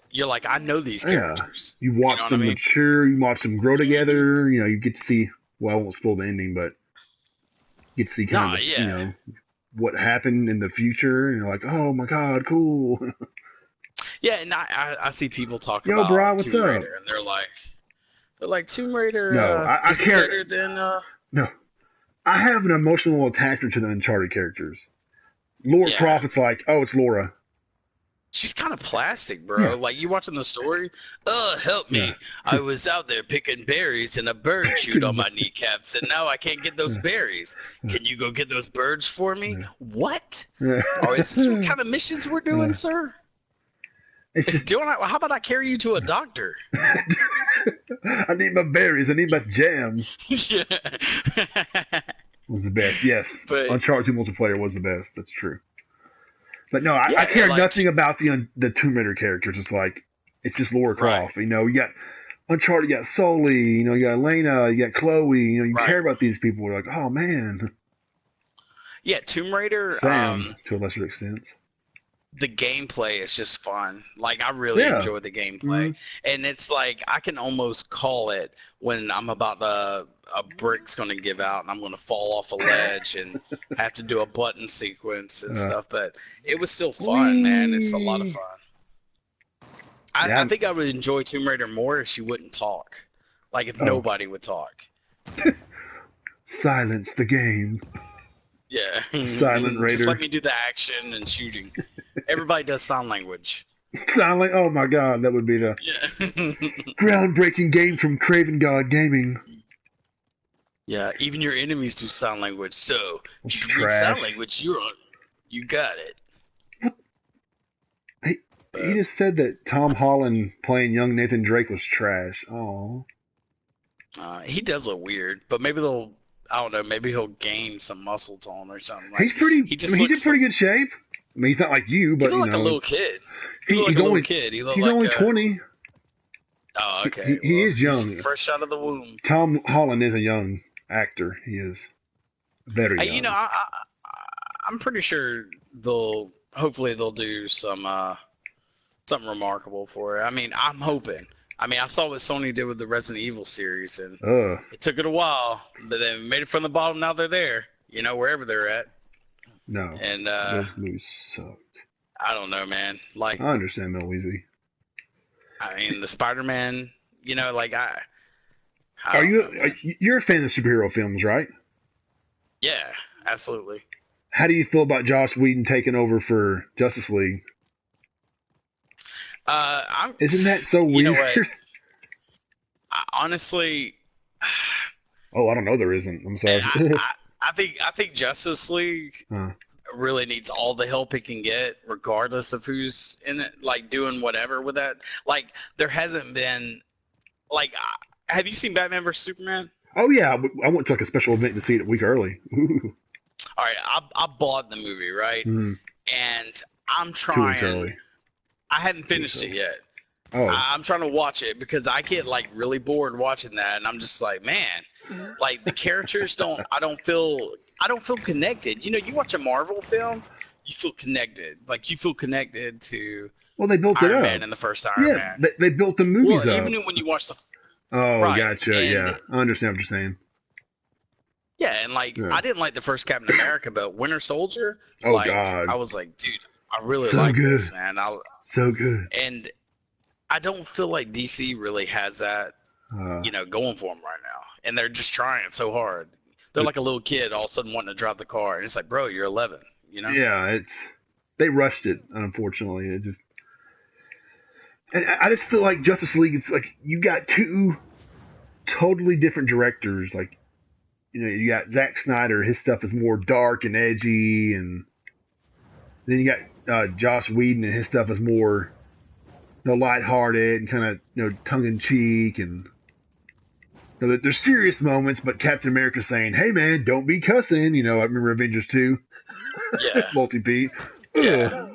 You're like, I know these characters. You watch them mature. You watch them grow together. You know, you get to see. Well, I won't spoil the ending, but you get to see kind of you know what happened in the future. And you're like, oh my god, cool. Yeah, and I see people talk about Tomb Raider, and they're like Tomb Raider. No, I care. Better than No, I have an emotional attachment to the Uncharted characters. Laura Croft, it's like, oh, it's Laura. She's kind of plastic, bro. Yeah. Like, you watching the story? Help me. Yeah. I was out there picking berries and a bird chewed on my kneecaps, and now I can't get those berries. Can you go get those birds for me? Yeah. What? Yeah. Oh, is this what kind of missions we're doing, sir? It's just... How about I carry you to a doctor? I need my berries. I need my jams. Yeah. Was the best. Yes. But Uncharted 2 multiplayer was the best. That's true. But no, I care nothing about the Tomb Raider characters. It's like, it's just Lara Right. Croft. You know, you got Uncharted, you got Sully, you know, you got Elena, you got Chloe. You know, you Right. care about these people. You're like, oh man. Yeah, Tomb Raider. Sam, to a lesser extent. The gameplay is just fun. Like, I really enjoy the gameplay. And it's like, I can almost call it when I'm about to, a brick's going to give out and I'm going to fall off a ledge and have to do a button sequence and stuff. But it was still fun, man. It's a lot of fun. I think I would enjoy Tomb Raider more if she wouldn't talk. Like, if nobody would talk. Silence the game. Yeah. Silent Raider. Just let me do the action and shooting. Everybody does sign language. Silent. Oh my God, that would be the groundbreaking game from Craven God Gaming. Yeah, even your enemies do sign language. So if you can read Trash. sign language, you got it. He just said that Tom Holland playing young Nathan Drake was trash. Oh. He does look weird, but maybe I don't know, maybe he'll gain some muscle tone or something. Like, He's pretty. He's in pretty good shape. I mean, he's not like you, but he looked like a little kid. He looked like a little kid. He's only 20. Oh, okay. He is young. He's fresh out of the womb. Tom Holland is a young actor. He is very young. You know, I'm pretty sure hopefully they'll do something remarkable for it. I mean, I'm hoping. I mean, I saw what Sony did with the Resident Evil series, and it took it a while, but they made it from the bottom. Now they're there, you know, wherever they're at. No, and those movies sucked. I don't know, man. Like, I understand Mel Weezy. I mean, the Spider-Man, you know, like you're a fan of superhero films, right? Yeah, absolutely. How do you feel about Joss Whedon taking over for Justice League? Isn't that so weird? You know what? Honestly, oh, I don't know. There isn't. I'm sorry. I think Justice League really needs all the help it can get, regardless of who's in it, like doing whatever with that. Like, there hasn't been, like, have you seen Batman vs Superman? Oh yeah, I went to like a special event to see it a week early. Ooh. All right, I bought the movie, right? Mm. And I'm 2 weeks trying. early. I hadn't finished it yet. Oh. I'm trying to watch it because I get like really bored watching that, and I'm just like, man, like the characters I don't feel connected. You know, you watch a Marvel film, you feel connected. Like, you feel connected to they built Iron it up. Man in the first Iron Man. Yeah, they built the movies up. Even when you watch the right, gotcha. Yeah, I understand what you're saying. Yeah, and like I didn't like the first Captain America, but Winter Soldier. Oh like, God, I was like, dude, I really like this, man. So good. And I don't feel like DC really has that, you know, going for them right now. And they're just trying so hard. They're like a little kid all of a sudden wanting to drive the car. And it's like, bro, you're 11, you know? Yeah, they rushed it, unfortunately. And I just feel like Justice League, it's like you got two totally different directors. Like, you know, you got Zack Snyder, his stuff is more dark and edgy. And then you got Joss Whedon, and his stuff is more, you know, lighthearted and kind of, you know, tongue-in-cheek. And you know, there's serious moments, but Captain America saying, hey, man, don't be cussing. You know, I remember Avengers 2. Yeah. Multi-P. Yeah.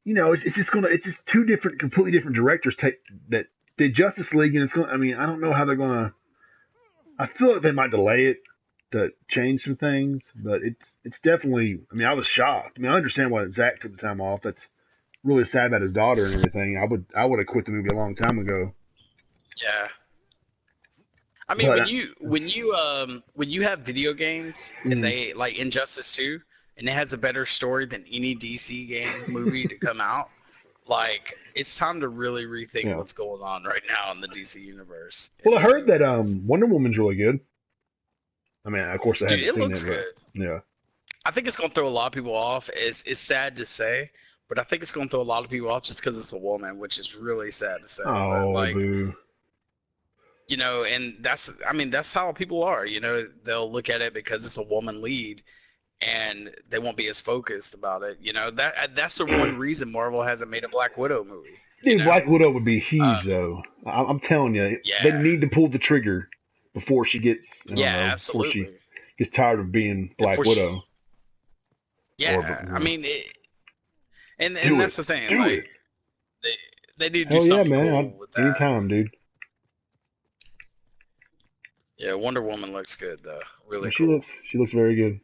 You know, it's just two completely different directors that did Justice League, and I don't know how they're gonna. I feel like they might delay it to change some things, but it's definitely. I mean, I was shocked. I mean, I understand why Zach took the time off. That's really sad about his daughter and everything. I would have quit the movie a long time ago. Yeah. I mean, when you have video games and they like Injustice 2, and it has a better story than any DC game movie to come out, like, it's time to really rethink what's going on right now in the DC universe. Well, I heard that Wonder Woman's really good. I mean, of course, I haven't seen it. Looks good. Yeah. I think it's going to throw a lot of people off. It's sad to say, but I think it's going to throw a lot of people off just because it's a woman, which is really sad to say. Oh, but, like, boo. You know, and that's how people are. You know, they'll look at it because it's a woman lead, and they won't be as focused about it. You know, that's the one reason Marvel hasn't made a Black Widow movie. Dude, Black Widow would be huge, though. I'm telling you, they need to pull the trigger before she gets. Absolutely. Before she gets tired of being Black Widow. I mean, and that's the thing. Like, They need to do Hell yeah, something man. cool with that. Anytime, dude. Yeah, Wonder Woman looks good though. Really She cool. looks very good.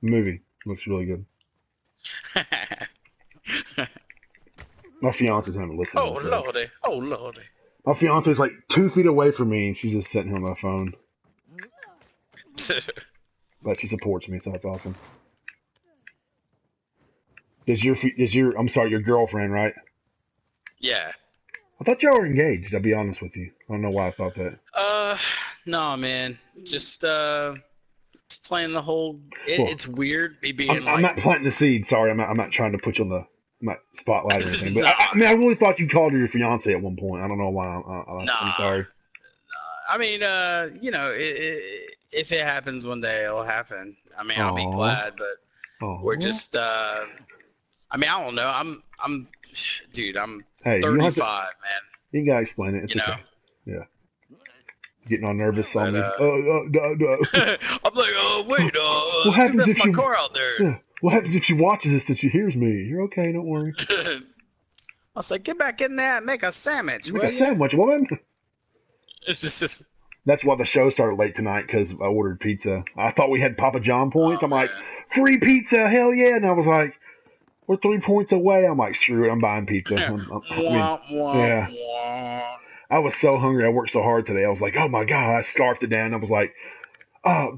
The movie looks really good. My fiance's having to listen. Oh lordy, oh lordy. My fiance's like 2 feet away from me, and she's just sitting here on my phone. But she supports me, so that's awesome. Your girlfriend, right? Yeah. I thought y'all were engaged. I'll be honest with you. I don't know why I thought that. No, man. Just playing the whole. It's weird. Me being I'm not planting the seed. Sorry, I'm not trying to put you on the spotlight or anything. But I mean, I really thought you called her your fiance at one point. I don't know why. I'm sorry. I mean, if it happens one day, it'll happen. I mean, I'll be glad, but we're just. I mean, I don't know. I'm 35, man. You gotta explain it. It's okay. Yeah. Getting all nervous on me. I'm like, wait, what happens that's if my car out there. Yeah. What happens if she watches this and she hears me? You're okay, don't worry. I was like, get back in there and make a sandwich. Make a sandwich, woman. It's just. That's why the show started late tonight, because I ordered pizza. I thought we had Papa John points. I'm like, free pizza, hell yeah. And I was like, we're 3 points away. I'm like, screw it, I'm buying pizza. I was so hungry. I worked so hard today. I was like, oh my God, I scarfed it down. I was like,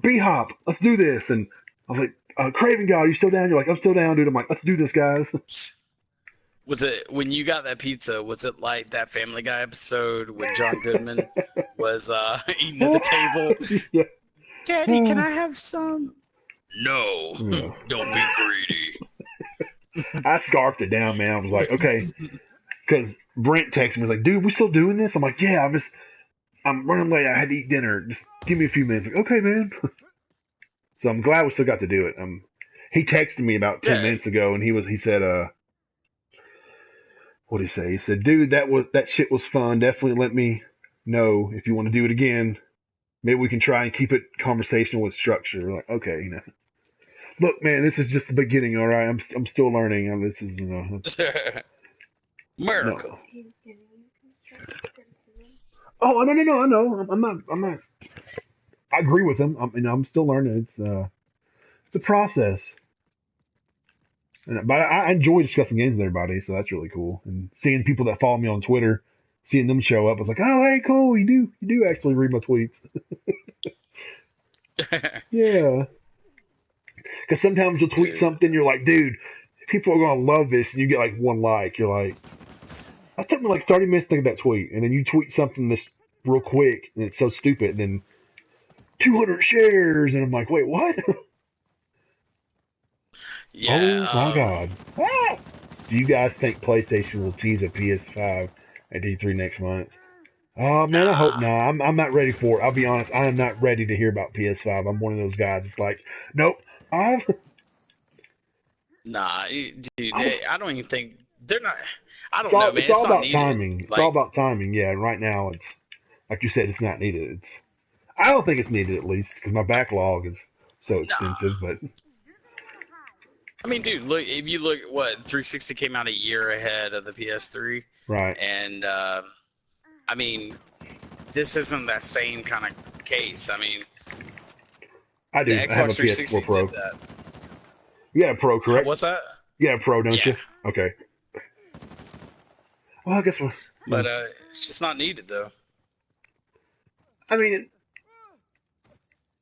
B-Hop, let's do this. And I was like, Craven God, are you still down? You're like, I'm still down, dude. I'm like, let's do this, guys. Was it, when you got that pizza, was it like that Family Guy episode when John Goodman was eating at the table? Yeah. Daddy, can I have some? No, don't be greedy. I scarfed it down, man. I was like, okay. Because Brent texted me, was like, dude, we still doing this? I'm like, yeah, I'm running late. I had to eat dinner. Just give me a few minutes. Like, okay, man. So I'm glad we still got to do it. He texted me about 10 minutes ago, and he said, what'd he say? He said, dude, that shit was fun. Definitely let me know if you want to do it again. Maybe we can try and keep it conversational with structure. We're like, okay, Look, man, this is just the beginning, all right? I'm still learning. This is, Miracle. No. Oh, no, I know. I'm not. I agree with him. I'm still learning. It's a process. But I enjoy discussing games with everybody, so that's really cool. And seeing people that follow me on Twitter, seeing them show up, I was like, oh, hey, cool. You do actually read my tweets. Yeah. Because sometimes you'll tweet something, you're like, dude, people are going to love this, and you get like one like. You're like, that took me like 30 minutes to think of that tweet. And then you tweet something that's real quick, and it's so stupid, and then 200 shares, and I'm like, wait, what? Yeah. Oh my God. Do you guys think PlayStation will tease a PS5 at D3 next month? Oh man, I hope not. I'm not ready for it. I'll be honest, I am not ready to hear about PS5. I'm one of those guys that's like, nope. Nah, dude, I don't even think they're not. I don't know, man. It's all about needed. timing. It's all about timing. Yeah, and right now it's like you said, it's not needed. I don't think it's needed, at least, because my backlog is so extensive. But I mean, dude, look, if you look, 360 came out a year ahead of the PS3, right? And I mean, this isn't that same kind of case. I mean, I do. The Xbox I have a 360 PS4 Pro. did that. You got a Pro, correct? What's that? You got a Pro, don't you? Okay. Well, I guess we're... But it's just not needed, though. I mean,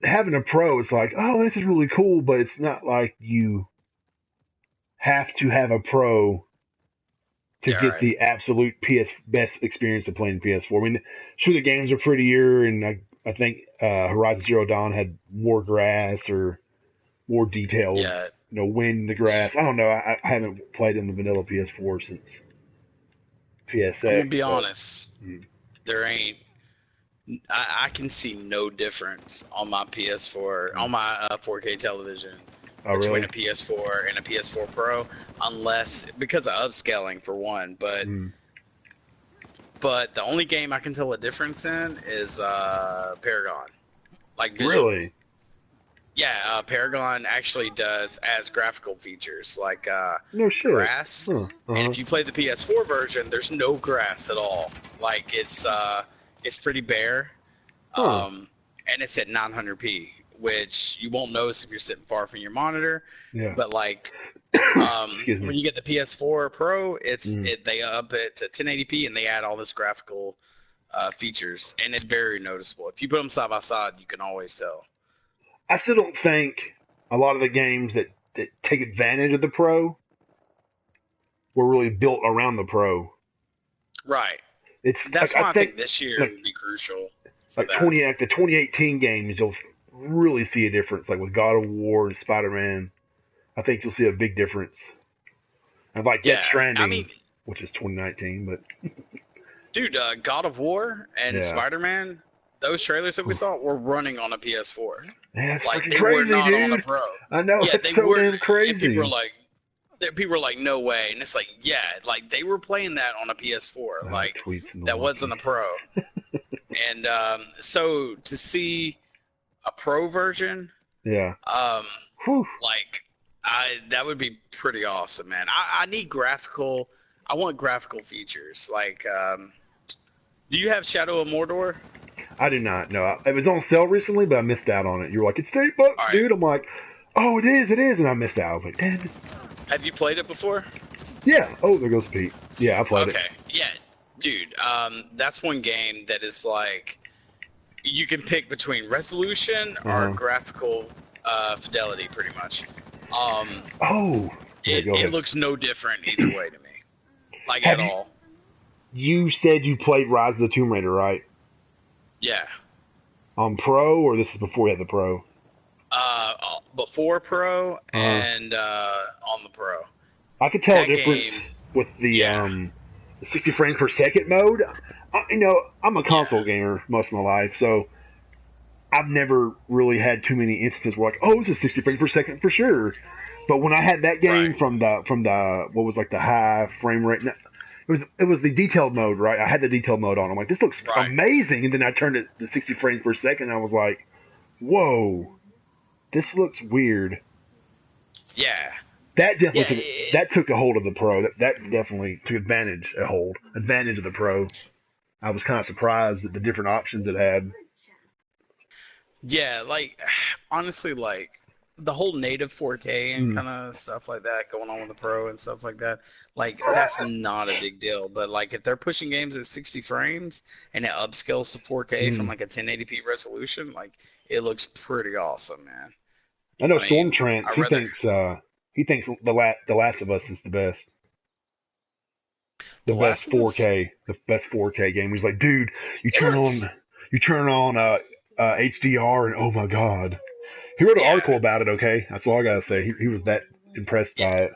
having a Pro, it's like, oh, this is really cool, but it's not like you have to have a Pro to get the absolute best experience of playing PS4. I mean, sure, the games are prettier, and I think Horizon Zero Dawn had more grass or more detailed, wind in the grass. I don't know. I haven't played in the vanilla PS4 since PSX. I'm gonna be honest. There ain't. I can see no difference on my PS4, on my 4K television between a PS4 and a PS4 Pro, unless because of upscaling for one. But the only game I can tell a difference in is Paragon. Like visual. Really? Yeah, Paragon actually does as graphical features like No shit. grass. Huh. And if you play the PS4 version, there's no grass at all. Like it's pretty bare. Huh. And it's at 900p, which you won't notice if you're sitting far from your monitor. Yeah. But like Excuse me. when you get the PS4 Pro, they up it to 1080p and they add all this graphical features, and it's very noticeable. If you put them side by side, you can always tell. I still don't think a lot of the games that take advantage of the Pro were really built around the Pro. Right. That's why I think this year would be crucial. The 2018 games, you'll really see a difference. Like with God of War and Spider-Man, I think you'll see a big difference. And like Death Stranding, which is 2019, but dude, God of War and Spider-Man, those trailers that we saw were running on a PS4. Yeah, it's like freaking they crazy, were not dude. on a Pro. I know, yeah, it's so damn crazy. And people were like, no way. And it's like, yeah, like they were playing that on a PS4. Like that wasn't a Pro. And so to see a Pro version, like that would be pretty awesome, man. I want graphical features. Like, do you have Shadow of Mordor? I do not. No, it was on sale recently, but I missed out on it. You were like, it's $8, right, dude. I'm like, oh, it is, and I missed out. I was like, damn it. Have you played it before? Yeah. Oh, there goes Pete. Yeah, I played it. Okay. Yeah, dude. That's one game that is like, you can pick between resolution or graphical fidelity, pretty much. It looks no different either way to me, like at all. You said you played Rise of the Tomb Raider, right? Yeah. On Pro, or this is before you had the Pro? Before Pro and on the Pro. I could tell a difference with the 60 frames per second mode. I'm a console gamer most of my life, so I've never really had too many instances where like, oh, this is 60 frames per second for sure. But when I had that game from the what was like the high frame rate, it was the detailed mode, right? I had the detailed mode on. I'm like, this looks amazing, and then I turned it to 60 frames per second, and I was like, whoa, this looks weird. Yeah. That definitely took a hold of the Pro. That definitely took advantage of the Pro. I was kind of surprised at the different options it had. Yeah, like honestly, like the whole native 4K and kind of stuff like that going on with the Pro and stuff like that, like that's not a big deal. But like if they're pushing games at 60 frames and it upscales to 4K from like a 1080p resolution, like it looks pretty awesome, man. I know Stormtrance. He thinks the Last of Us is the best. The best 4K game. He's like, dude, you turn on HDR and oh my god. He wrote an article about it, okay? That's all I gotta say. He was that impressed by it.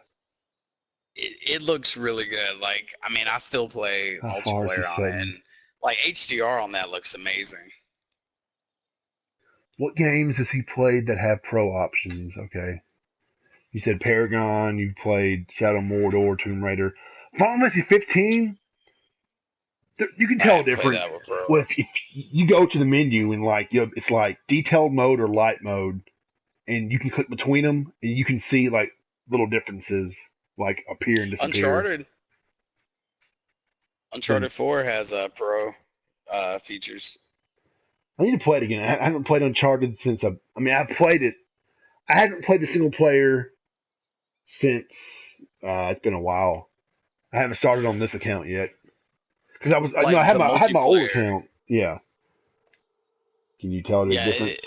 It looks really good. Like, I mean, I still play multiplayer on it, and like HDR on that looks amazing. What games has he played that have Pro options? Okay. You said Paragon, you played Shadow of Mordor, Tomb Raider. Final Fantasy 15? You can tell a difference. Well, if you go to the menu and like it's like detailed mode or light mode, and you can click between them, and you can see like little differences like appear and disappear. Uncharted 4 has Pro features. I need to play it again. I haven't played Uncharted since I've played it. I haven't played the single player since it's been a while. I haven't started on this account yet because I had my old account. Yeah. Can you tell the difference?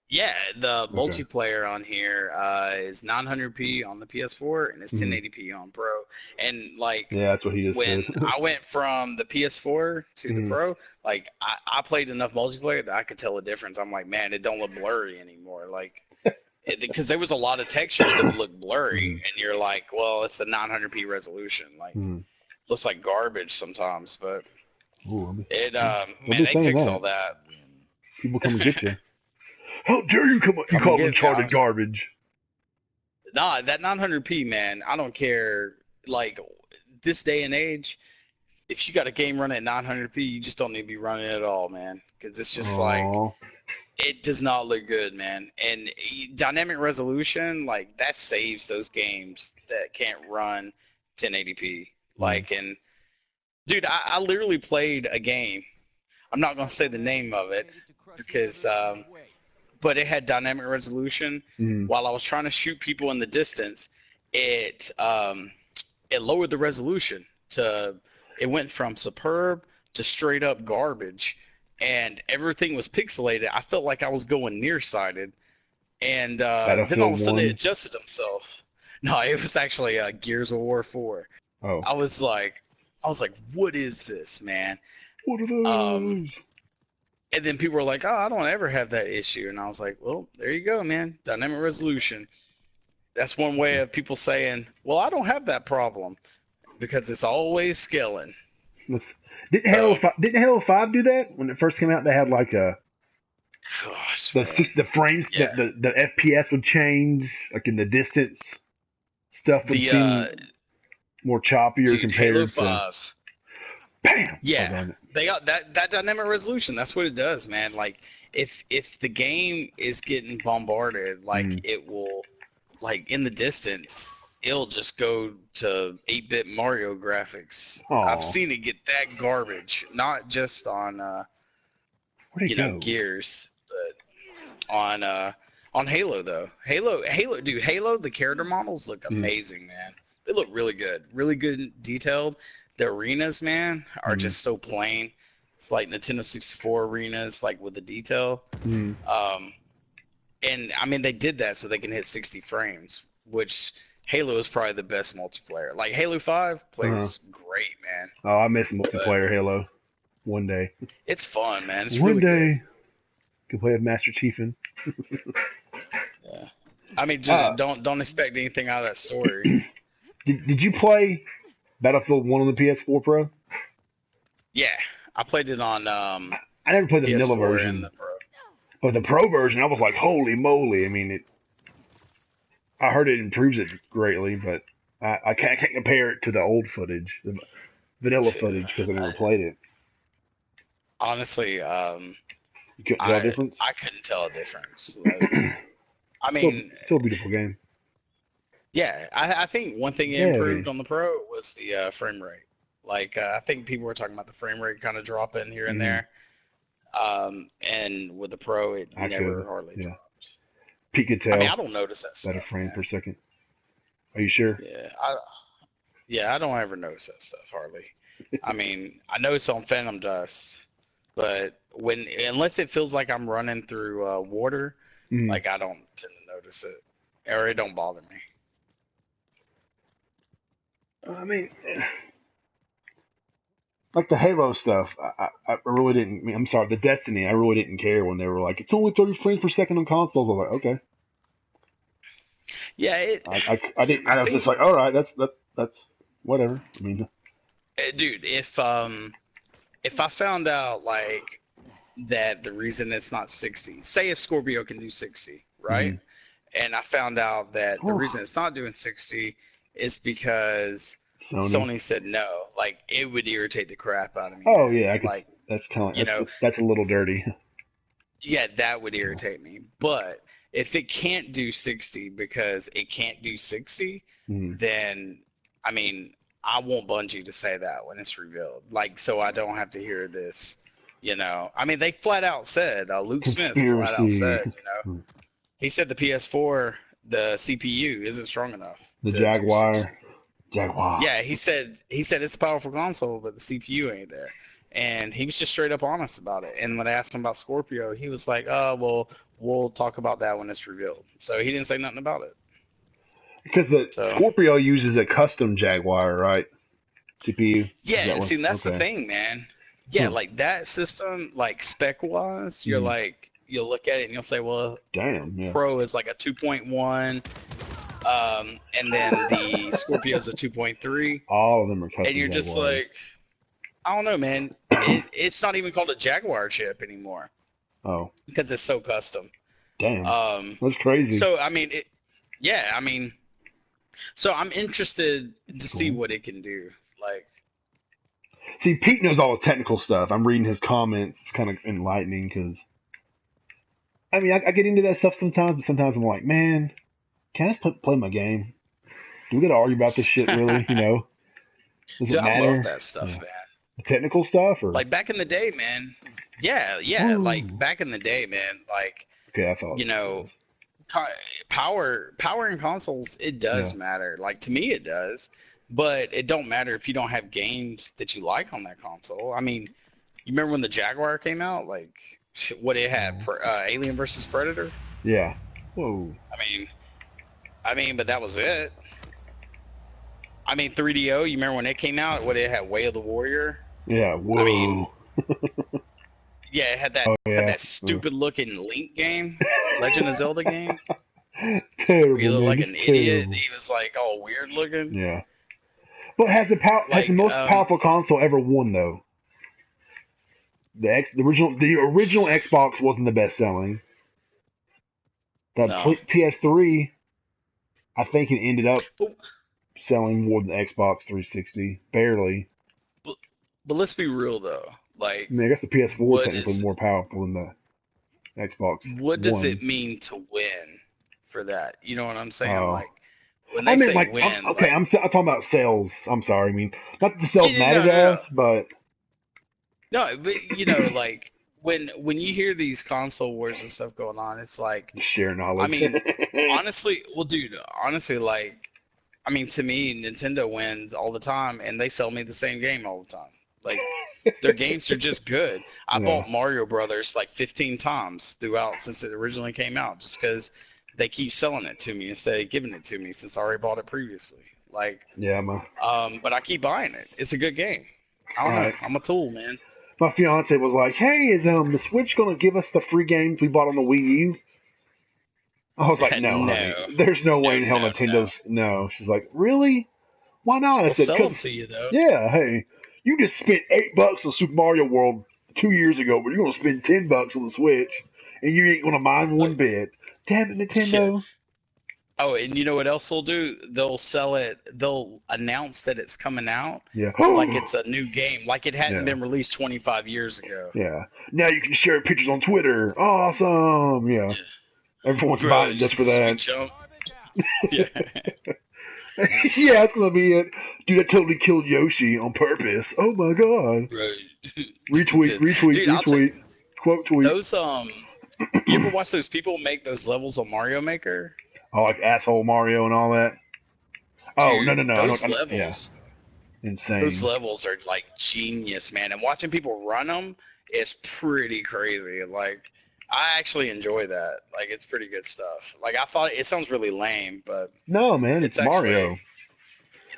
Yeah, the multiplayer on here is 900p on the PS4 and it's 1080p on Pro. And like, that's what he just when said. I went from the PS4 to the Pro, like I played enough multiplayer that I could tell the difference. I'm like, man, it don't look blurry anymore. Like, because there was a lot of textures that would look blurry, and you're like, well, it's a 900p resolution. Like, looks like garbage sometimes, but they fix all that. People come and get you. How dare you come you call Uncharted garbage? Nah, that 900p, man, I don't care. Like, this day and age, if you got a game running at 900p, you just don't need to be running it at all, man. Because it's just like, It does not look good, man. And dynamic resolution, like that saves those games that can't run 1080p. Like, and dude, I literally played a game. I'm not gonna say the name of it because, but it had dynamic resolution. While I was trying to shoot people in the distance, it lowered the resolution to. It went from superb to straight up garbage. And everything was pixelated. I felt like I was going nearsighted, and then all of a sudden it adjusted himself. No, it was actually Gears of War 4. Oh, I was like, what is this, man? what are those? And then people were like, oh, I don't ever have that issue, and I was like, well, there you go, man. Dynamic resolution. That's one way of people saying, well, I don't have that problem because it's always scaling. Didn't Halo 5 do that when it first came out? They had like the frames, the FPS would change, like in the distance. Stuff would seem more choppier compared Halo to 5. Bam. Yeah, they got that dynamic resolution. That's what it does, man. Like if the game is getting bombarded, like it will, like in the distance. It'll just go to 8-bit Mario graphics. Aww. I've seen it get that garbage, not just on Gears, but on Halo though. Halo, dude, Halo. The character models look amazing, man. They look really good detailed. The arenas, man, are just so plain. It's like Nintendo 64 arenas, like with the detail. And I mean, they did that so they can hit 60 frames, which. Halo is probably the best multiplayer. Like Halo 5 plays great, man. Oh, I miss multiplayer Halo. One day. It's fun, man. It's One really day. Could play with Master Chiefin. Yeah. I mean, just don't expect anything out of that story. Did you play Battlefield 1 on the PS4 Pro? Yeah, I played it on. I never played the vanilla version. The Pro. But the Pro version, I was like, holy moly! I mean, I heard it improves it greatly, but I can't compare it to the old footage, the vanilla footage, because I never played it. Honestly, you couldn't tell a difference? I couldn't tell a difference. Like, I mean, still a beautiful game. Yeah, I think one thing it improved on the Pro was the frame rate. Like, I think people were talking about the frame rate kind of dropping here and there. And with the Pro, it never hardly drops. Pete could tell. I mean, I don't notice that stuff. About a frame per second. Are you sure? Yeah, I don't ever notice that stuff hardly. I mean, I notice on Phantom Dust, but unless it feels like I'm running through water, like I don't tend to notice it, or it don't bother me. I mean, like the Halo stuff, I really didn't. I mean, I'm sorry, the Destiny, I really didn't care when they were like, it's only 30 frames per second on consoles. I was like, okay. Yeah, I didn't. I was just like, all right, that's whatever. I mean, dude, if I found out like that the reason it's not 60, say if Scorpio can do 60, right? And I found out that the reason it's not doing 60 is because Sony said no. Like, it would irritate the crap out of me. Oh yeah, that's kind of that's a little dirty. Yeah, that would irritate me. But if it can't do 60 because it can't do 60, then I mean, I want Bungie to say that when it's revealed. Like, so I don't have to hear this. You know, I mean, they flat out said Luke Smith flat out said, he said the PS4, the CPU isn't strong enough. The Jaguar. Yeah, he said it's a powerful console, but the CPU ain't there. And he was just straight up honest about it. And when I asked him about Scorpio, he was like, "Oh, well, we'll talk about that when it's revealed." So he didn't say nothing about it. Because Scorpio uses a custom Jaguar, right? CPU. Yeah, see, that's the thing, man. Yeah, like that system, like spec wise, you're like, you'll look at it and you'll say, well, damn, Pro is like a 2.1, and then the Scorpio is a 2.3. All of them are custom. And you're just like, I don't know, man. It's not even called a Jaguar chip anymore. Oh. Because it's so custom. Damn. That's crazy. So I mean, so I'm interested to see what it can do. Like, see, Pete knows all the technical stuff. I'm reading his comments. It's kind of enlightening because I mean, I get into that stuff sometimes, but sometimes I'm like, man, can I just play my game? Do we got to argue about this shit, really? You know? Does Dude, it I matter? love that stuff, Yeah. man. The technical stuff, or Like back in the day, man. Yeah, Woo. like back in the day, man. Like, okay, I thought you know, power in consoles, it does matter. Like to me, it does, but it don't matter if you don't have games that you like on that console. I mean, you remember when the Jaguar came out? Like, what it had, Alien versus Predator. Yeah. Whoa. I mean, but that was it. I mean, 3DO. You remember when it came out? What it had, Way of the Warrior. Yeah. Whoa. I mean, yeah, it had that, Oh, yeah. had that stupid looking Link game, Legend of Zelda game. Terrible. He looked like It's an terrible. idiot. He was like all weird looking. Yeah. But has the most powerful console ever won though? The original Xbox wasn't the best selling. That PS3, I think it ended up selling more than the Xbox 360, barely. But let's be real though. Like, I mean, I guess the PS4 is technically more powerful than the Xbox. What does it mean to win for that? You know what I'm saying? Like, when they say like, win, I'm talking about sales. I'm sorry. I mean, not that the sales matter to us, but no, but you know, like when you hear these console wars and stuff going on, it's like share knowledge. I mean, honestly, like, I mean, to me, Nintendo wins all the time, and they sell me the same game all the time. Like, their games are just good. I bought Mario Brothers like 15 times throughout since it originally came out, just because they keep selling it to me instead of giving it to me since I already bought it previously. Like, but I keep buying it. It's a good game. I don't know. I'm a tool, man. My fiance was like, "Hey, is the Switch gonna give us the free games we bought on the Wii U?" I was like, "No, honey. There's no way in hell Nintendo's no." She's like, "Really? Why not?" I said, "Sell them to you, though." Yeah, hey, you just spent $8 on Super Mario World 2 years ago, but you're gonna spend $10 on the Switch, and you ain't gonna mind one bit. Damn it, Nintendo! Yeah. Oh, and you know what else they'll do? They'll sell it. They'll announce that it's coming out. Yeah. Like it's a new game. Like it hadn't been released 25 years ago. Yeah. Now you can share pictures on Twitter. Awesome. Yeah. Everyone's buying it just for that. Yeah. Yeah, that's gonna be it. Dude, I totally killed Yoshi on purpose. Oh my god. Right. Retweet. Dude, quote tweet. Those you ever watch those people make those levels on Mario Maker? Oh, like asshole Mario and all that. Dude, no. Those levels, insane. Those levels are like genius, man. And watching people run them is pretty crazy. Like, I actually enjoy that. Like, it's pretty good stuff. Like, I thought it sounds really lame, but no, man, it's Mario.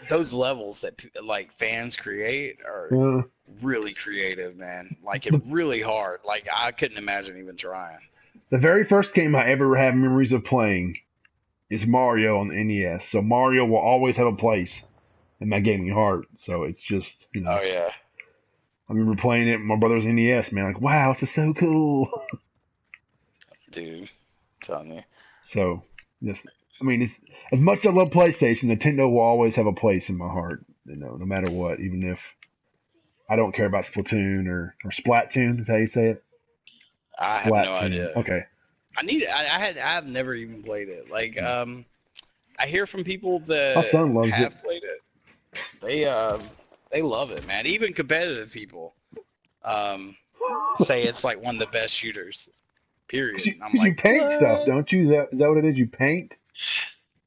Those levels that like fans create are really creative, man. Like, it's really hard. Like, I couldn't imagine even trying. The very first game I ever have memories of playing is Mario on the NES. So Mario will always have a place in my gaming heart. So it's just, you know. Oh, yeah. I remember playing it with my brother's NES, man. Like, wow, this is so cool. Dude, I'm telling you. So, just, I mean, it's, as much as I love PlayStation, Nintendo will always have a place in my heart, you know, no matter what. Even if I don't care about Splatoon or Splatoon, is how you say it? I have no idea. Okay. I've never even played it. Like, I hear from people that my son loves have played it. They love it, man. Even competitive people say it's like one of the best shooters. Period. I'm like, you paint what? Stuff, don't you? Is that what it is? You paint?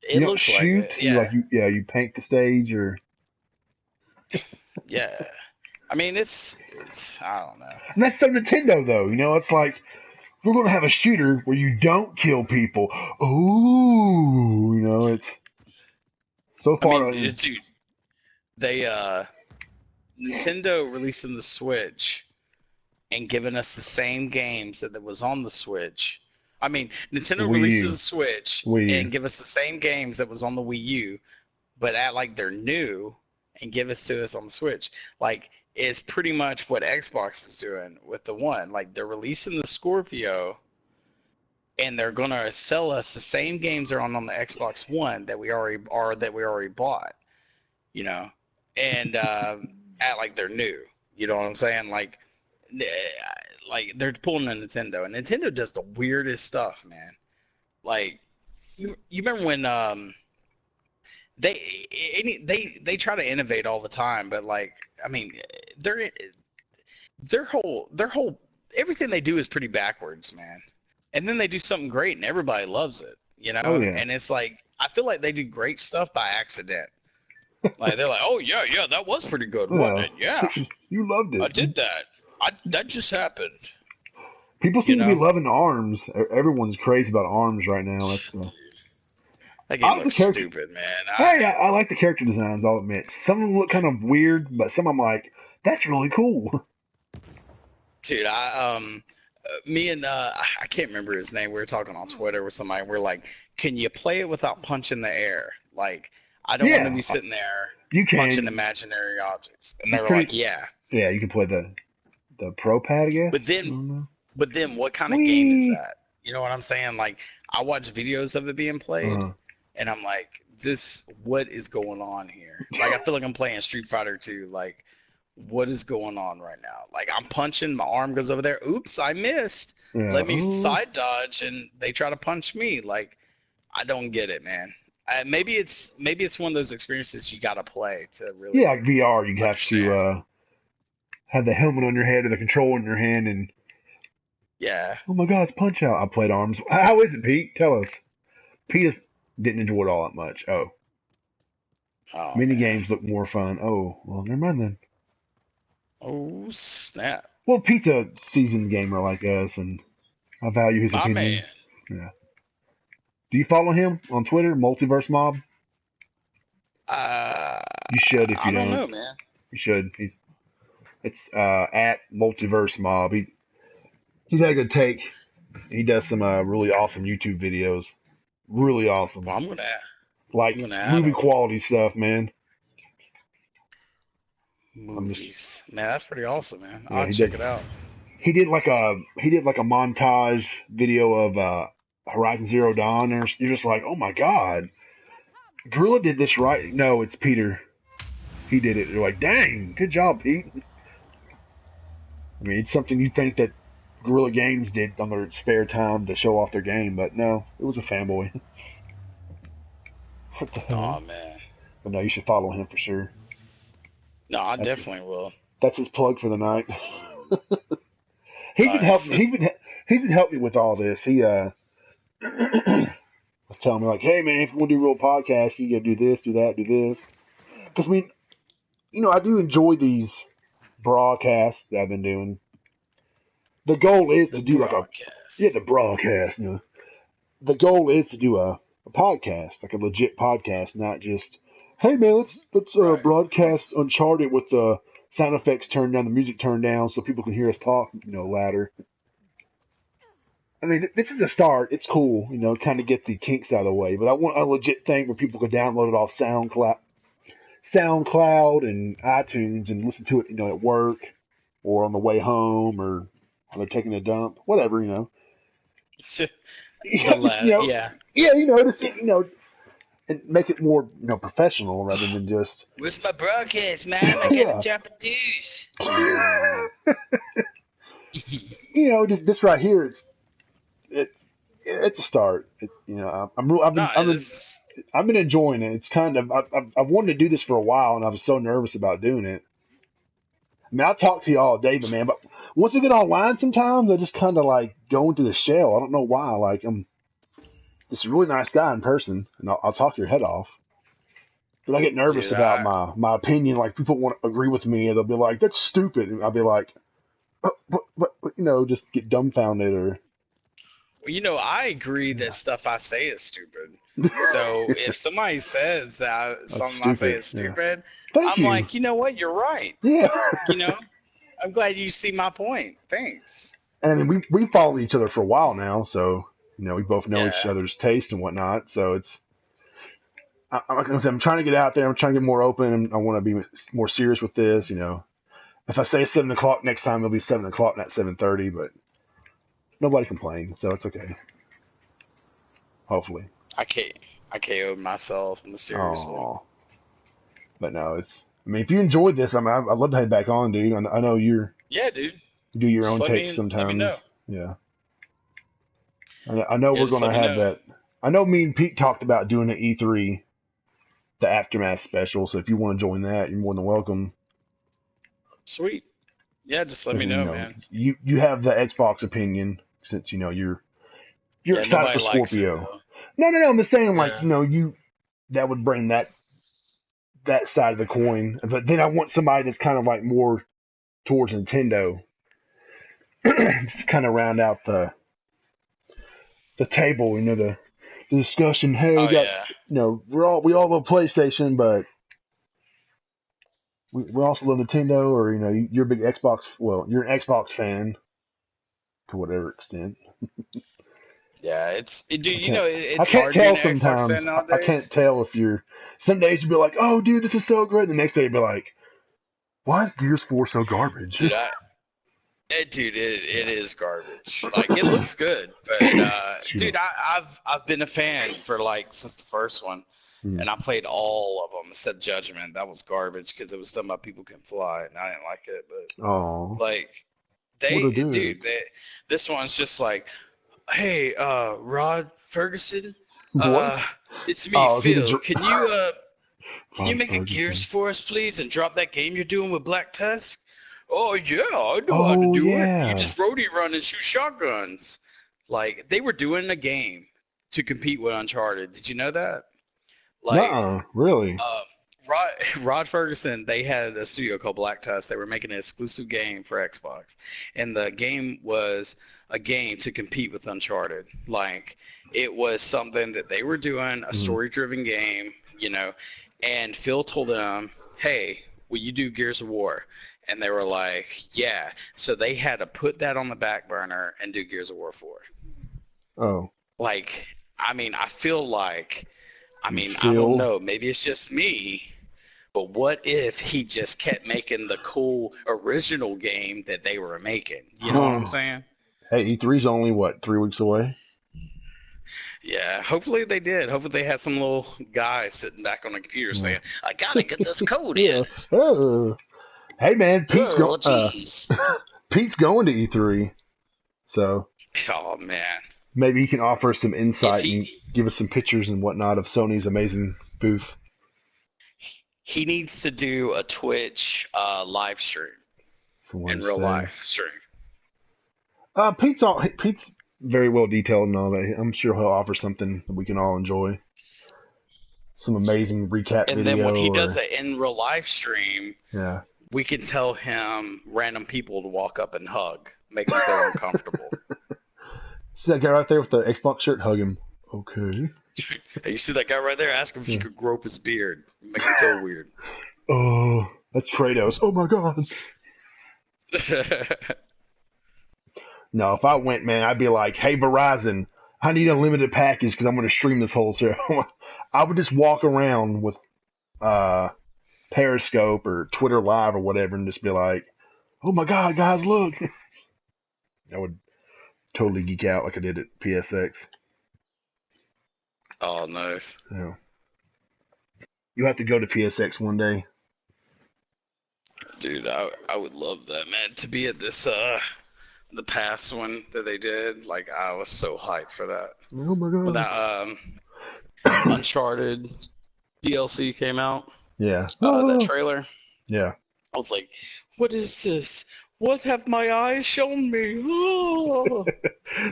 It looks shoot? Like it. Yeah. You paint the stage or. Yeah. I mean, it's I don't know. And that's so Nintendo, though. You know, it's like, we're going to have a shooter where you don't kill people. Ooh, you know, it's so far. I mean, dude, they Nintendo releasing the Switch and giving us the same games that was on the Switch. I mean, Nintendo releases the Switch and give us the same games that was on the Wii U, but act like they're new and give us to us on the Switch. Like, is pretty much what Xbox is doing with the One. Like, they're releasing the Scorpio, and they're gonna sell us the same games that are on the Xbox One that we already bought, you know, and act like they're new. You know what I'm saying? Like like they're pulling a Nintendo, and Nintendo does the weirdest stuff, man. Like you remember when they try to innovate all the time, but like I mean their whole everything they do is pretty backwards, man. And then they do something great, and everybody loves it, you know. Oh, yeah. And it's like I feel like they do great stuff by accident. Like they're like, oh yeah, that was pretty good, wasn't it? Yeah, you loved it. I did that. That just happened. People seem to be loving ARMS. Everyone's crazy about ARMS right now. That game looks stupid, man. I like the character designs, I'll admit. Some of them look kind of weird, but some I'm like, that's really cool. Dude, me and I can't remember his name. We were talking on Twitter with somebody. We're like, can you play it without punching the air? Like, I don't want to be sitting there punching imaginary objects. And they were like, yeah. Yeah, you can play the Pro Pad, I guess. But then what kind of game is that? You know what I'm saying? Like, I watch videos of it being played, and I'm like, what is going on here? Like, I feel like I'm playing Street Fighter 2. Like, what is going on right now? Like, I'm punching, my arm goes over there. Oops, I missed. Yeah. Let me side dodge, and they try to punch me. Like, I don't get it, man. Maybe it's one of those experiences you got to play to really. Yeah, like VR, you have to have the helmet on your head or the controller in your hand, and. Yeah. Oh my God, it's Punch Out. I played ARMS. How is it, Pete? Tell us. Pete didn't enjoy it all that much. Mini games look more fun. Oh, well, never mind then. Oh, snap. Well, Pete's a seasoned gamer like us, and I value his opinion. Man. Yeah. Do you follow him on Twitter, Multiverse Mob? You should if you don't. I don't know, man. You should. It's at Multiverse Mob. He's had a good take. He does some really awesome YouTube videos. Really awesome. Well, I'm gonna movie quality stuff, man. Movies, man, that's pretty awesome, man. I'll check it out. He did like a montage video of Horizon Zero Dawn, and you're just like, oh my God, Gorilla did this right. No, it's Peter. He did it. You're like, dang, good job, Pete. I mean, it's something you think that Guerrilla Games did on their spare time to show off their game, but no, it was a fanboy. What the hell? Oh man! But no, you should follow him for sure. No, I definitely will. That's his plug for the night. He's been helping. He's been helping me with all this. He was telling me like, "Hey man, if you want to do a real podcast, you got to do this, do that, do this." Because I mean, I do enjoy these BRAHcasts that I've been doing. The goal is to do like the BRAHcast. The goal is to do a podcast, like a legit podcast, not just, hey man, let's broadcast Uncharted with the sound effects turned down, the music turned down, so people can hear us talk, louder. I mean, this is a start. It's cool, kind of get the kinks out of the way. But I want a legit thing where people can download it off SoundCloud and iTunes and listen to it, at work or on the way home or when they're taking a dump, whatever, Yeah. Just, and make it more, professional rather than just. Where's my broadcast, man? I got a job to do. This right here, it's a start. I've been enjoying it. It's kind of I've wanted to do this for a while, and I was so nervous about doing it. I mean, I talk to you all day, but man, once I get online, sometimes I just kind of like go into the shell. I don't know why. Like I'm just a really nice guy in person, and I'll talk your head off. But I get nervous about my opinion. Like people won't agree with me, and they'll be like, "That's stupid," and I'll be like, "But just get dumbfounded." Or well, I agree that stuff I say is stupid. So if somebody says that something I say is stupid, I'm like, you know what? You're right. Yeah. I'm glad you see my point. Thanks. And we followed each other for a while now, so we both know each other's taste and whatnot. So it's I'm trying to get out there. I'm trying to get more open. And I want to be more serious with this. If I say 7 o'clock next time, it'll be 7 o'clock, not 7:30. But nobody complained, so it's okay. Hopefully. I KO'd myself mysteriously. Aww. But no, I mean, if you enjoyed this, I'd love to have you back on, dude. I know you're. Yeah, dude. do your Just own take let sometimes. me know. Yeah. I know we're Just going let to me have know. that. I know me and Pete talked about doing an E3, the Aftermath special, so if you want to join that, you're more than welcome. Sweet. Yeah, just let me know, man. You have the Xbox opinion, since, you're excited nobody for likes it, Scorpio. though. No, I'm just saying, like, Yeah. that would bring that side of the coin. But then I want somebody that's kind of like more towards Nintendo, just to kind of round out the table, the discussion. Hey, we Oh, got, yeah. we all love PlayStation, but we also love Nintendo, or you're a big Xbox. Well, you're an Xbox fan to whatever extent. Yeah, dude, I it's can't hard being tell an Xbox sometimes. fan I can't nowadays. tell if you're. Some days you'll be like, "Oh, dude, this is so great." The next day you'll be like, "Why is Gears 4 so garbage?" Dude, it is garbage. Like, it looks good, but Excuse me. dude, I've been a fan for like since the first one, and I played all of them except Judgment. That was garbage because it was done by People Can Fly, and I didn't like it. But Oh, like what a dude! this one's just like, hey, Rod Ferguson, What? it's me, Oh, is he the Phil. Can you Ron make a Ferguson? Gears for us, please, and drop that game you're doing with Black Tusk? Oh yeah, I know how to Oh do it. You yeah. just roadie run and shoot shotguns. Like, they were doing a game to compete with Uncharted. Did you know that? Like, Nuh-uh. Really? uh, Rod Ferguson, they had a studio called Black Tusk. They were making an exclusive game for Xbox, and the game was a game to compete with Uncharted. Like, it was something that they were doing, a story-driven game, and Phil told them, "Hey, will you do Gears of War?" And they were like, "Yeah." So they had to put that on the back burner and do Gears of War 4. Oh. Like, I feel like, I don't Phil. know, maybe it's just me, but what if he just kept making the cool original game that they were making? You know what I'm saying? Hey, E3's only what, 3 weeks away? Yeah, hopefully they did. Hopefully they had some little guy sitting back on the computer saying, "I gotta get this code in." Oh. Hey man, Oh, jeez. Pete's going to E3, so Oh man, maybe he can offer us some if insight and give us some pictures and whatnot of Sony's amazing booth. he needs to do a Twitch live stream Someone in to real say. life stream. Pete's very well detailed and all that. I'm sure he'll offer something that we can all enjoy. Some amazing recap And then when video, he does or an in real life stream, yeah. we can tell him random people to walk up and hug, make him feel uncomfortable. See that guy right there with the Xbox shirt? Hug him. Okay. Hey, you see that guy right there? Ask him if you could grope his beard. Make him feel weird. Oh, that's Kratos. Oh my god. No, if I went, man, I'd be like, hey, Verizon, I need a limited package because I'm going to stream this whole show. I would just walk around with Periscope or Twitter Live or whatever and just be like, oh my god, guys, look. I would totally geek out like I did at PSX. Oh, nice. Yeah. You have to go to PSX one day. Dude, I would love that, man, to be at this the past one that they did. Like, I was so hyped for that. Oh my god. When that Uncharted DLC came out, yeah. that trailer, Yeah. I was like, what is this? What have my eyes shown me? Oh.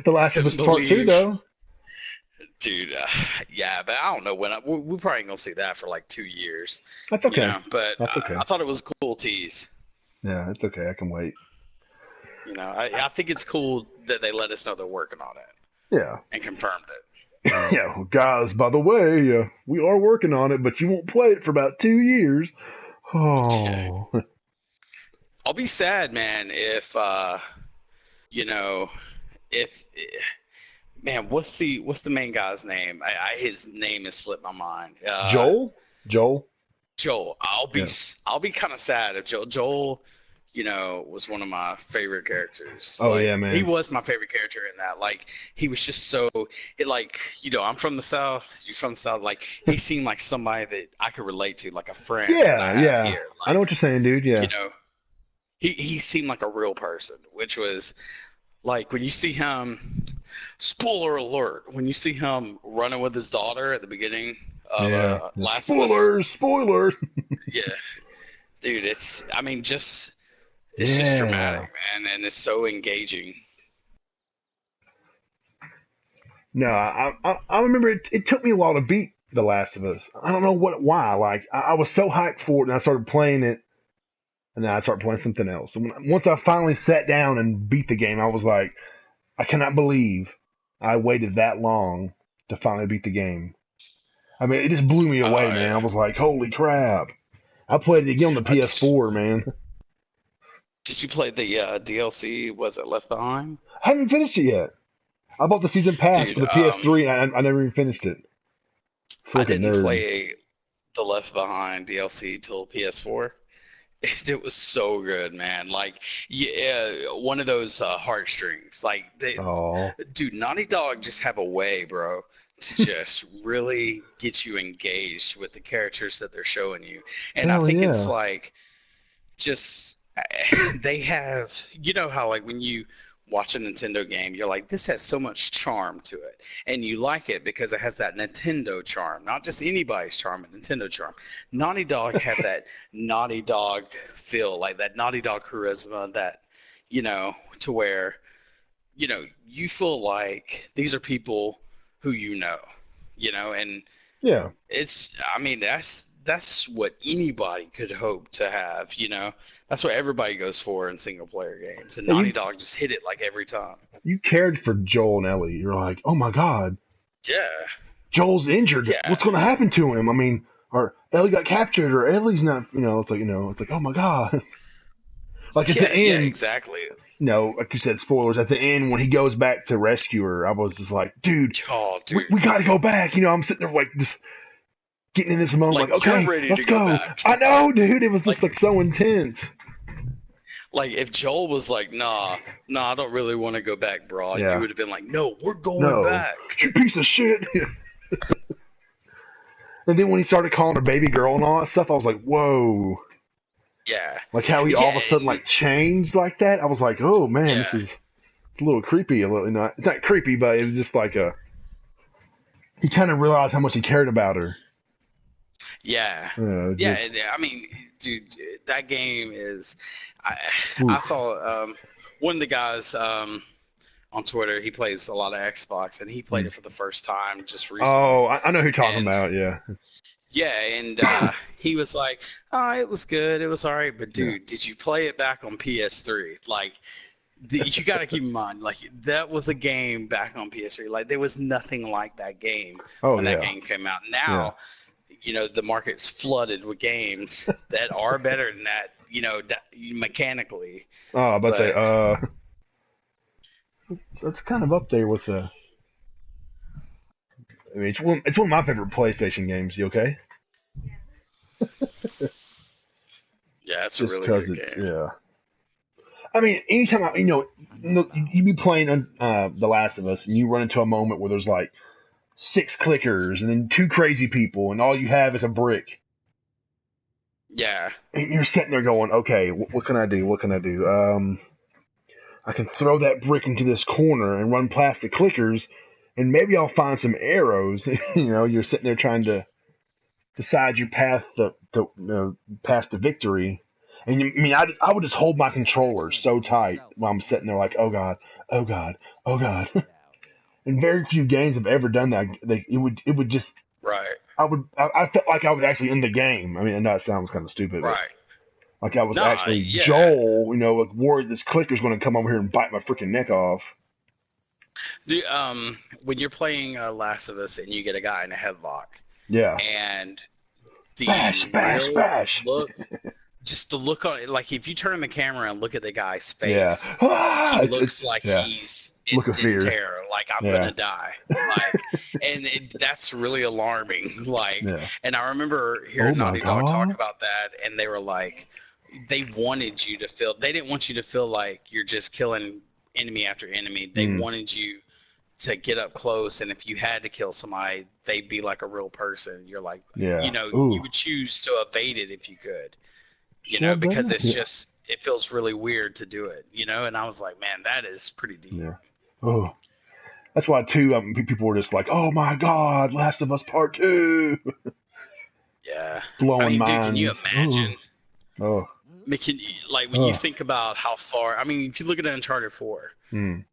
The Last of Us Part 2, though. Dude, yeah, but I don't know when. We probably ain't gonna see that for like 2 years. That's okay. But That's okay. I thought it was a cool tease. Yeah, it's okay. I can wait. I think it's cool that they let us know they're working on it. Yeah. And confirmed it. Yeah, well, guys, by the way, we are working on it, but you won't play it for about 2 years. Oh. I'll be sad, man, if man, what's the main guy's name? His name has slipped my mind. Joel. I'll be kind of sad if Joel, was one of my favorite characters. Oh, yeah, man. He was my favorite character in that. Like, he was just so, I'm from the South, you're from the South. Like, he seemed like somebody that I could relate to, like a friend. Yeah. Here. Like, I know what you're saying, dude. Yeah. he seemed like a real person, which was like when you see him. Spoiler alert! When you see him running with his daughter at the beginning of Last of Us, spoilers. yeah, dude, it's just Yeah. dramatic, man, and it's so engaging. No, I remember it took me a while to beat The Last of Us. I don't know why. Like I was so hyped for it, and I started playing it, and then I started playing something else. And once I finally sat down and beat the game, I was like, I cannot believe I waited that long to finally beat the game. I mean, it just blew me away, man. I was like, holy crap. I played it again on the PS4, man. Did you play the DLC? Was it Left Behind? I haven't finished it yet. I bought the season pass Dude, for the PS3, and I never even finished it. I didn't play the Left Behind DLC till PS4. It was so good, man. Like, yeah, one of those heartstrings. Like, dude, Naughty Dog just have a way, bro, to just really get you engaged with the characters that they're showing you. And I think it's like, just they have, you know how like when you watch a Nintendo game, you're like, this has so much charm to it. And you like it because it has that Nintendo charm, not just anybody's charm, but Nintendo charm. Naughty Dog had that Naughty Dog feel, like that Naughty Dog charisma that, to where, you feel like these are people who and yeah, it's, that's what anybody could hope to have, That's what everybody goes for in single-player games, and Naughty Dog just hit it like every time. You cared for Joel and Ellie. You're like, oh my god. Yeah. Joel's injured. Yeah. What's going to happen to him? I mean, or Ellie got captured, or Ellie's not. It's like, oh my god. Like at the end. Yeah, exactly. Like you said, spoilers. At the end, when he goes back to rescue her, I was just like, dude, we got to go back. I'm sitting there like this. Getting in this moment, like okay, let's go. Back. I know, dude. It was just like so intense. Like if Joel was like, nah, I don't really want to go back, bro. You would have been like, no, we're going back. You piece of shit. And then when he started calling her baby girl and all that stuff, I was like, whoa. Yeah. Like how he all of a sudden like changed like that. I was like, oh man, this is a little creepy. It's not creepy, but it was just like he kind of realized how much he cared about her. Yeah. I mean, dude, that game is. I saw one of the guys on Twitter. He plays a lot of Xbox, and he played it for the first time just recently. Oh, I know who you're talking about. Yeah. Yeah, and he was like, "Oh, it was good. It was all right." But dude, did you play it back on PS3? Like, you got to keep in mind, like that was a game back on PS3. Like there was nothing like that game when that game came out. Now. Yeah. The market's flooded with games that are better than that, mechanically. Oh, but that's kind of up there with the. I mean, it's one of my favorite PlayStation games. You okay? Yeah, it's a really good game. Yeah. I mean, anytime you be playing The Last of Us, and you run into a moment where there's like 6 clickers and then 2 crazy people, and all you have is a brick. Yeah. And you're sitting there going, okay, what can I do? What can I do? I can throw that brick into this corner and run past the clickers, and maybe I'll find some arrows. You're sitting there trying to decide your path past the victory. And I would just hold my controller so tight while I'm sitting there like, oh god, oh god, oh god. And very few games have ever done that. It would just. Right. I felt like I was actually in the game. I mean, I know it sounds kind of stupid. Right. Like I was actually Joel. Like worried this clicker's going to come over here and bite my freaking neck off. When you're playing Last of Us and you get a guy in a headlock. Yeah. And the bash. Look. Just the look on it, like if you turn the camera and look at the guy's face, he looks like he's in terror, like I'm gonna die. Like, and that's really alarming. Like, and I remember hearing Naughty Dog talk about that, and they were like, they wanted you to feel, they didn't want you to feel like you're just killing enemy after enemy. They wanted you to get up close, and if you had to kill somebody, they'd be like a real person. You're like, you would choose to evade it if you could. Because it's it feels really weird to do it, you know. And I was like, man, that is pretty deep. Yeah. Oh, that's why too. People were just like, "Oh my God, Last of Us Part 2." Yeah. Blowing I mean, minds. dude, can you imagine? Oh. I mean, when you think about how far, I mean, if you look at Uncharted 4, and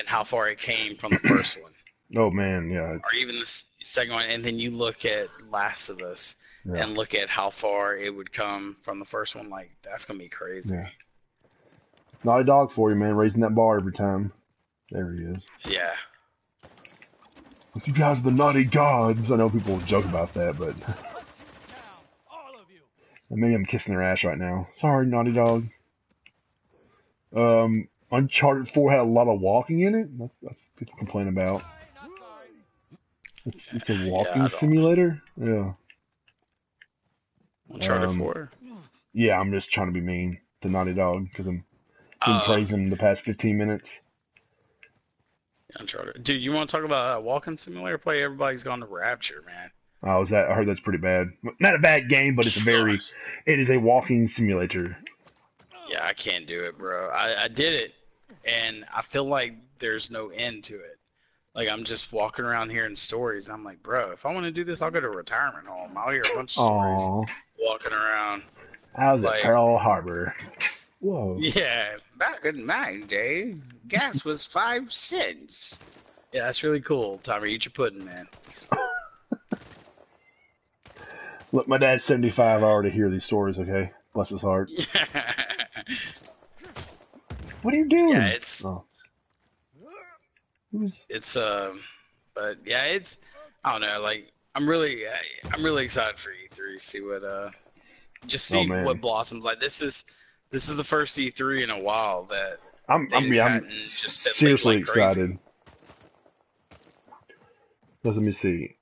how far it came from the first one. Oh man, yeah. Or even the second one, and then you look at Last of Us, and look at how far it would come from the first one. Like, that's gonna be crazy. Yeah. Naughty Dog for you, man. Raising that bar every time. There he is. Yeah. Like, you guys are the naughty gods. I know people joke about that, but maybe I'm kissing their ass right now. Sorry, Naughty Dog. Uncharted 4 had a lot of walking in it. That's what people complain about. It's a walking simulator? Yeah. Uncharted 4? Yeah, I'm just trying to be mean to Naughty Dog because I'm been praising the past 15 minutes. Uncharted. Dude, you want to talk about walking simulator play? Everybody's gone to Rapture, man. Oh, is that? I heard that's pretty bad. Not a bad game, but it is a walking simulator. Yeah, I can't do it, bro. I did it, and I feel like there's no end to it. Like, I'm just walking around hearing stories. I'm like, bro, if I want to do this, I'll go to a retirement home. I'll hear a bunch of stories walking around. How's it, Pearl Harbor? Whoa. Yeah, back in my day, gas was 5 cents. Yeah, that's really cool. Timer, eat your pudding, man. Look, my dad's 75. I already hear these stories, okay? Bless his heart. What are you doing? Yeah, it's... But yeah, it's... I don't know, like, I'm really excited for E3. See what, just see what blossoms. Like, this is the first E3 in a while that I'm just been seriously like excited. Let me see.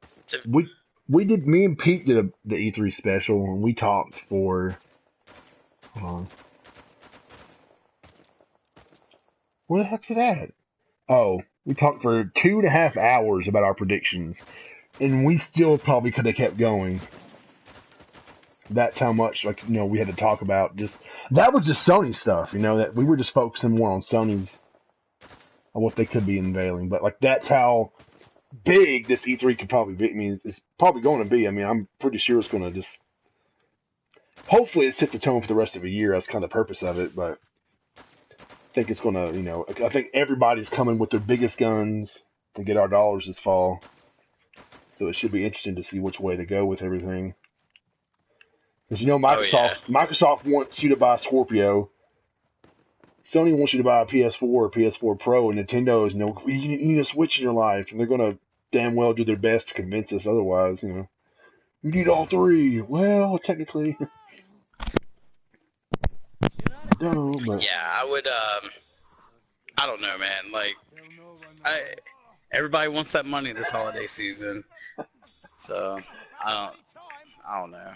Me and Pete did the E3 special, and we talked for. Hold on. Where the heck's it at? Oh, we talked for 2.5 hours about our predictions, and we still probably could have kept going. That's how much, we had to talk about. That was just Sony stuff, that we were just focusing more on Sony's, on what they could be unveiling. But, that's how big this E3 could probably be. I mean, it's probably going to be. I mean, I'm pretty sure it's going to just, hopefully it sets the tone for the rest of the year. That's kind of the purpose of it. But I think it's going to, I think everybody's coming with their biggest guns to get our dollars this fall. So it should be interesting to see which way they go with everything. Because Microsoft wants you to buy Scorpio. Sony wants you to buy a PS4 or PS4 Pro, and Nintendo is you need a Switch in your life, and they're gonna damn well do their best to convince us otherwise. You need all three. Well, technically, don't. But yeah, I would. I don't know, man. Like, everybody wants that money this holiday season, so I don't know.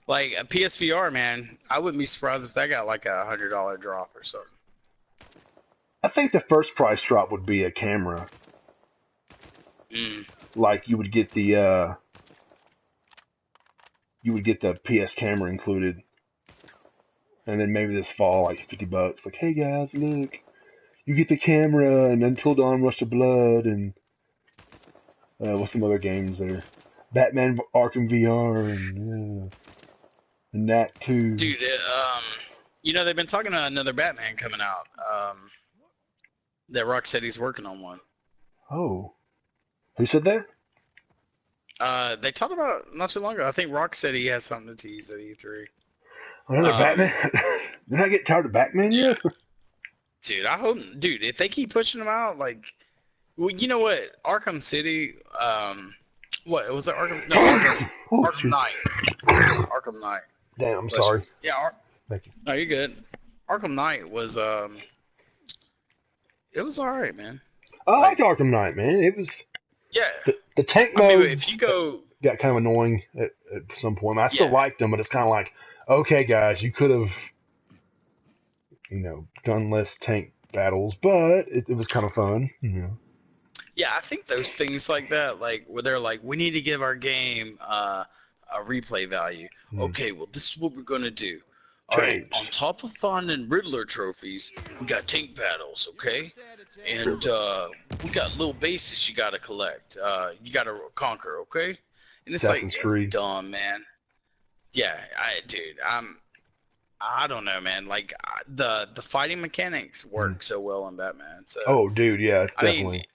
Like, a PSVR, man, I wouldn't be surprised if that got like a $100 drop or something. I think the first price drop would be a camera. Like, you would get the PS camera included, and then maybe this fall, like $50. Like, hey guys, look, you get the camera, and Until Dawn, Rush of Blood, and what's some other games there? Batman Arkham VR, and that too. Dude, they've been talking about another Batman coming out. That Rock said he's working on one. Oh. Who said that? They talked about it not too long ago. I think Rock said he has something to tease at E3. Another Batman? Did I get tired of Batman yet? Dude, I hope... Dude, if they keep pushing them out, like... Well, you know what? Arkham City... what? Was it Arkham... No, Arkham Knight. Arkham Knight. Damn, I'm sorry. Yeah, Thank you. No, you're good. Arkham Knight was... It was alright, man. I liked Arkham Knight, man. It was... Yeah. The tank mode if you go... got kind of annoying at some point. I still liked them, but it's kind of like, okay, guys, you could have, done less tank battles, but it was kind of fun. Yeah, I think those things like that, like, where they're like, we need to give our game a replay value. Okay, well, this is what we're going to do. All right, Tanks. on top of finding Riddler trophies, we got tank battles, okay? And we got little bases you gotta collect. You gotta conquer, okay? And it's Assassin's like, Creed. it's dumb, man. Yeah, dude, I don't know, man. Like the fighting mechanics work so well in Batman. So Oh, dude, yeah, it's I definitely.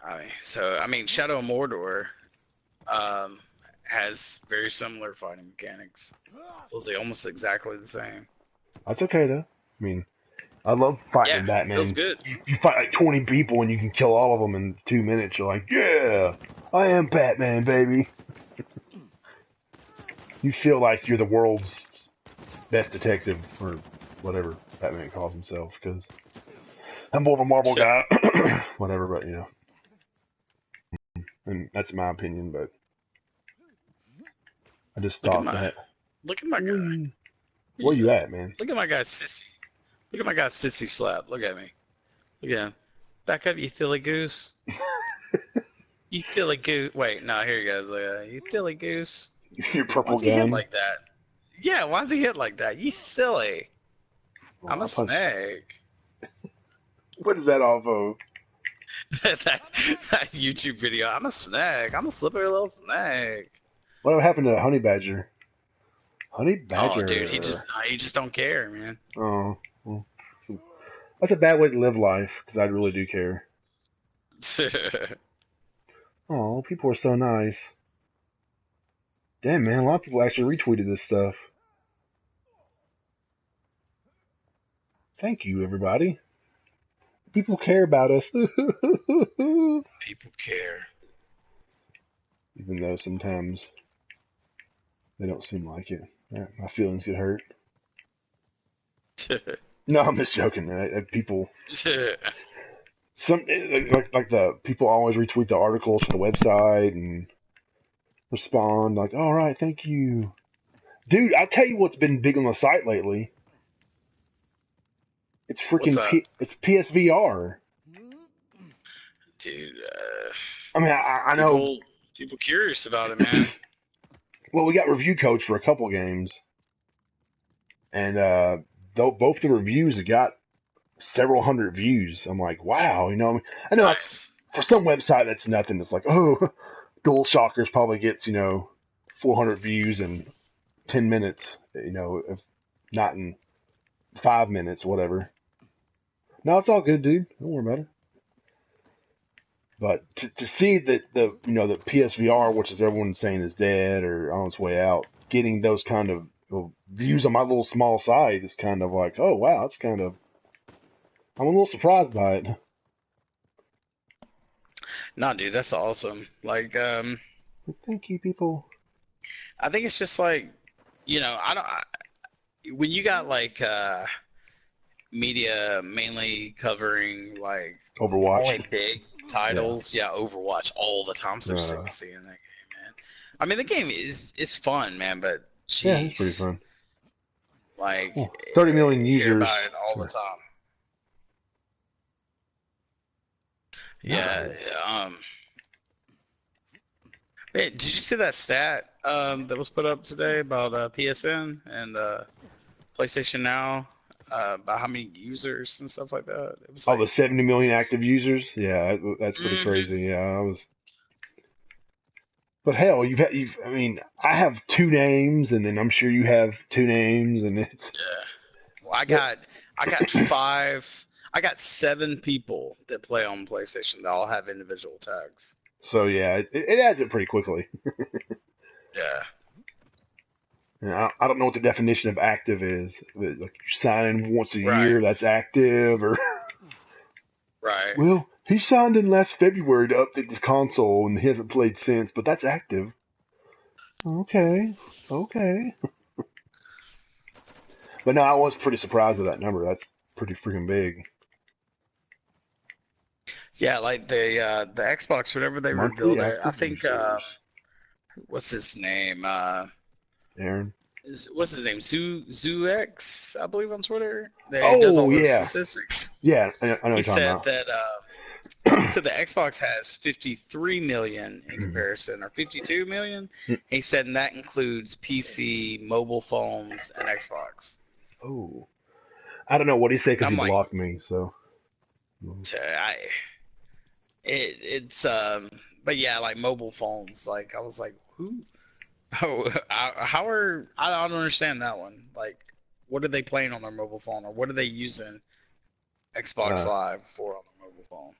I mean, Shadow of Mordor has very similar fighting mechanics. Feels like almost exactly the same. That's okay though. I mean, I love fighting Yeah, Batman. feels good. You fight like 20 people and you can kill all of them in 2 minutes. You're like, yeah, I am Batman, baby. You feel like you're the world's best detective, or whatever Batman calls himself, because I'm more of a Marvel guy. Whatever, but you know. And that's my opinion, but I just thought that. Look at my guy. Where you at, man? Look at my guy, Sissy. Look at my guy, Sissy Slap. Look at me. Look at him. Back up, you silly goose. You silly goose. Wait, no, here he goes. You silly goose. Your purple Why's he hit gun. like that? Yeah, why's he hit like that? You silly. Well, I'm a snake. What is that off of? that YouTube video. I'm a snake. I'm a slippery little snake. What happened to Honey Badger? Honey Badger. Oh, dude, he just don't care, man. Oh, well, that's a bad way to live life, because I really do care. Oh, people are so nice. Damn, man, a lot of people actually retweeted this stuff. Thank you, everybody. People care about us. People care. Even though sometimes they don't seem like it. My feelings get hurt. No, I'm just joking. People... like the people always retweet the articles from the website and respond like, all right, thank you. Dude, I'll tell you what's been big on the site lately. It's freaking it's PSVR. Dude, I mean, I know people curious about it, man. Well, we got review codes for a couple games, and both the reviews have got several hundred views. I'm like, wow, you know, I know Nice. For some website that's nothing. It's like, oh, DualShockers probably gets 400 views in 10 minutes, if not in 5 minutes, whatever. No, it's all good, dude. Don't worry about it. But to see that the PSVR, which is everyone saying is dead or on its way out, getting those kind of views on my little small site is kind of like, oh wow, it's kind of, I'm a little surprised by it. Nah, dude, that's awesome. Like, thank you, people. I think it's just like, when you got like media mainly covering like Overwatch, only big titles, yeah, Overwatch all the time. So sick of seeing that game, man. I mean, the game is fun, man, but geez, yeah, it's pretty fun. Like 30 million users. Hear about it all the time. Yeah. Hey, did you see that stat that was put up today about PSN and PlayStation Now? About how many users and stuff like that. It was the 70 million active users. Yeah, that's pretty crazy. Yeah, I was. But hell, I mean, I have 2 names, and then I'm sure you have 2 names, and it's. Yeah. Well, I got 5. I got 7 people that play on PlayStation that all have individual tags. So yeah, it adds it pretty quickly. Yeah. And I don't know what the definition of active is. Like you sign in once a year, that's active, or right. Well, he signed in last February to update his console, and he hasn't played since, but that's active. Okay. But no, I was pretty surprised with that number. That's pretty freaking big. Yeah, like the Xbox, whenever they revealed it, I think what's his name? Aaron. What's his name? ZooX, I believe on Twitter. Does all those statistics. Yeah, I know. He said that He said the Xbox has 53 million in comparison, or 52 million. He said, and that includes PC, mobile phones, and Xbox. Oh, I don't know what he said because he I'm like, blocked me. So, but yeah, like mobile phones. Like I was like, who? Oh, how are? I don't understand that one. Like, what are they playing on their mobile phone, or what are they using Xbox Live for on their mobile phone?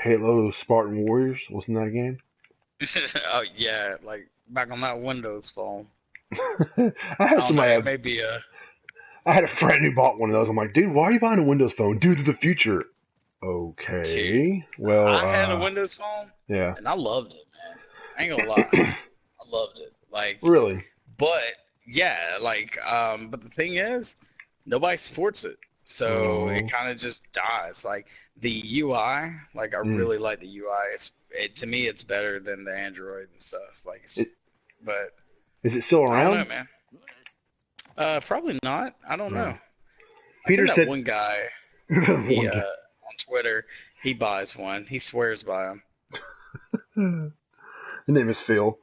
Halo Spartan Warriors, wasn't that a game? Oh yeah, like back on that Windows phone. I had somebody. Maybe I had a friend who bought one of those. I'm like, dude, why are you buying a Windows phone? Dude, to the future. Okay. Dude, well, I had a Windows phone. Yeah. And I loved it, man. I ain't gonna lie, I loved it. Like really. But yeah, like but the thing is, nobody supports it. So it kind of just dies. Like the UI, like I really like the UI. To me, it's better than the Android and stuff. Like, but is it still around? I don't know, man. Probably not. I don't know. Peter said one guy on Twitter, he buys one. He swears by them. His name is Phil.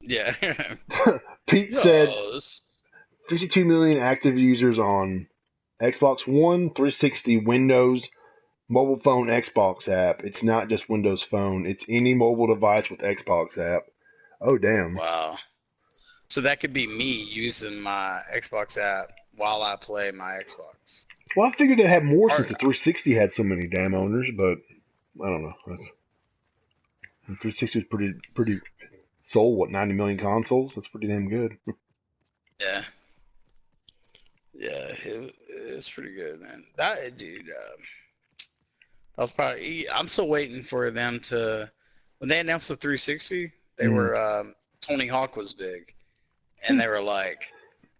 Yeah. Pete said 52 million active users on Xbox One, 360, Windows, mobile phone, Xbox app. It's not just Windows Phone. It's any mobile device with Xbox app. Oh, damn. Wow. So that could be me using my Xbox app while I play my Xbox. Well, I figured they'd have more since the 360 had so many damn owners, but I don't know. The 360 was pretty sold, 90 million consoles? That's pretty damn good. Yeah. Yeah, it's pretty good, man. That dude, that was probably. I'm still waiting for them to. When they announced the 360, they were Tony Hawk was big, and they were like,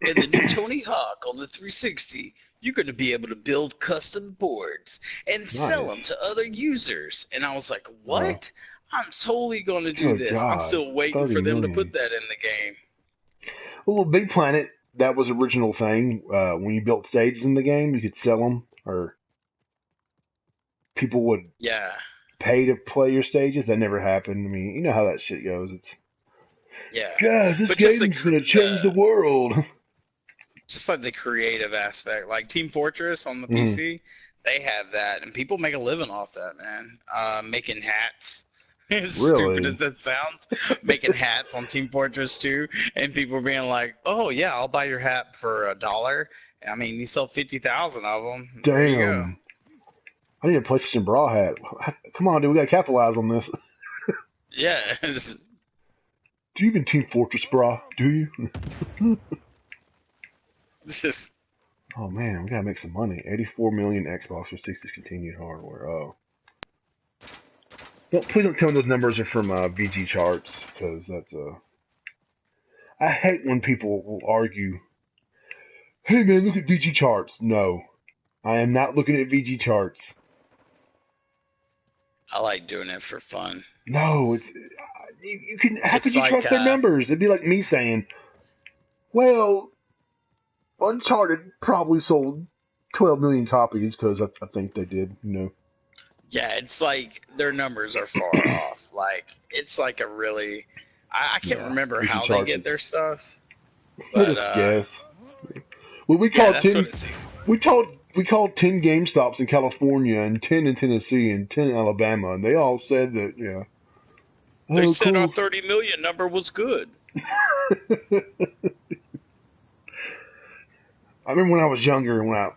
"In the new Tony Hawk on the 360, you're going to be able to build custom boards and sell them to other users." And I was like, "What? I'm totally going to do this." God, I'm still waiting for them to put that in the game. Well, Big Planet. That was the original thing. When you built stages in the game, you could sell them, or people would pay to play your stages. That never happened. I mean, you know how that shit goes. Guys, this game's gonna change the world. Just like the creative aspect, like Team Fortress on the PC, they have that, and people make a living off that, man. Making hats. As stupid as that sounds, making hats on Team Fortress 2, and people being like, "Oh yeah, I'll buy your hat for $1." I mean, you sell 50,000 of them. Damn! There you go. I need a PlayStation Brah hat. Come on, dude, we gotta capitalize on this. Yeah. Do you even Team Fortress Brah? Do you? It's just. Oh man, we gotta make some money. 84 million Xbox 360 continued hardware. Oh. Well, please don't tell me those numbers are from VG charts, because that's I hate when people will argue, "Hey man, look at VG charts." No, I am not looking at VG charts. I like doing it for fun. No, it's you can. How could you trust their numbers? It'd be like me saying, "Well, Uncharted probably sold 12 million copies because I think they did." You know. Yeah, it's like their numbers are far off. Like it's like a really, I can't remember how they get their stuff. But just guess. Well, we called 10. We called 10 GameStops in California and 10 in Tennessee and 10 in Alabama, and they all said that They said our 30 million number was good. I remember when I was younger, when I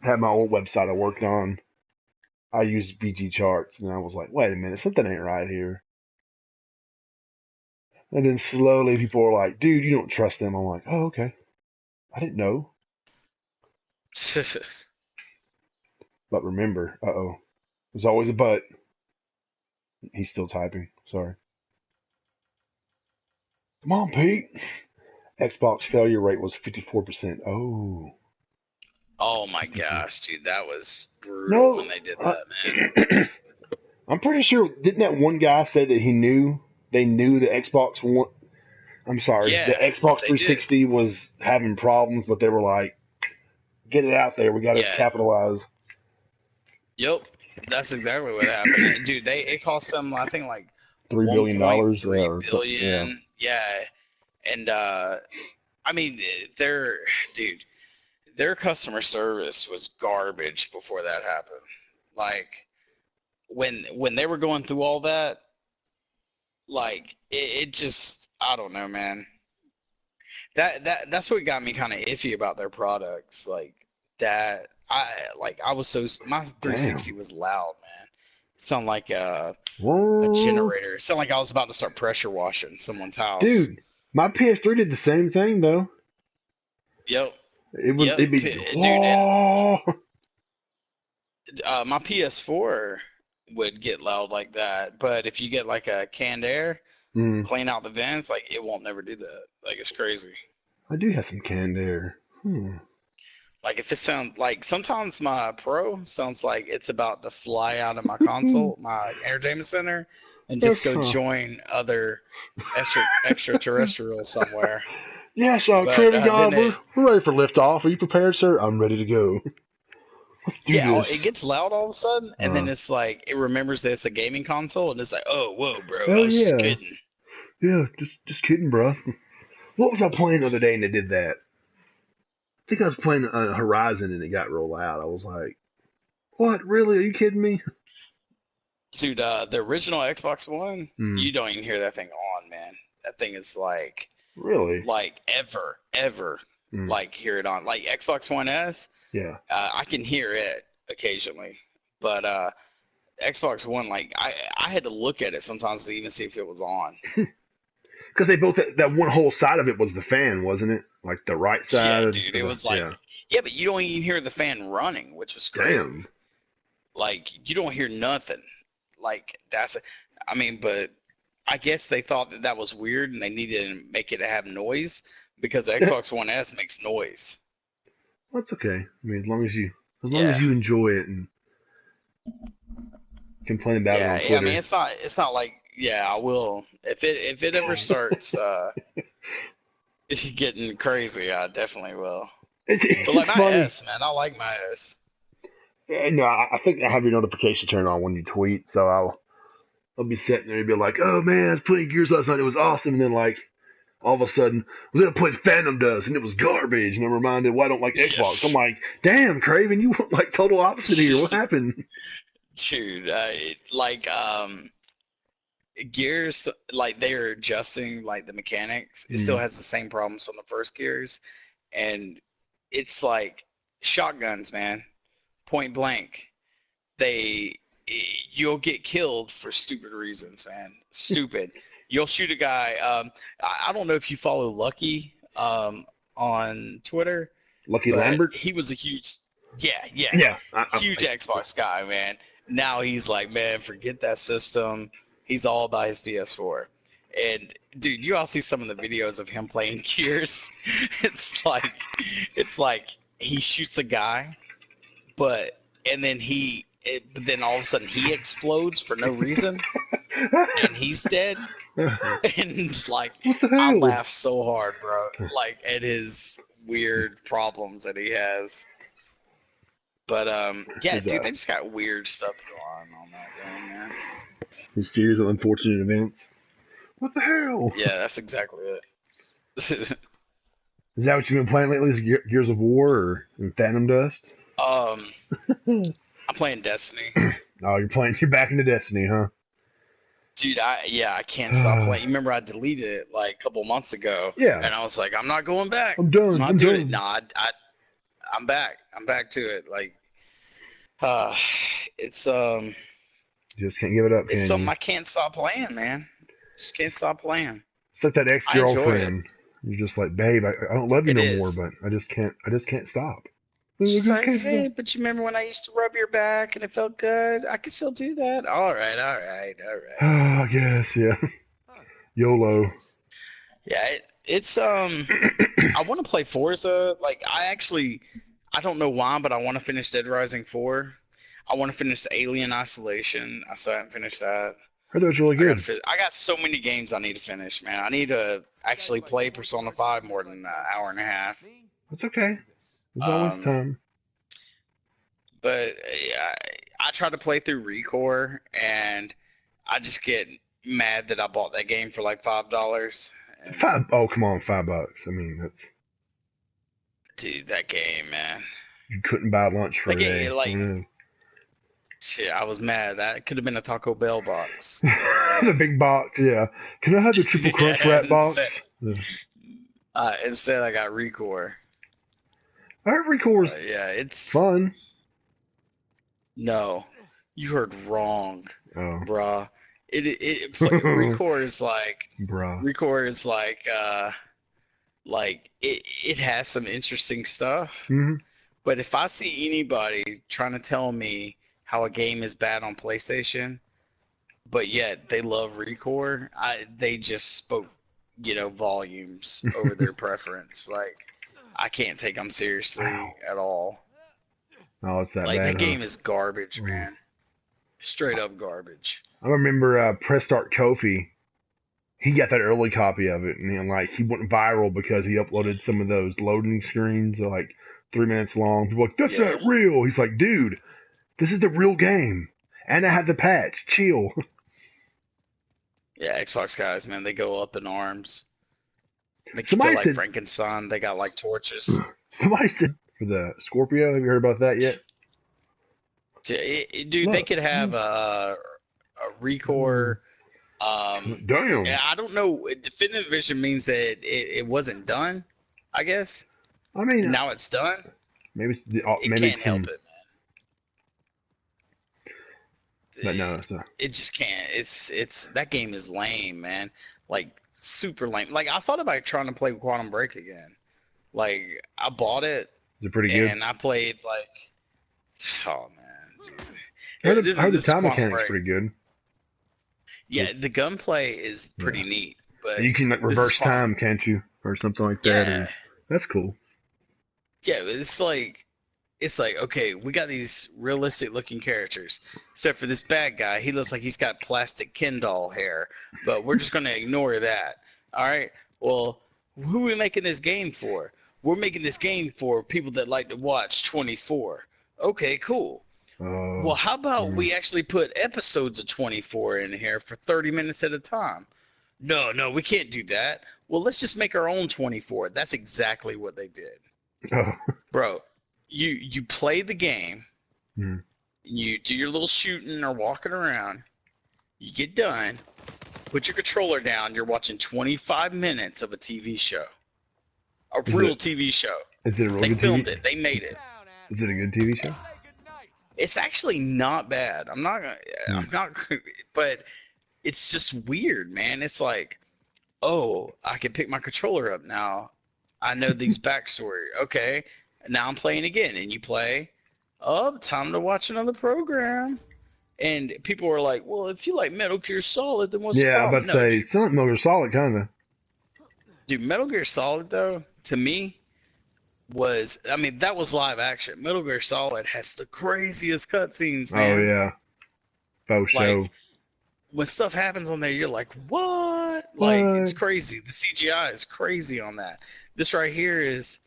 had my old website I worked on, I used VG charts, and I was like, wait a minute, something ain't right here. And then slowly people were like, dude, you don't trust them. I'm like, oh, okay. I didn't know. But remember, there's always a but. He's still typing. Sorry. Come on, Pete. Xbox failure rate was 54%. Oh. Oh my gosh, dude, that was brutal when they did that, man. I'm pretty sure, didn't that one guy say that they knew the Xbox One? I'm sorry, the Xbox 360 was having problems, but they were like, get it out there, we got to capitalize. Yep. That's exactly what happened, dude. It cost them, I think, like $3 billion, yeah, 1.3 or something, yeah. billion. Yeah, and I mean, their dude, their customer service was garbage before that happened. Like when they were going through all that, like it just, I don't know, man. That's what got me kind of iffy about their products. Like that, I was so my 360 Damn. was loud, man. It sounded like a Whoa. generator. It sounded like I was about to start pressure washing someone's house. Dude, my PS3 did the same thing though. Yep. It'd be Dude, whoa. and my PS4 would get loud like that, but if you get like a canned air, clean out the vents, like it won't never do that. Like it's crazy. I do have some canned air. Like if it sounds like sometimes my Pro sounds like it's about to fly out of my console, my entertainment center, and just go join other extraterrestrials somewhere. Yes, Craven God, we're ready for liftoff. Are you prepared, sir? I'm ready to go. Let's do this. It gets loud all of a sudden, and then it's like it remembers that it's a gaming console, and it's like, oh, whoa, bro, I was just kidding. Yeah, just kidding, bro. What was I playing the other day and it did that? I think I was playing Horizon and it got real loud. I was like, what? Really? Are you kidding me? Dude, the original Xbox One, you don't even hear that thing on, man. That thing is like... Really? Like, ever, like, hear it on. Like, Xbox One S, yeah, I can hear it occasionally. But Xbox One, like, I had to look at it sometimes to even see if it was on. Because they built that one whole side of it was the fan, wasn't it? Like the right side. Yeah, dude, it was like, yeah, but you don't even hear the fan running, which was crazy. Damn. Like, you don't hear nothing. Like, I mean, but I guess they thought that was weird and they needed to make it have noise because the Xbox One S makes noise. That's okay. I mean, as long as you enjoy it and complain about it on Twitter. Yeah, I mean, it's not like, yeah, I will. If it ever starts getting crazy, I definitely will. But like my funny. S, man, I like my S. Yeah, no, I think I have your notification turned on when you tweet, so I'll be sitting there and be like, oh man, I was playing Gears last night, it was awesome, and then like all of a sudden, then I played Phantom Dust and it was garbage, and I'm reminded why I don't like Xbox. I'm like, damn, Craven, you went like total opposite here. What happened? Dude, Gears, like they're adjusting like the mechanics. It still has the same problems from the first Gears, and it's like shotguns, man, point blank. You'll get killed for stupid reasons, man. Stupid. You'll shoot a guy. I don't know if you follow Lucky on Twitter. Lucky Lambert. He was a huge, huge Xbox guy, man. Now he's like, man, forget that system. He's all about his PS4. And dude, you all see some of the videos of him playing Gears. It's like he shoots a guy, but then all of a sudden he explodes for no reason, and he's dead. And like, I laugh so hard, bro. Like at his weird problems that he has. But yeah, dude, they just got weird stuff going on that game, man. A series of unfortunate events. What the hell? Yeah, that's exactly it. Is that what you've been playing lately? Is Gears of War or Phantom Dust? I'm playing Destiny. Oh, you're back into Destiny, huh? Dude, I can't stop playing. You remember I deleted it like a couple months ago? Yeah. And I was like, I'm not going back. I'm done. I'm not doing it. Nah, I'm back. I'm back to it. Like, it's just can't give it up. It's something I can't stop playing, man. Just can't stop playing. It's like that ex-girlfriend. You're just like, babe, I don't love you no more, but I just can't stop. She's like, hey, but you remember when I used to rub your back and it felt good? I can still do that. All right. I guess, yeah. YOLO. Yeah, it's I want to play Forza. Like, I don't know why, but I want to finish Dead Rising 4. I want to finish Alien Isolation. I still haven't finished that. I thought it was really good. I got so many games I need to finish, man. I need to actually play Persona 5 more than an hour and a half. That's okay. There's always time. But I try to play through Recore, and I just get mad that I bought that game for like $5. Oh, come on, $5. I mean, that's. Dude, that game, man. You couldn't buy lunch for a day. Shit, I was mad. That could have been a Taco Bell box. The big box, yeah. Can I have the triple crunch wrap box? Instead, I got Recore. I heard Recore's it's fun. No, you heard wrong, brah. Recore is like Recore is like it has some interesting stuff. Mm-hmm. But if I see anybody trying to tell me how a game is bad on PlayStation, but yet they love Recore, they just spoke, volumes over their preference. Like, I can't take them seriously at all. Oh, it's that like bad. That game is garbage, man. Straight up garbage. I remember Press Start Kofi. He got that early copy of it, and he went viral because he uploaded some of those loading screens, like 3 minutes long. People were like, that's not real. He's like, dude, this is the real game, and I have the patch. Chill. Yeah, Xbox guys, man, they go up in arms. They feel like Frankenstein. They got like torches. Somebody said for the Scorpio. Have you heard about that yet? Dude, they could have a Recore. Damn. Yeah, I don't know. Definitive Vision means that it wasn't done, I guess. I mean, now it's done. Maybe it can't help it, man. But no, it just can't. It's that game is lame, man. Like super lame. Like I thought about trying to play Quantum Break again. Like I bought it. Is it pretty good? And I played like, oh man, dude. I heard the time mechanic's pretty good. Yeah, the gunplay is pretty neat, but you can reverse time, can't you, or something like that? Yeah, that's cool. Yeah, it's like okay, we got these realistic looking characters, except for this bad guy. He looks like he's got plastic Ken doll hair, but we're just gonna ignore that. All right. Well, who are we making this game for? We're making this game for people that like to watch 24. Okay, cool. Well, how about we actually put episodes of 24 in here for 30 minutes at a time? No, we can't do that. Well, let's just make our own 24. That's exactly what they did. Bro, you play the game, you do your little shooting or walking around, you get done, put your controller down, you're watching 25 minutes of a TV show. A real TV show. Is it a real They good filmed TV? it. They made it. Is it a good TV show? It's actually not bad. I'm not, but it's just weird, man. It's like, oh, I can pick my controller up now. I know these backstory. Okay, now I'm playing again, and you play. Oh, time to watch another program. And people are like, well, if you like Metal Gear Solid, then what's the problem? Yeah, I'm about to say, it's not Metal Gear Solid, kind of. Dude, Metal Gear Solid, though, to me, that was live action. Metal Gear Solid has the craziest cutscenes, man. Oh, yeah. Faux show. When stuff happens on there, you're like, what? Like, it's crazy. The CGI is crazy on that. This right here is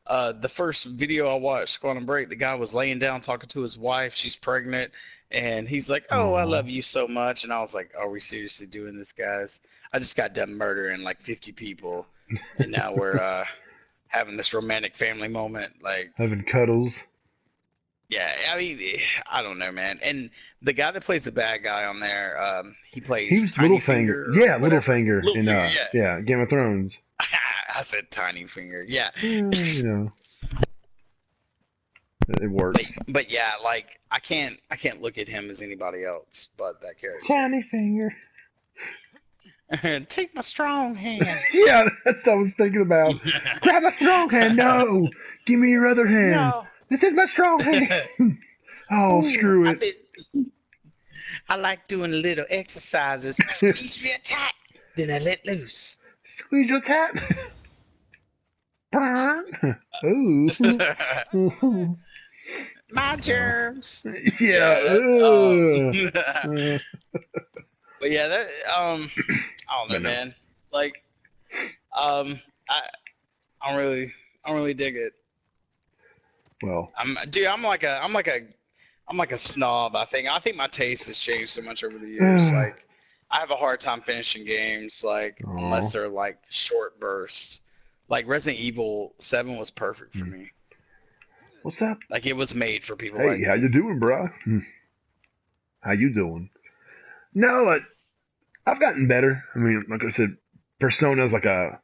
the first video I watched, Quantum Break. The guy was laying down talking to his wife. She's pregnant. And he's like, oh, I love you so much. And I was like, are we seriously doing this, guys? I just got done murdering like 50 people. And now we're having this romantic family moment. Like having cuddles. Yeah, I mean, I don't know, man. And the guy that plays the bad guy on there, he plays He's Tiny Littlefinger. Finger. Yeah, Littlefinger in yeah, Game of Thrones. I said Tiny Finger. Yeah. You know. It works. But yeah, like I can't look at him as anybody else but that character. Tiny Finger. Take my strong hand. Yeah, that's what I was thinking about. Grab my strong hand. No, give me your other hand. No. This is my strong hand. Oh, screw it. I like doing little exercises. I squeeze real tight, then I let loose. Squeeze your tap. Ooh. My germs. Yeah. But yeah, that I don't know, man. Like, I don't really dig it. Well, I'm like a I'm like a snob. I think my taste has changed so much over the years. Like, I have a hard time finishing games, like unless they're like short bursts. Like Resident Evil 7 was perfect for me. What's up? Like it was made for people. Hey, like how me. you doing, bro? How you doing? No, I've gotten better. I mean, like I said, Persona's like a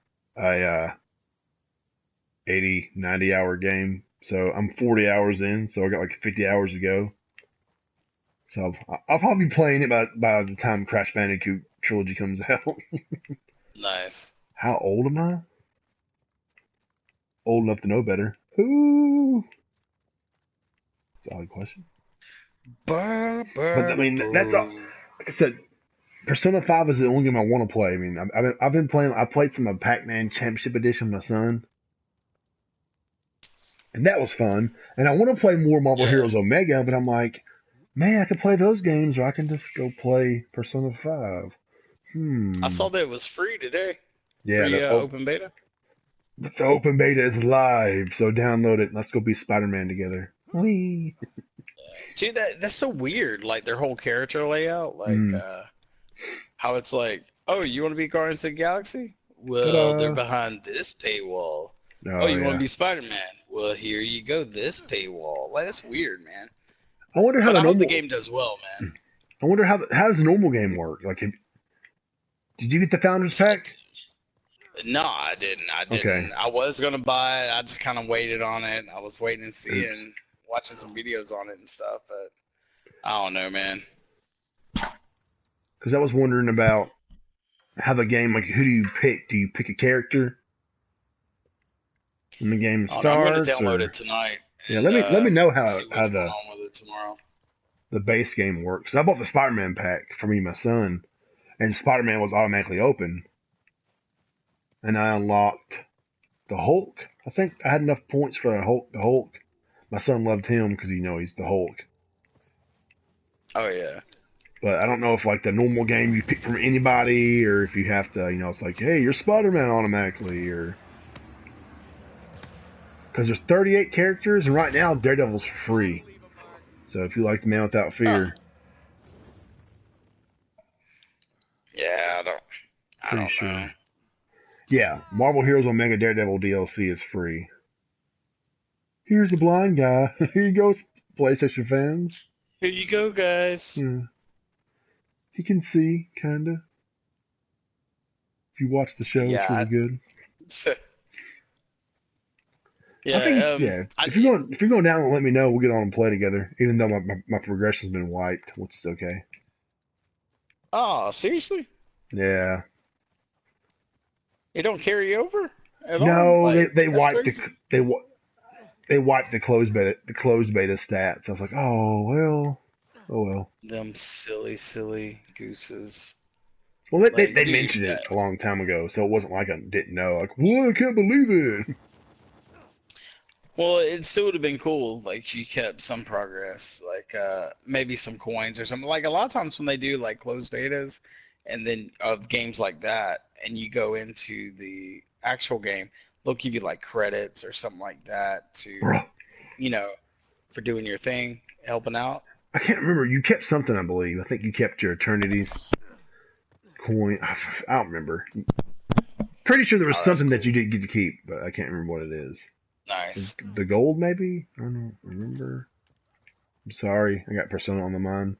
80, 90 hour game. So I'm 40 hours in, so I got like 50 hours to go. So I'll probably be playing it by the time Crash Bandicoot trilogy comes out. Nice. How old am I? Old enough to know better. Ooh. Solid question. But I mean, that's all. Like I said, Persona 5 is the only game I want to play. I mean, I've been playing. I played some of Pac-Man Championship Edition with my son, and that was fun. And I want to play more Marvel Heroes Omega, but I'm like, man, I could play those games, or I can just go play Persona 5. I saw that it was free today. Yeah, free open beta. The open beta is live, so download it. Let's go be Spider-Man together. Whee! Dude, that's so weird. Like their whole character layout, like how it's like, oh, you want to be Guardians of the Galaxy? Well, Ta-da. they're behind this paywall. Oh, you want to be Spider-Man? Well, here you go, this paywall. Like that's weird, man. I wonder how I hope the game does well, man. I wonder how does the normal game work? Like, did you get the Founders Pack? No, I didn't. Okay. I was gonna buy it. I just kind of waited on it. I was waiting and seeing, watching some videos on it and stuff, but I don't know, man. Because I was wondering about how the game, like, who do you pick? Do you pick a character when the game starts? I'm gonna download it tonight. Yeah, let me know how going on with it tomorrow. The base game works. I bought the Spider-Man pack for me and my son, and Spider-Man was automatically open. And I unlocked the Hulk. I think I had enough points for the Hulk. My son loved him because he's the Hulk. Oh yeah. But I don't know if like the normal game you pick from anybody, or if you have to, it's like, hey, you're Spider-Man automatically, or because there's 38 characters, and right now Daredevil's free. So if you like the Man Without Fear, yeah, I don't know. Yeah, Marvel Heroes Omega Daredevil DLC is free. Here's the blind guy. Here you go, PlayStation fans. Here you go, guys. Yeah. He can see, kinda. If you watch the show, it's really good. Yeah, I think, if you're going down, let me know. We'll get on and play together. Even though my progression's been wiped, which is okay. Oh, seriously? Yeah. It don't carry over at all? No, Like, they wiped they wiped the closed beta stats. I was like, oh well. Them silly gooses. Well, they mentioned it a long time ago, so it wasn't like I didn't know. Like, what? I can't believe it. Well, it still would have been cool, like, you kept some progress, like, maybe some coins or something. Like, a lot of times when they do, like, closed betas, and then, of games like that, and you go into the actual game, they'll give you, like, credits or something like that to, for doing your thing, helping out. I can't remember. You kept something, I believe. I think you kept your Eternity's coin. I don't remember. Pretty sure there was something that you didn't get to keep, but I can't remember what it is. Nice. The gold, maybe? I don't remember. I'm sorry. I got Persona on the mind.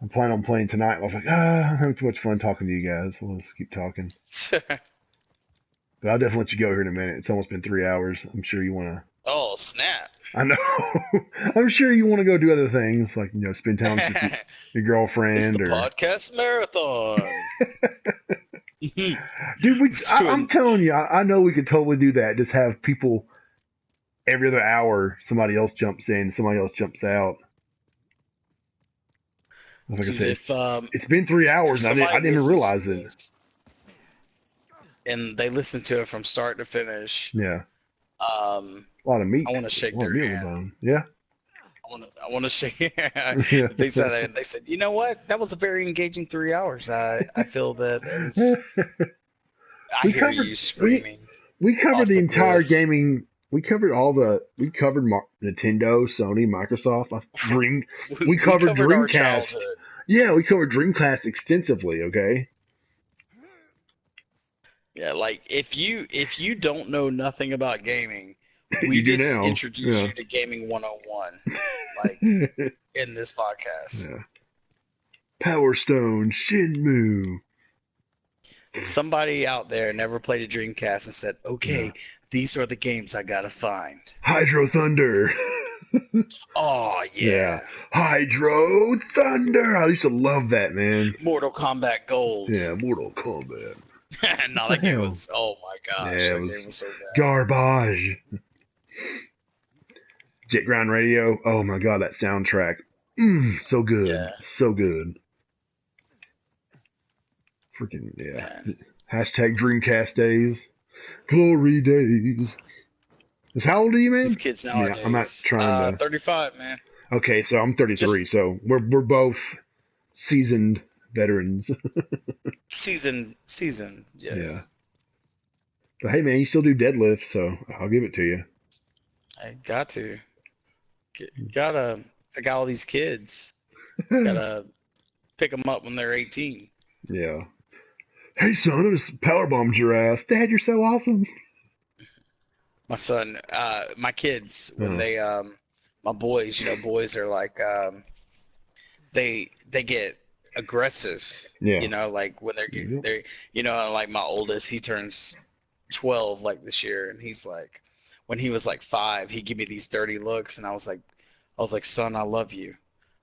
I'm planning on playing tonight. I was like, I'm having too much fun talking to you guys. We'll just keep talking. But I'll definitely let you go here in a minute. It's almost been 3 hours. I'm sure you want to... Oh, snap. I know. I'm sure you want to go do other things, like, spend time with your girlfriend. It's the podcast marathon. Dude, I'm telling you, I know we could totally do that. Just have people every other hour, somebody else jumps in, somebody else jumps out. Like I said, it's been 3 hours, and I didn't even realize it. And they listen to it from start to finish. Yeah. A lot of meat. I want to shake their hand. Yeah. I want to shake. They said, you know what? That was a very engaging 3 hours. I feel that was. I hear you screaming. We covered the entire gaming We covered Nintendo, Sony, Microsoft, We covered our Dreamcast. childhood. Yeah, we covered Dreamcast extensively. Okay. Yeah, like if you don't know nothing about gaming, we You do just now. introduced Yeah. you to gaming 101, like in this podcast. Yeah. Power Stone, Shenmue. Somebody out there never played a Dreamcast and said, "Okay, Yeah. these are the games I gotta find." Hydro Thunder. Oh yeah. Hydro Thunder. I used to love that, man. Mortal Kombat Gold. Yeah, Mortal Kombat. No, that game was. Oh my gosh, Yeah, that game was so bad. Garbage. Jet Ground Radio. Oh my god, that soundtrack. So good. Yeah. So good. Freaking, yeah. Man. Hashtag Dreamcast days. Glory days. How old are you, man? These kids nowadays. Yeah, I'm not trying to. 35, man. Okay, so I'm 33, so we're both seasoned veterans. Season, yes. Yeah. But hey, man, you still do deadlifts, so I'll give it to you. I got to. I got all these kids. Gotta pick them up when they're 18. Yeah. Hey, son, I just powerbombed your ass. Dad, you're so awesome. My son, my kids, when they, my boys, boys are like, they get aggressive. Yeah. Like when they're, like my oldest, he turns 12 like this year, and he's like, when he was like 5, he'd give me these dirty looks, and I was like, son, I love you,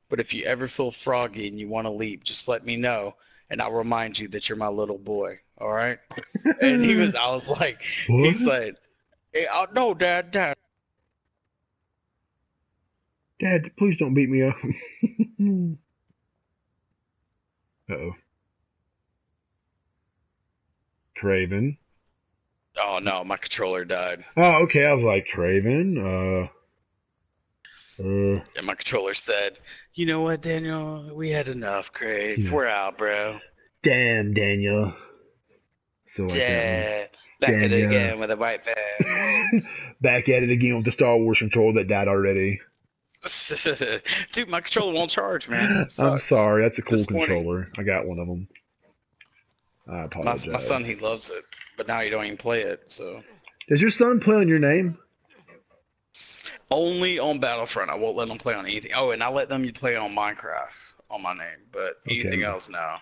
but if you ever feel froggy and you want to leap, just let me know, and I'll remind you that you're my little boy. All right. And I was like, What? he said, hey, no, Dad. Dad, please don't beat me up. Uh-oh. Craven. Oh no, my controller died. Oh, okay. I was like, Craven? And my controller said, "You know what, Daniel? We had enough, Crave. Yeah. We're out, bro." Damn, Daniel. So Dad, back at it Daniel. again with the white vans. Back at it again with the Star Wars controller that died already. Dude, my controller won't charge, man. I'm Sucks. sorry. That's a cool Disappointing. controller. I got one of them. I apologize. My son, he loves it, but now he don't even play it. So Does your son play on your name? only on Battlefront. I won't let them play on anything. Oh, and I let them play on Minecraft on my name, but anything else, no.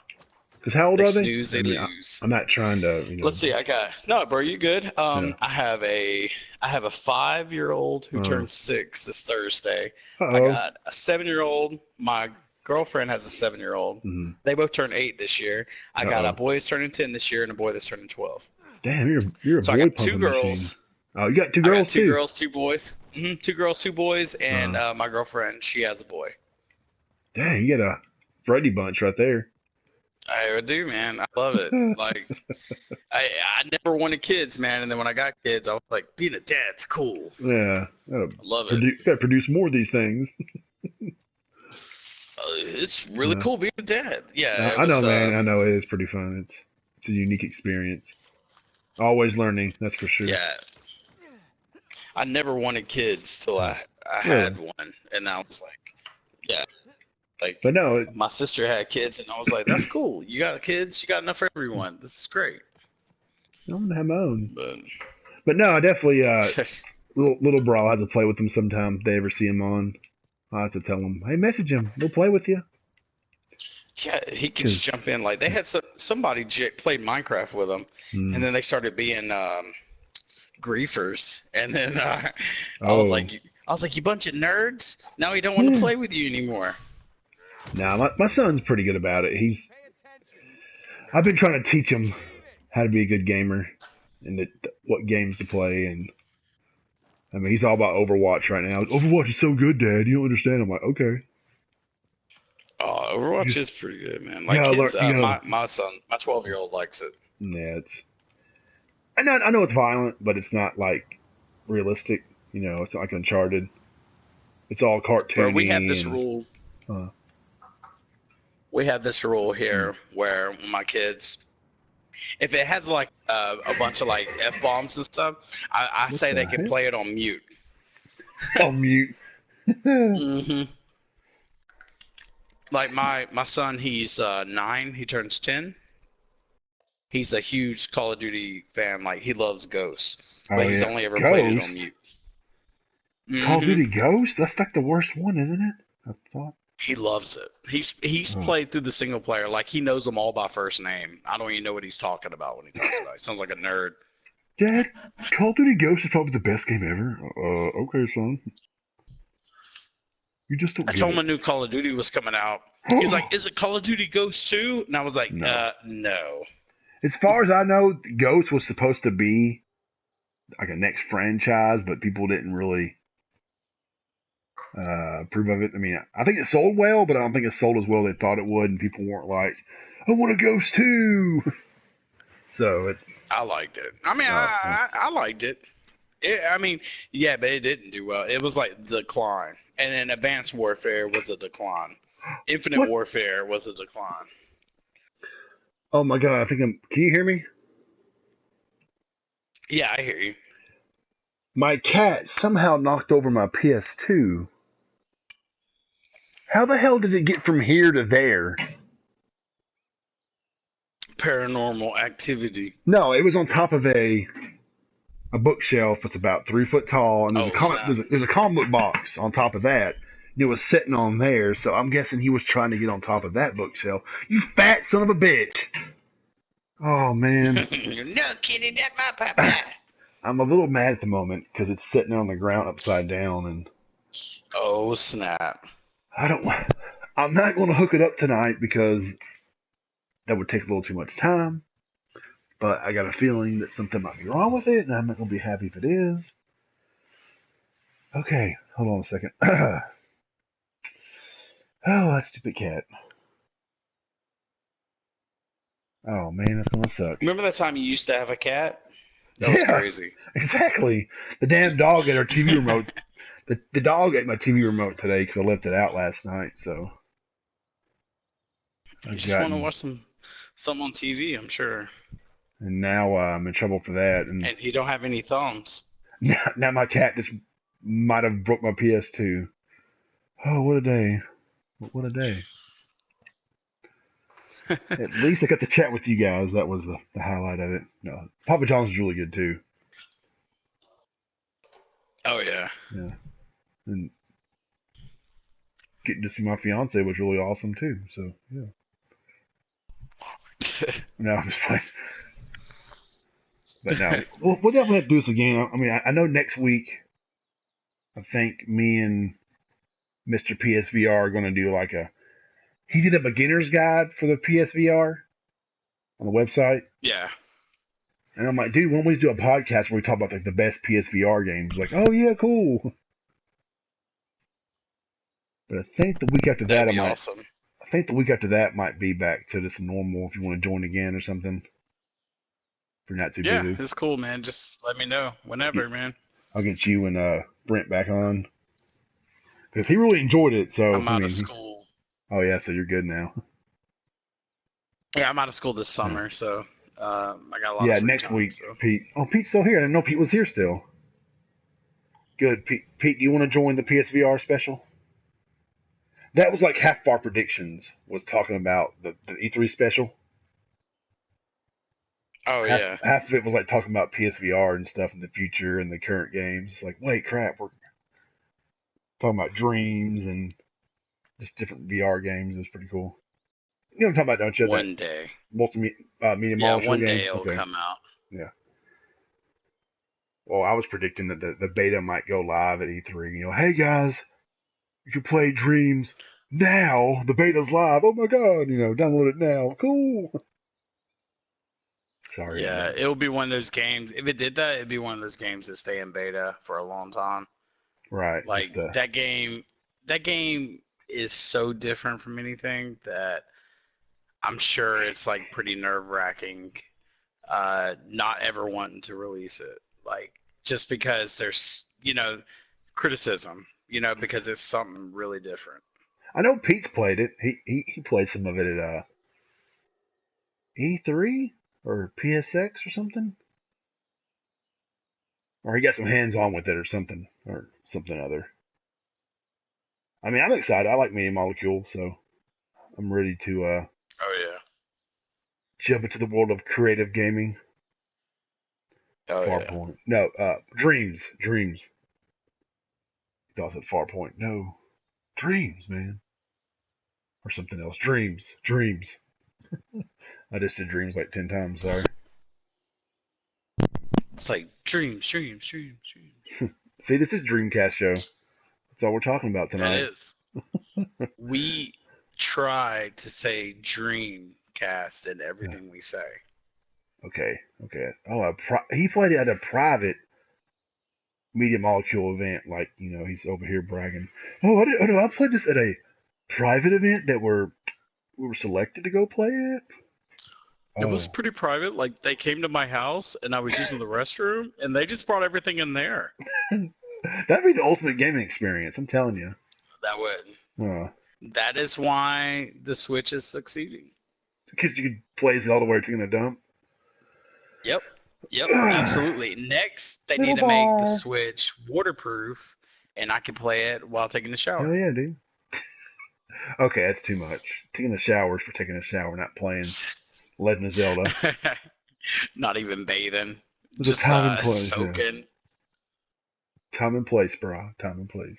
Because how old They are they? snooze, they lose. I'm not trying to. Let's see. No, bro. You good? Yeah. I have a 5-year-old who turns 6 this Thursday. Uh-oh. I got a 7-year-old. My girlfriend has a 7-year-old. Mhm. They both turned 8 this year. I got Uh-oh. a boy that's turning 10 this year and a boy that's turning 12. Damn, you're a So boy I got 2 pumping girls. machine. Oh, you got 2 I girls got 2 too. girls, 2 boys. 2 girls, 2 boys, and my girlfriend, she has a boy. Dang, you got a Freddy bunch right there. I do, man. I love it. Like, I never wanted kids, man. And then when I got kids, I was like, being a dad's cool. Yeah, I love it. You gotta produce more of these things. It's really cool being a dad. Yeah, I know, man. I know it is pretty fun. It's a unique experience. Always learning, that's for sure. Yeah. I never wanted kids till I had one, and I was like, yeah. Like, But no, my sister had kids, and I was like, that's cool. You got kids, you got enough for everyone. This is great. I'm gonna have my own. But But no, I definitely little Brawl has to play with them sometime if they ever see him on. I have to tell him, hey, message him. He'll play with you. yeah, he could just jump in. Like, they had somebody played Minecraft with him, and then they started being griefers, and then I was like, you bunch of nerds. Now he don't want to play with you anymore. Nah, my son's pretty good about it. I've been trying to teach him how to be a good gamer and what games to play. And I mean, he's all about Overwatch right now. Overwatch is so good, Dad. You don't understand. I'm like, okay. Oh, Overwatch is pretty good, man. Like, kids, my son, my 12-year-old likes it. Yeah, I know it's violent, but it's not like realistic. It's not like Uncharted. It's all cartoony. Bro, we have this rule. We have this rule here where my kids, If it has like a bunch of like F-bombs and stuff, I What say the they can heck? play it on mute. On mute. Hmm. Like my son, he's 9. He turns 10. He's a huge Call of Duty fan. Like he loves Ghosts, but Oh he's yeah, only ever played it on Ghost. mute. Call of Hmm. Duty Ghost. That's like the worst one, isn't it? I thought. He loves it. He's Oh. played through the single player. Like he knows them all by first name. I don't even know what he's talking about when he talks about it. He sounds like a nerd. Dad, Call of Duty Ghost is probably the best game ever. Okay, son. You just don't I get told him a it. new Call of Duty was coming out. He's like, "Is it Call of Duty Ghosts 2?" And I was like, No. no. As far as I know, Ghost was supposed to be like a next franchise, but people didn't really approve of it. I mean, I think it sold well, but I don't think it sold as well as they thought it would, and people weren't like, I want a Ghost too. So it's. I liked it. I mean, I liked it. I mean, yeah, but it didn't do well. It was like decline. And then Advanced Warfare was a decline. Infinite What? Warfare was a decline. Oh my god! I think I'm. Can you hear me? Yeah, I hear you. My cat somehow knocked over my PS2. How the hell did it get from here to there? Paranormal Activity. No, it was on top of a bookshelf that's about 3 foot tall, and there's a comic book box on top of that. And it was sitting on there, so I'm guessing he was trying to get on top of that bookshelf. You fat son of a bitch! Oh man, No kidding, that's my papa. I'm a little mad at the moment because it's sitting on the ground upside down, and Oh, snap. I'm not going to hook it up tonight because that would take a little too much time. But I got a feeling that something might be wrong with it, and I'm not going to be happy if it is. Okay, hold on a second. Oh, that stupid cat. Oh man, that's gonna suck. Remember that time you used to have a cat? That was crazy. Exactly. The damn dog ate our TV remote. The dog ate my TV remote today because I left it out last night. So You just want to watch something on TV, I'm sure. And now I'm in trouble for that. And you don't have any thumbs. now my cat just might have broke my PS2. Oh, what a day! What a day! At least I got to chat with you guys. That was the highlight of it. No, Papa John's is really good too. Oh yeah. Yeah, and getting to see my fiance was really awesome too. So yeah. No, I'm just playing. But no, we'll definitely have to do this again. I mean, I know next week. I think me and Mr. PSVR are going to do like he did a beginner's guide for the PSVR on the website. Yeah. And I'm like, dude, why don't we do a podcast where we talk about like the best PSVR games? Like, oh yeah, cool. But I think the week after that, awesome. I think the week after that might be back to just normal if you want to join again or something. If you're not too busy. Yeah, it's cool, man. Just let me know whenever, man. I'll get you and Brent back on because he really enjoyed it. So I'm out of school. Oh yeah, so you're good now. Yeah, I'm out of school this summer, so I got a lot. Yeah, of next time, week, so. Pete. Oh, Pete's still here. I didn't know Pete was here still. Good, Pete. Pete, do you want to join the PSVR special? That was like half of our predictions was talking about the E3 special. Oh yeah. Half of it was like talking about PSVR and stuff in the future and the current games. It's like, wait, crap, we're talking about Dreams and just different VR games. It was pretty cool. You know what I'm talking about, don't you? One day. Multimedia Yeah, one day game? it'll come out. Yeah. Well, I was predicting that the beta might go live at E3. You know, hey guys, you can play Dreams now. The beta's live. Oh my god, download it now. Cool. Sorry. Yeah, it'll be one of those games. If it did that, it'd be one of those games that stay in beta for a long time. Right. Like that game is so different from anything that I'm sure it's like pretty nerve-wracking not ever wanting to release it. Like just because there's, criticism, because it's something really different. I know Pete's played it. He played some of it at E3. or PSX or something. Or he got some hands-on with it or something other. I mean, I'm excited. I like Media Molecule, so I'm ready to Oh yeah. jump into the world of creative gaming. Oh yeah. Farpoint. No, Dreams. Dreams. He thought I said Farpoint. No. Dreams, man. Or something else. Dreams. Dreams. I just said Dreams like 10 times, sorry. It's like dreams. See, this is Dreamcast show. That's all we're talking about tonight. It is. We try to say Dreamcast in everything we say. Okay. Oh, he played it at a private Media Molecule event. Like, he's over here bragging. Oh, I played this at a private event that we were selected to go play at. It was pretty private. Like, they came to my house, and I was using the restroom, and they just brought everything in there. That'd be the ultimate gaming experience, I'm telling you. That would. That is why the Switch is succeeding. Because you could play it all the way to the dump? Yep, absolutely. Next, they need to make the Switch waterproof, and I can play it while taking a shower. Hell yeah, dude. Okay, that's too much. Taking a shower is for taking a shower, not playing Legend of Zelda. Not even bathing. There's Just a time and place, soaking. Yeah. Time and place, bro. Time and place.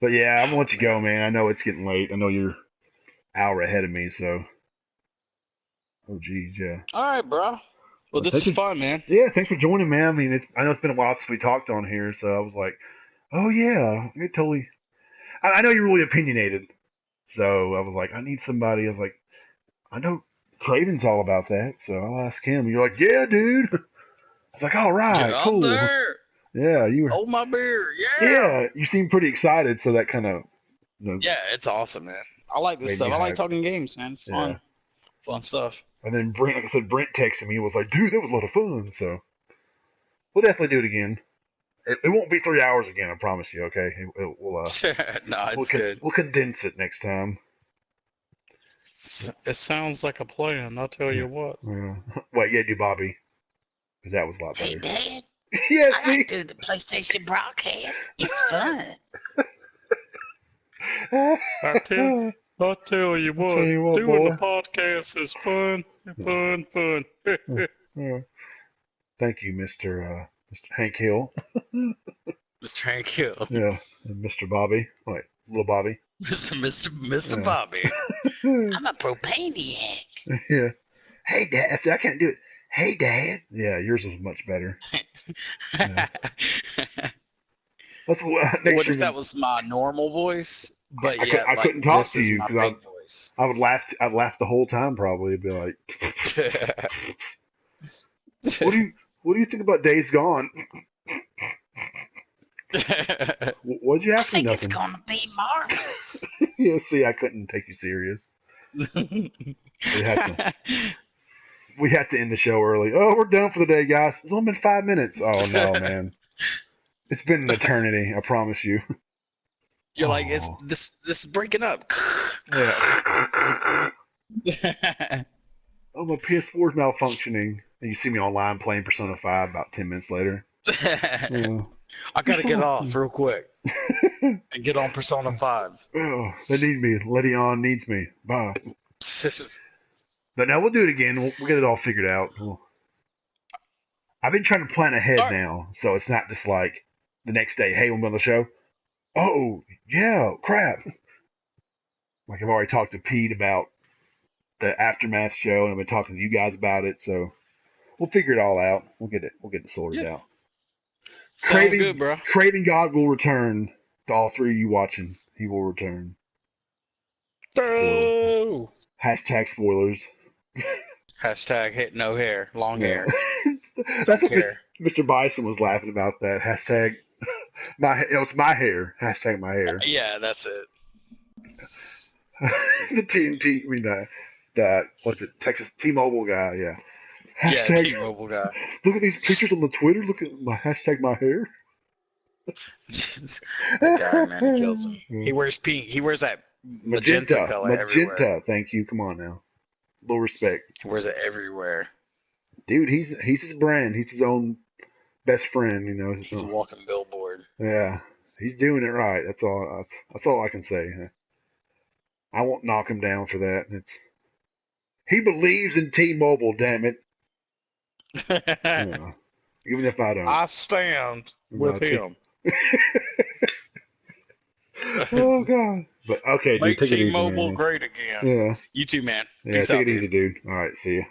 But yeah, I'm gonna let you go, man. I know it's getting late. I know you're an hour ahead of me, so. Oh, geez, yeah. All right, bro. Well, this is fun, man. Yeah, thanks for joining, man. I mean, I know it's been a while since we talked on here, so I was like, oh yeah, it totally. I know you're really opinionated, so I was like, I need somebody. I was like, I know Craven's all about that, so I'll ask him. And you're like, yeah, dude. I was like, all right, Get cool. up there. Yeah, you were. Hold my beer, yeah. Yeah, you seem pretty excited, so that kind of. Yeah, it's awesome, man. I like this stuff. I like talking games, man. It's fun. Fun stuff. And then Brent, like I said, Brent texted me. He was like, dude, that was a lot of fun. So we'll definitely do it again. It won't be 3 hours again, I promise you. Okay, we'll no, it's good. We'll condense it next time. It sounds like a plan. I'll tell you what. Yeah. Wait, yeah, do Bobby, because that was a lot better. Hey, Dad. Yes, I like doing the PlayStation Brahcast. It's fun. I'll tell you what, doing the podcast is fun. Yeah. Thank you, Mr. Hank Hill. Mr. Hank Hill. Yeah, and Mr. Bobby. Wait, little Bobby. Mr. Bobby. I'm a propaniac. Yeah. Hey, Dad. I can't do it. Hey, Dad. Yeah, yours was much better. Yeah. What if that was my normal voice? But I couldn't talk to you because I would laugh. I'd laugh the whole time probably. It'd be like, what do you think about Days Gone? What'd you ask me? I think Nothing. it's gonna be marvelous. Yeah, see, I couldn't take you serious. We had to end the show early. Oh, we're done for the day, guys. It's only been 5 minutes. Oh no, man. It's been an eternity, I promise you. You're like, it's this is breaking up. Yeah. Oh, my PS4 is malfunctioning. And you see me online playing Persona 5 about 10 minutes later. Yeah. I gotta get off real quick and get on Persona 5. Oh, they need me. Leon needs me. Bye. But now we'll do it again. We'll get it all figured out. I've been trying to plan ahead now, so it's not just like the next day, hey, we'll be on the show. Oh, yeah, crap. Like I've already talked to Pete about the Aftermath show, and I've been talking to you guys about it, so we'll figure it all out. We'll get it sorted out. Sounds good, bro. Craven God will return to all three of you watching. He will return. Oh. Hashtag spoilers. Hashtag no hair, long hair. That's what Mr. Bison was laughing about. That hashtag. It's my hair. Hashtag my hair. Yeah, that's it. The TNT. I mean, the what's it? Texas T-Mobile guy. Yeah. Yeah, T-Mobile guy. Look at these pictures on the Twitter. Look at my hashtag my hair. That guy, man, he kills him. He wears pink. He wears that magenta color everywhere. Thank you. Come on now. Little respect. Wears it everywhere. Dude, he's his brand. He's his own best friend, you know. He's a walking billboard. Yeah. He's doing it right. That's all I can say. I won't knock him down for that. He believes in T-Mobile, damn it. Yeah. Even if I don't. I stand with him. Oh God! But okay, dude, Make take it easy, T-Mobile man. great again. Yeah. You too, man. Yeah, Peace take out, it easy, dude. All right, see ya.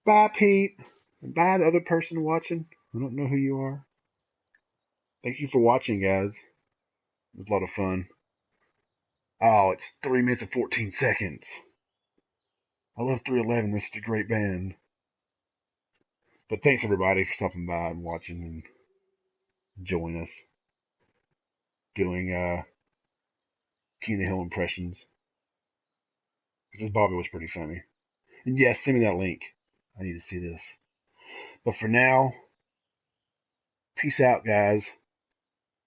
Bye, Pete. And bye, the other person watching. I don't know who you are. Thank you for watching, guys. It was a lot of fun. Oh, it's 3 minutes and 14 seconds. I love 311. This is a great band. But thanks, everybody, for stopping by and watching and joining us. Doing King of the Hill impressions. Because this Bobby was pretty funny. And yes, send me that link. I need to see this. But for now, peace out, guys.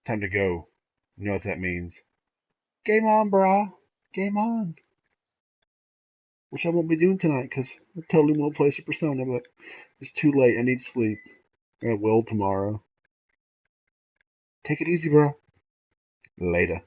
Time to go. You know what that means. Game on, brah. Game on. Which I won't be doing tonight because I totally want to play Super Persona, but it's too late. I need sleep. I will tomorrow. Take it easy, bro. Later.